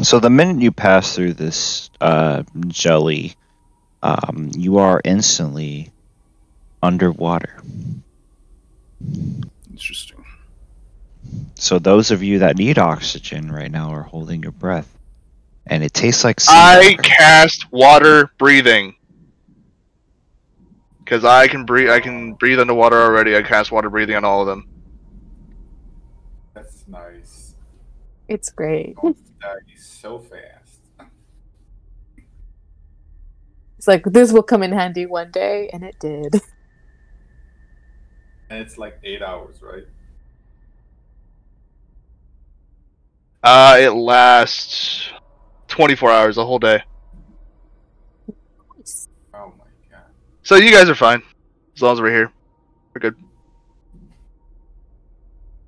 So the minute you pass through this jelly, you are instantly underwater. Interesting. So those of you that need oxygen right now are holding your breath, and it tastes like sea I water. cast water breathing because I can breathe. I can breathe underwater already. I cast water breathing on all of them. That's nice. It's great. Die so fast. It's like, this will come in handy one day, and it did. And it's like 8 hours, right? It lasts 24 hours, a whole day. Oh my god. So you guys are fine. As long as we're here. We're good.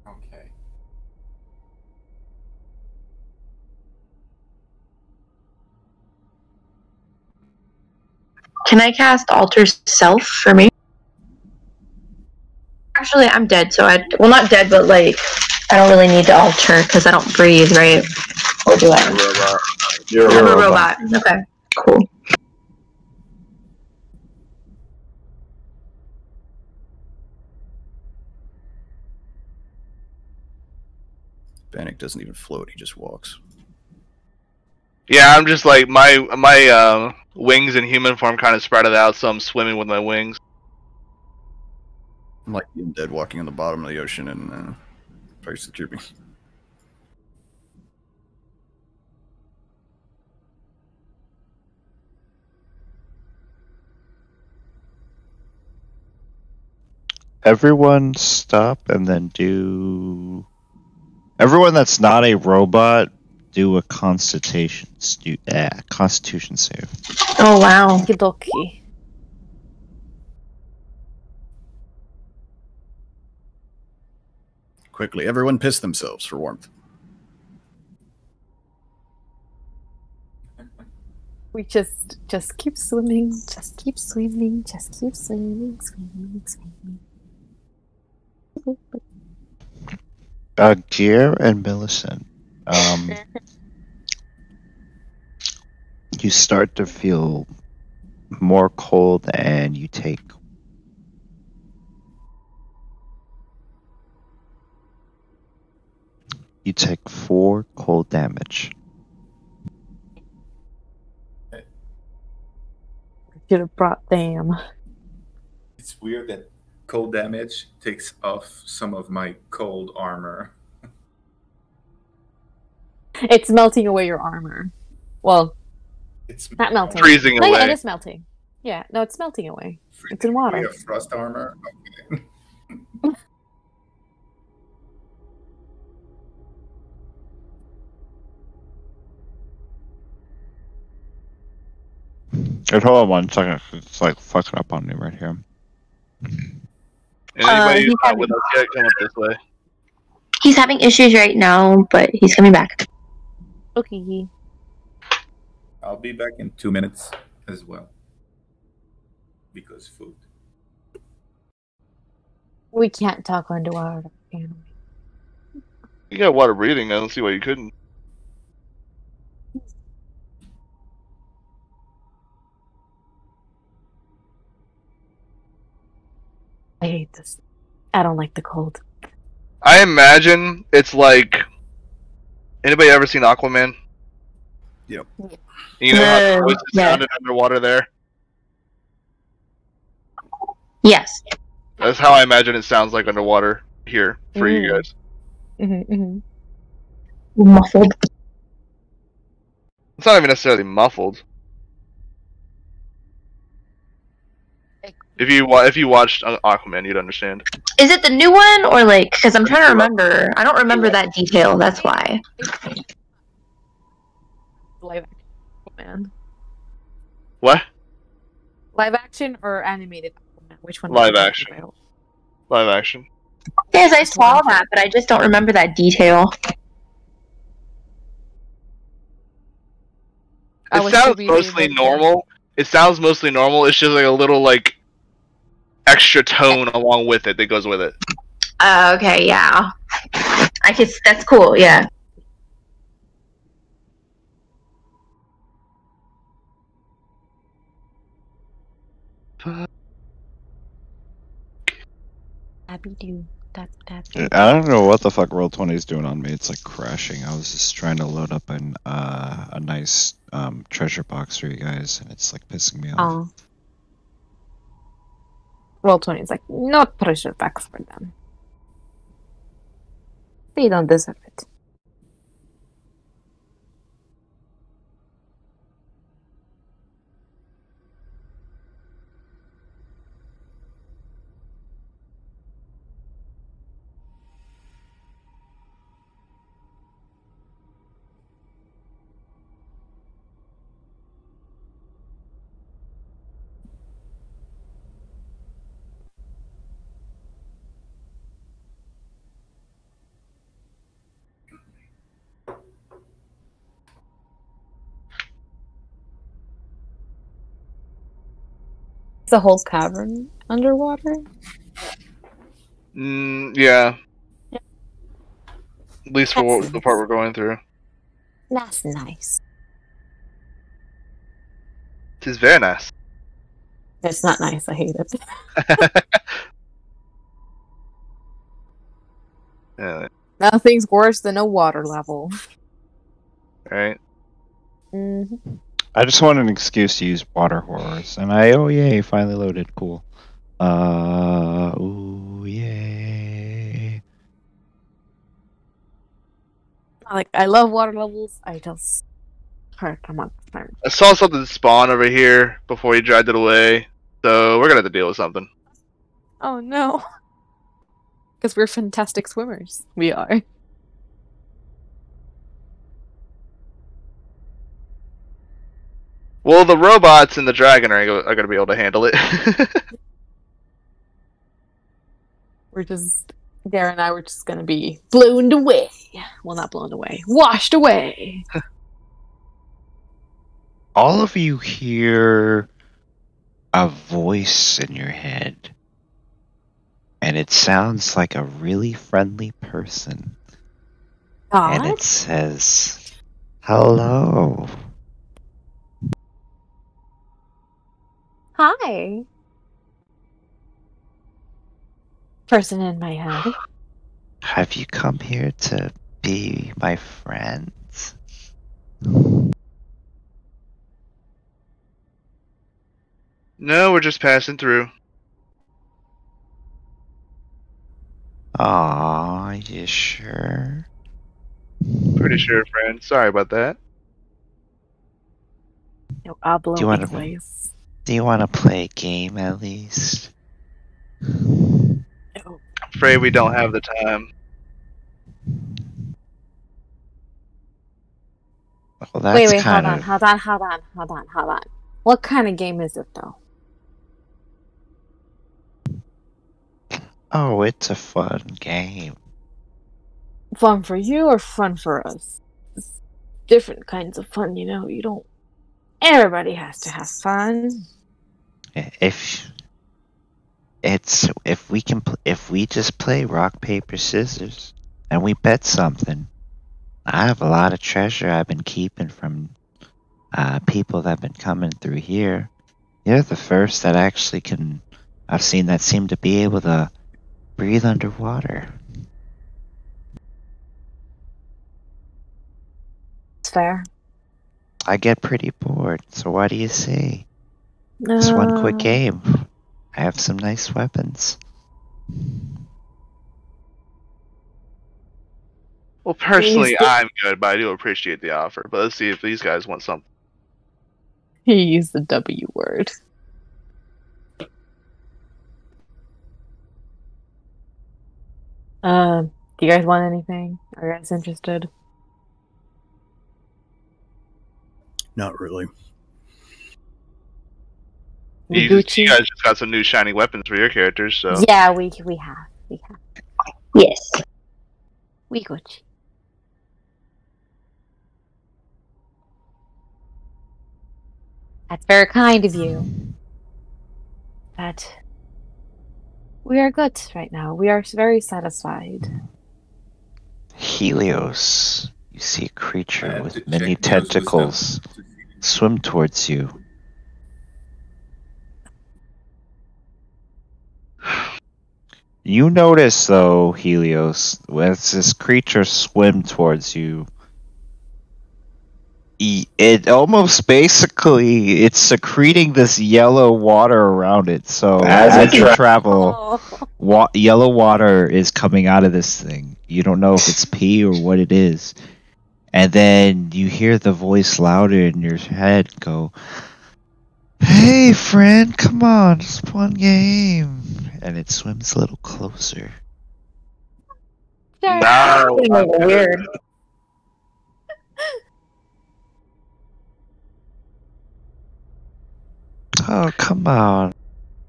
Okay. Can I cast Alter Self for me? Actually, I'm dead, so well, not dead, but like, I don't really need to alter because I don't breathe, right? Or do I? You're I'm a robot. Okay, cool. Bannock doesn't even float; he just walks. Yeah, I'm just like my wings in human form kind of spread out, so I'm swimming with my wings. I'm like being dead walking on the bottom of the ocean in Pirates of the Caribbean. Everyone stop and then do... Everyone that's not a robot, do a constitution save. Oh, wow. Okie Quickly, everyone piss themselves for warmth. We just keep swimming, just keep swimming, just keep swimming, swimming, swimming. Gear and Millicent, you start to feel more cold and you take 4 cold damage. Should have brought them. It's weird that cold damage takes off some of my cold armor. It's melting away your armor. Well, it's not melting. Freezing no, away. Yeah, it is melting. Yeah, no, it's melting away. It's in water. We have frost armor. Okay. Hold on 1 second. It's like fucking up on me right here. Anybody who's not with us yet, come up this way. He's having issues right now, but he's coming back. Okay. I'll be back in 2 minutes as well. Because food. We can't talk underwater. Can we? You got water breathing. I don't see why you couldn't. I hate this. I don't like the cold. I imagine it's like. Anybody ever seen Aquaman? Yep. You know how the voices sounded underwater there? Yes. That's how I imagine it sounds like underwater here for you guys. Muffled. It's not even necessarily muffled. If you watched Aquaman, you'd understand. Is it the new one or like? Because I'm trying to remember. I don't remember that detail. That's why. Live action. What? Live action or animated? Which one? Live action. Live action. Yes, I saw that, but I just don't remember that detail. It sounds mostly normal. It sounds mostly normal. It's just like a little like extra tone along with it that goes with it. Okay, yeah. I guess that's cool. Yeah. I don't know what the fuck Roll20 is doing on me. It's like crashing. I was just trying to load up a nice treasure box for you guys, and it's like pissing me off. Roll20 is like, not treasure box for them. They don't deserve it. The whole cavern underwater? Yeah. At least for the part we're going through. That's nice. It is very nice. It's not nice. I hate it. Yeah. Nothing's worse than a water level. Right. Mm-hmm. I just want an excuse to use water horrors, and yay, finally loaded. Cool. Ooh, yay. I love water levels. I just hurt. I saw something spawn over here before you dragged it away, so we're gonna have to deal with something. Oh no. Because we're fantastic swimmers. We are. Well, the robots and the dragon are going to be able to handle it. Darren and I were just going to be blown away. Well, not blown away. Washed away. All of you hear a voice in your head. And it sounds like a really friendly person. God? And it says, hello. Hi. Person in my head. Have you come here to be my friends? No, we're just passing through. Aw, you sure? Pretty sure, friend. Sorry about that. No hablo Do you wanna- inglés. Do you want to play a game at least? I'm afraid we don't have the time. Well, that's Wait, kind hold on. What kind of game is it, though? Oh, it's a fun game. Fun for you or fun for us? It's different kinds of fun, you know. You don't. Everybody has to have fun. If we just play rock paper scissors and we bet something, I have a lot of treasure I've been keeping from people that have been coming through here. You're the first that actually I've seen that seem to be able to breathe underwater. It's fair. I get pretty bored, so what do you say? Just one quick game. I have some nice weapons. Well, personally, I'm good, but I do appreciate the offer. But let's see if these guys want something. He used the W word. Do you guys want anything? Are you guys interested? Not really. You guys just got some new shiny weapons for your characters, so Yeah, we have. Yes. We Gucci. That's very kind of you. But we are good right now. We are very satisfied. Helios, you see a creature with to many check Neo's tentacles wisdom. swim towards you. You notice, though, Helios, as this creature swim towards you, it almost basically, it's secreting this yellow water around it. So as you travel, yellow water is coming out of this thing. You don't know if it's pee or what it is. And then you hear the voice louder in your head go, "Hey, friend, come on, just one game." And it swims a little closer. no, Weird. Oh, come on.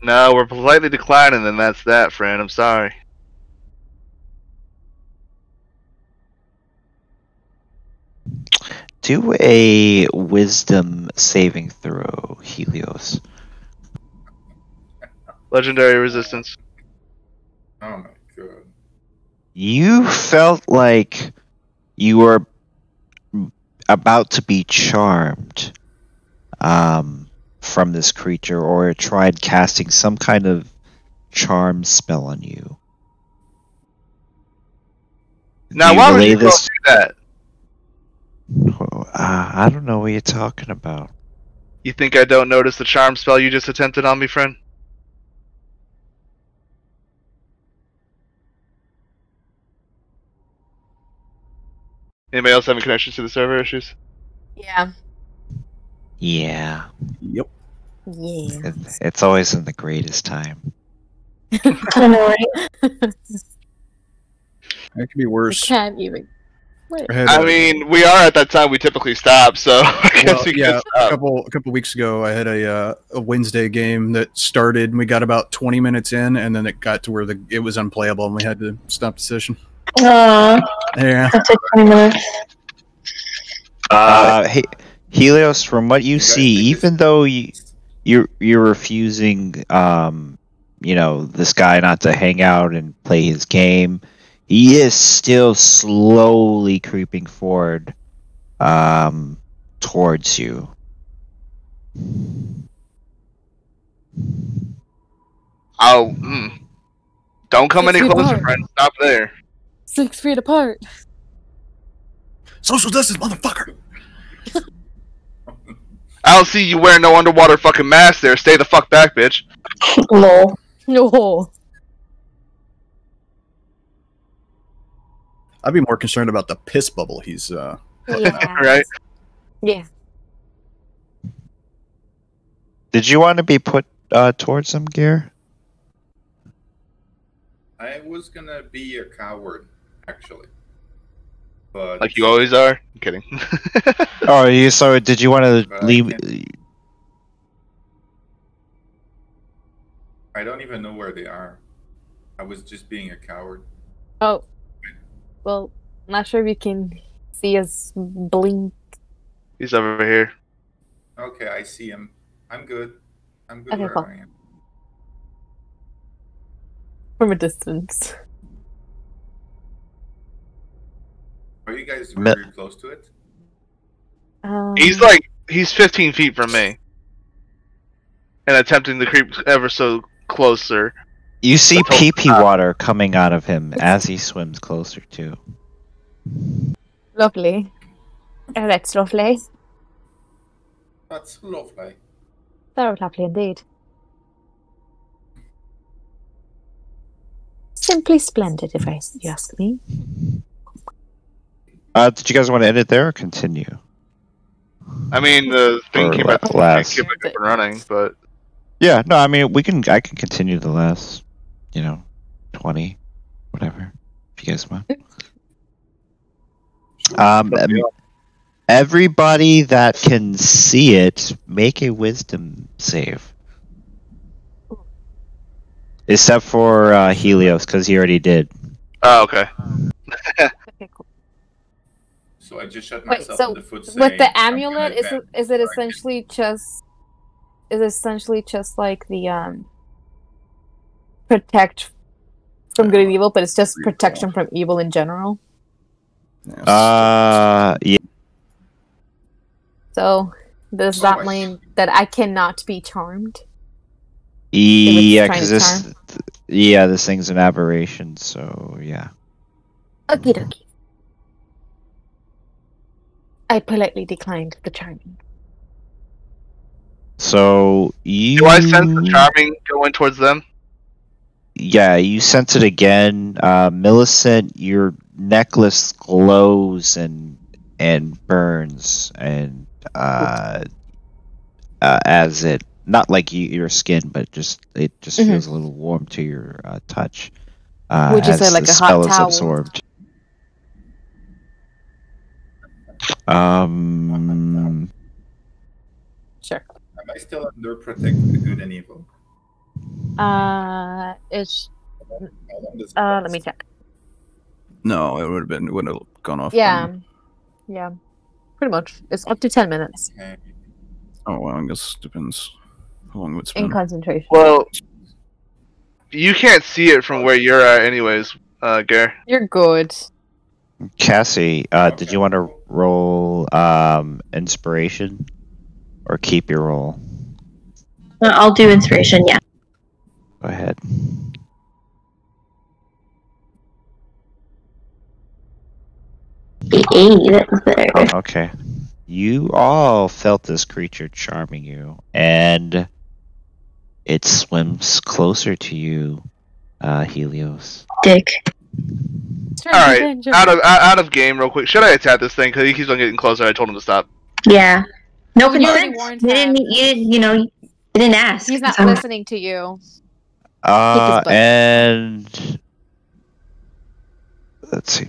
no, we're politely declining, and that's that, friend. I'm sorry. Do a wisdom saving throw, Helios. Legendary resistance. Oh my god. You felt like you were about to be charmed from this creature, or it tried casting some kind of charm spell on you. Now, why would you go do that? I don't know what you're talking about. You think I don't notice the charm spell you just attempted on me, friend? Anybody else having connections to the server issues? Yeah. Yeah. Yep. Yeah. It's always in the greatest time. I know, right? That could be I worse. can't even. Wait. I mean, we are at that time we typically stop, so I guess we yeah, can stop. a couple weeks ago, I had a Wednesday game that started, and we got about 20 minutes in, and then it got to where it was unplayable, and we had to stop the session. Aw, Yeah. that took 20 minutes. Hey, Helios, from what you see, even though you're refusing, this guy not to hang out and play his game, he is still slowly creeping forward, towards you. Oh, don't come any 6 feet closer, apart. friend. Stop there. 6 feet apart. Social distance, motherfucker! I don't see you wearing no underwater fucking mask there. Stay the fuck back, bitch. Lol. No. I'd be more concerned about the piss bubble he's Yeah. Right? Yeah. Did you want to be put towards him, Gear? I was gonna be a coward, actually. But Like you always are. I'm kidding. Oh, so did you want to leave? I don't even know where they are. I was just being a coward. Oh. Well, not sure if you can see us blink. He's over here. Okay, I see him. I'm good. I'm good Okay, where cool. I am. From a distance. Are you guys very close to it? He's 15 feet from me. And attempting to creep ever so closer. You see pee-pee water coming out of him as he swims closer to. Lovely. Oh, that's lovely. That's lovely. Very lovely indeed. Simply splendid, if you ask me. Did you guys want to end it there or continue? I mean, the thing Or keep it last. up and running, but Yeah, no, I mean I can continue the last, 20, whatever, if you guys want. Everybody that can see it, make a wisdom save. Except for Helios, because he already did. oh, okay. Okay, cool. So I just shot Wait, myself so in the foot. with saying, the I'm amulet, gonna is it essentially just like the protect from good and evil, but it's just protection from evil in general? Yeah. So does that mean that I cannot be charmed? Yeah, trying because to this thing's an aberration, so yeah. Okie dokie. I politely declined the charming. So you. Do I sense the charming going towards them? Yeah, you sense it again. Millicent, your necklace glows and burns, and as it, not like your skin, but it just feels a little warm to your touch. Would you say like a hot towel? Absorbed. Sure. Am I still under protect the good and evil? It's How long does it let last? me check. No, it wouldn't have gone off. Yeah. Yeah. Pretty much. It's up to 10 minutes Okay. Oh well, I guess depends how long it's in been. concentration. Well, you can't see it from where you're at, anyways, Gare. You're good. Cassie, did you want to roll inspiration, or keep your roll? I'll do inspiration, yeah. Go ahead. Hey, that was better. Okay. You all felt this creature charming you, and it swims closer to you, Helios. Dick. Alright, out of game real quick. Should I attack this thing? Because he keeps on getting closer. I told him to stop. Yeah. No You already consent. warned You him. you didn't ask. He's not So- listening to you. And let's see.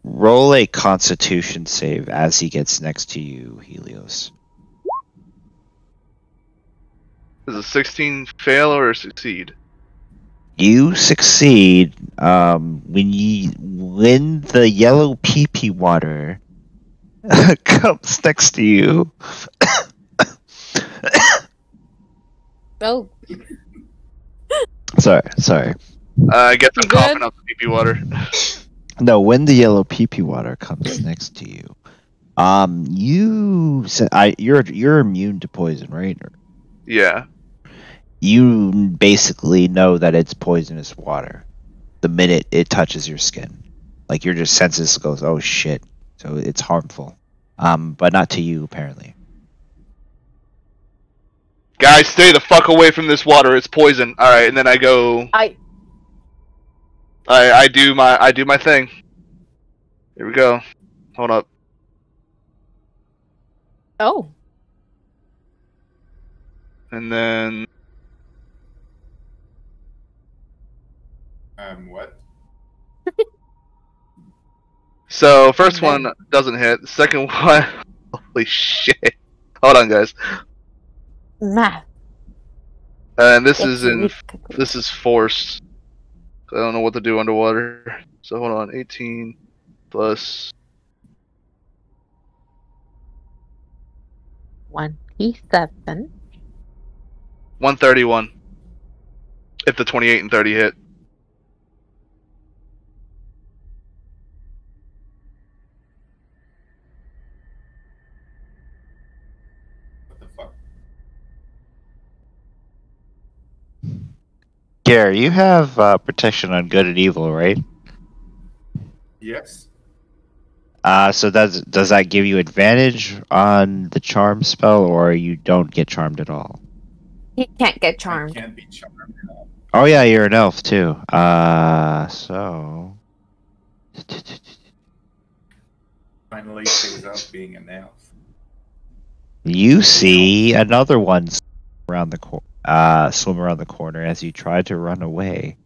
Roll a Constitution save as he gets next to you, Helios. Does a 16 fail or succeed? You succeed when the yellow pee-pee water comes next to you. Oh, Sorry. I guess I'm You coughing good? up the pee-pee water. No, when the yellow pee-pee water comes next to you, you're immune to poison, right? Yeah. You basically know that it's poisonous water the minute it touches your skin. Like your just senses goes, oh shit, so it's harmful. but not to you apparently. Guys, stay the fuck away from this water. It's poison. All right, and then I go. I do my thing. Here we go. Hold up. Oh. And then. What? So first one doesn't hit. The second one, holy shit! Hold on, guys. Math. And this is forced. I don't know what to do underwater. So hold on, 18 plus 27. 131. If the 28 and 30 hit. Gary, you have protection on good and evil, right? Yes. So does that give you advantage on the charm spell, or you don't get charmed at all? He can't get charmed. I can't be charmed at all. Oh yeah, you're an elf too. So Finally pays out being an elf. You see another one around the swim around the corner as you try to run away.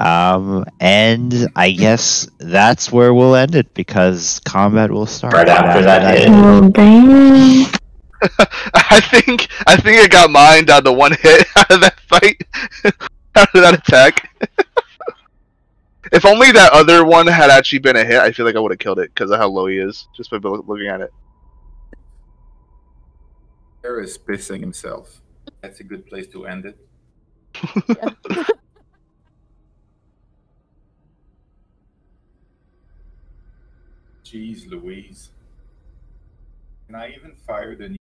And I guess that's where we'll end it because combat will start right after that hit. Oh, damn. I think it got mine down to one hit out of that fight. Out of that attack. If only that other one had actually been a hit, I feel like I would have killed it because of how low he is, just by looking at it. There is pissing himself. That's a good place to end it. Jeez Louise. And I even fired a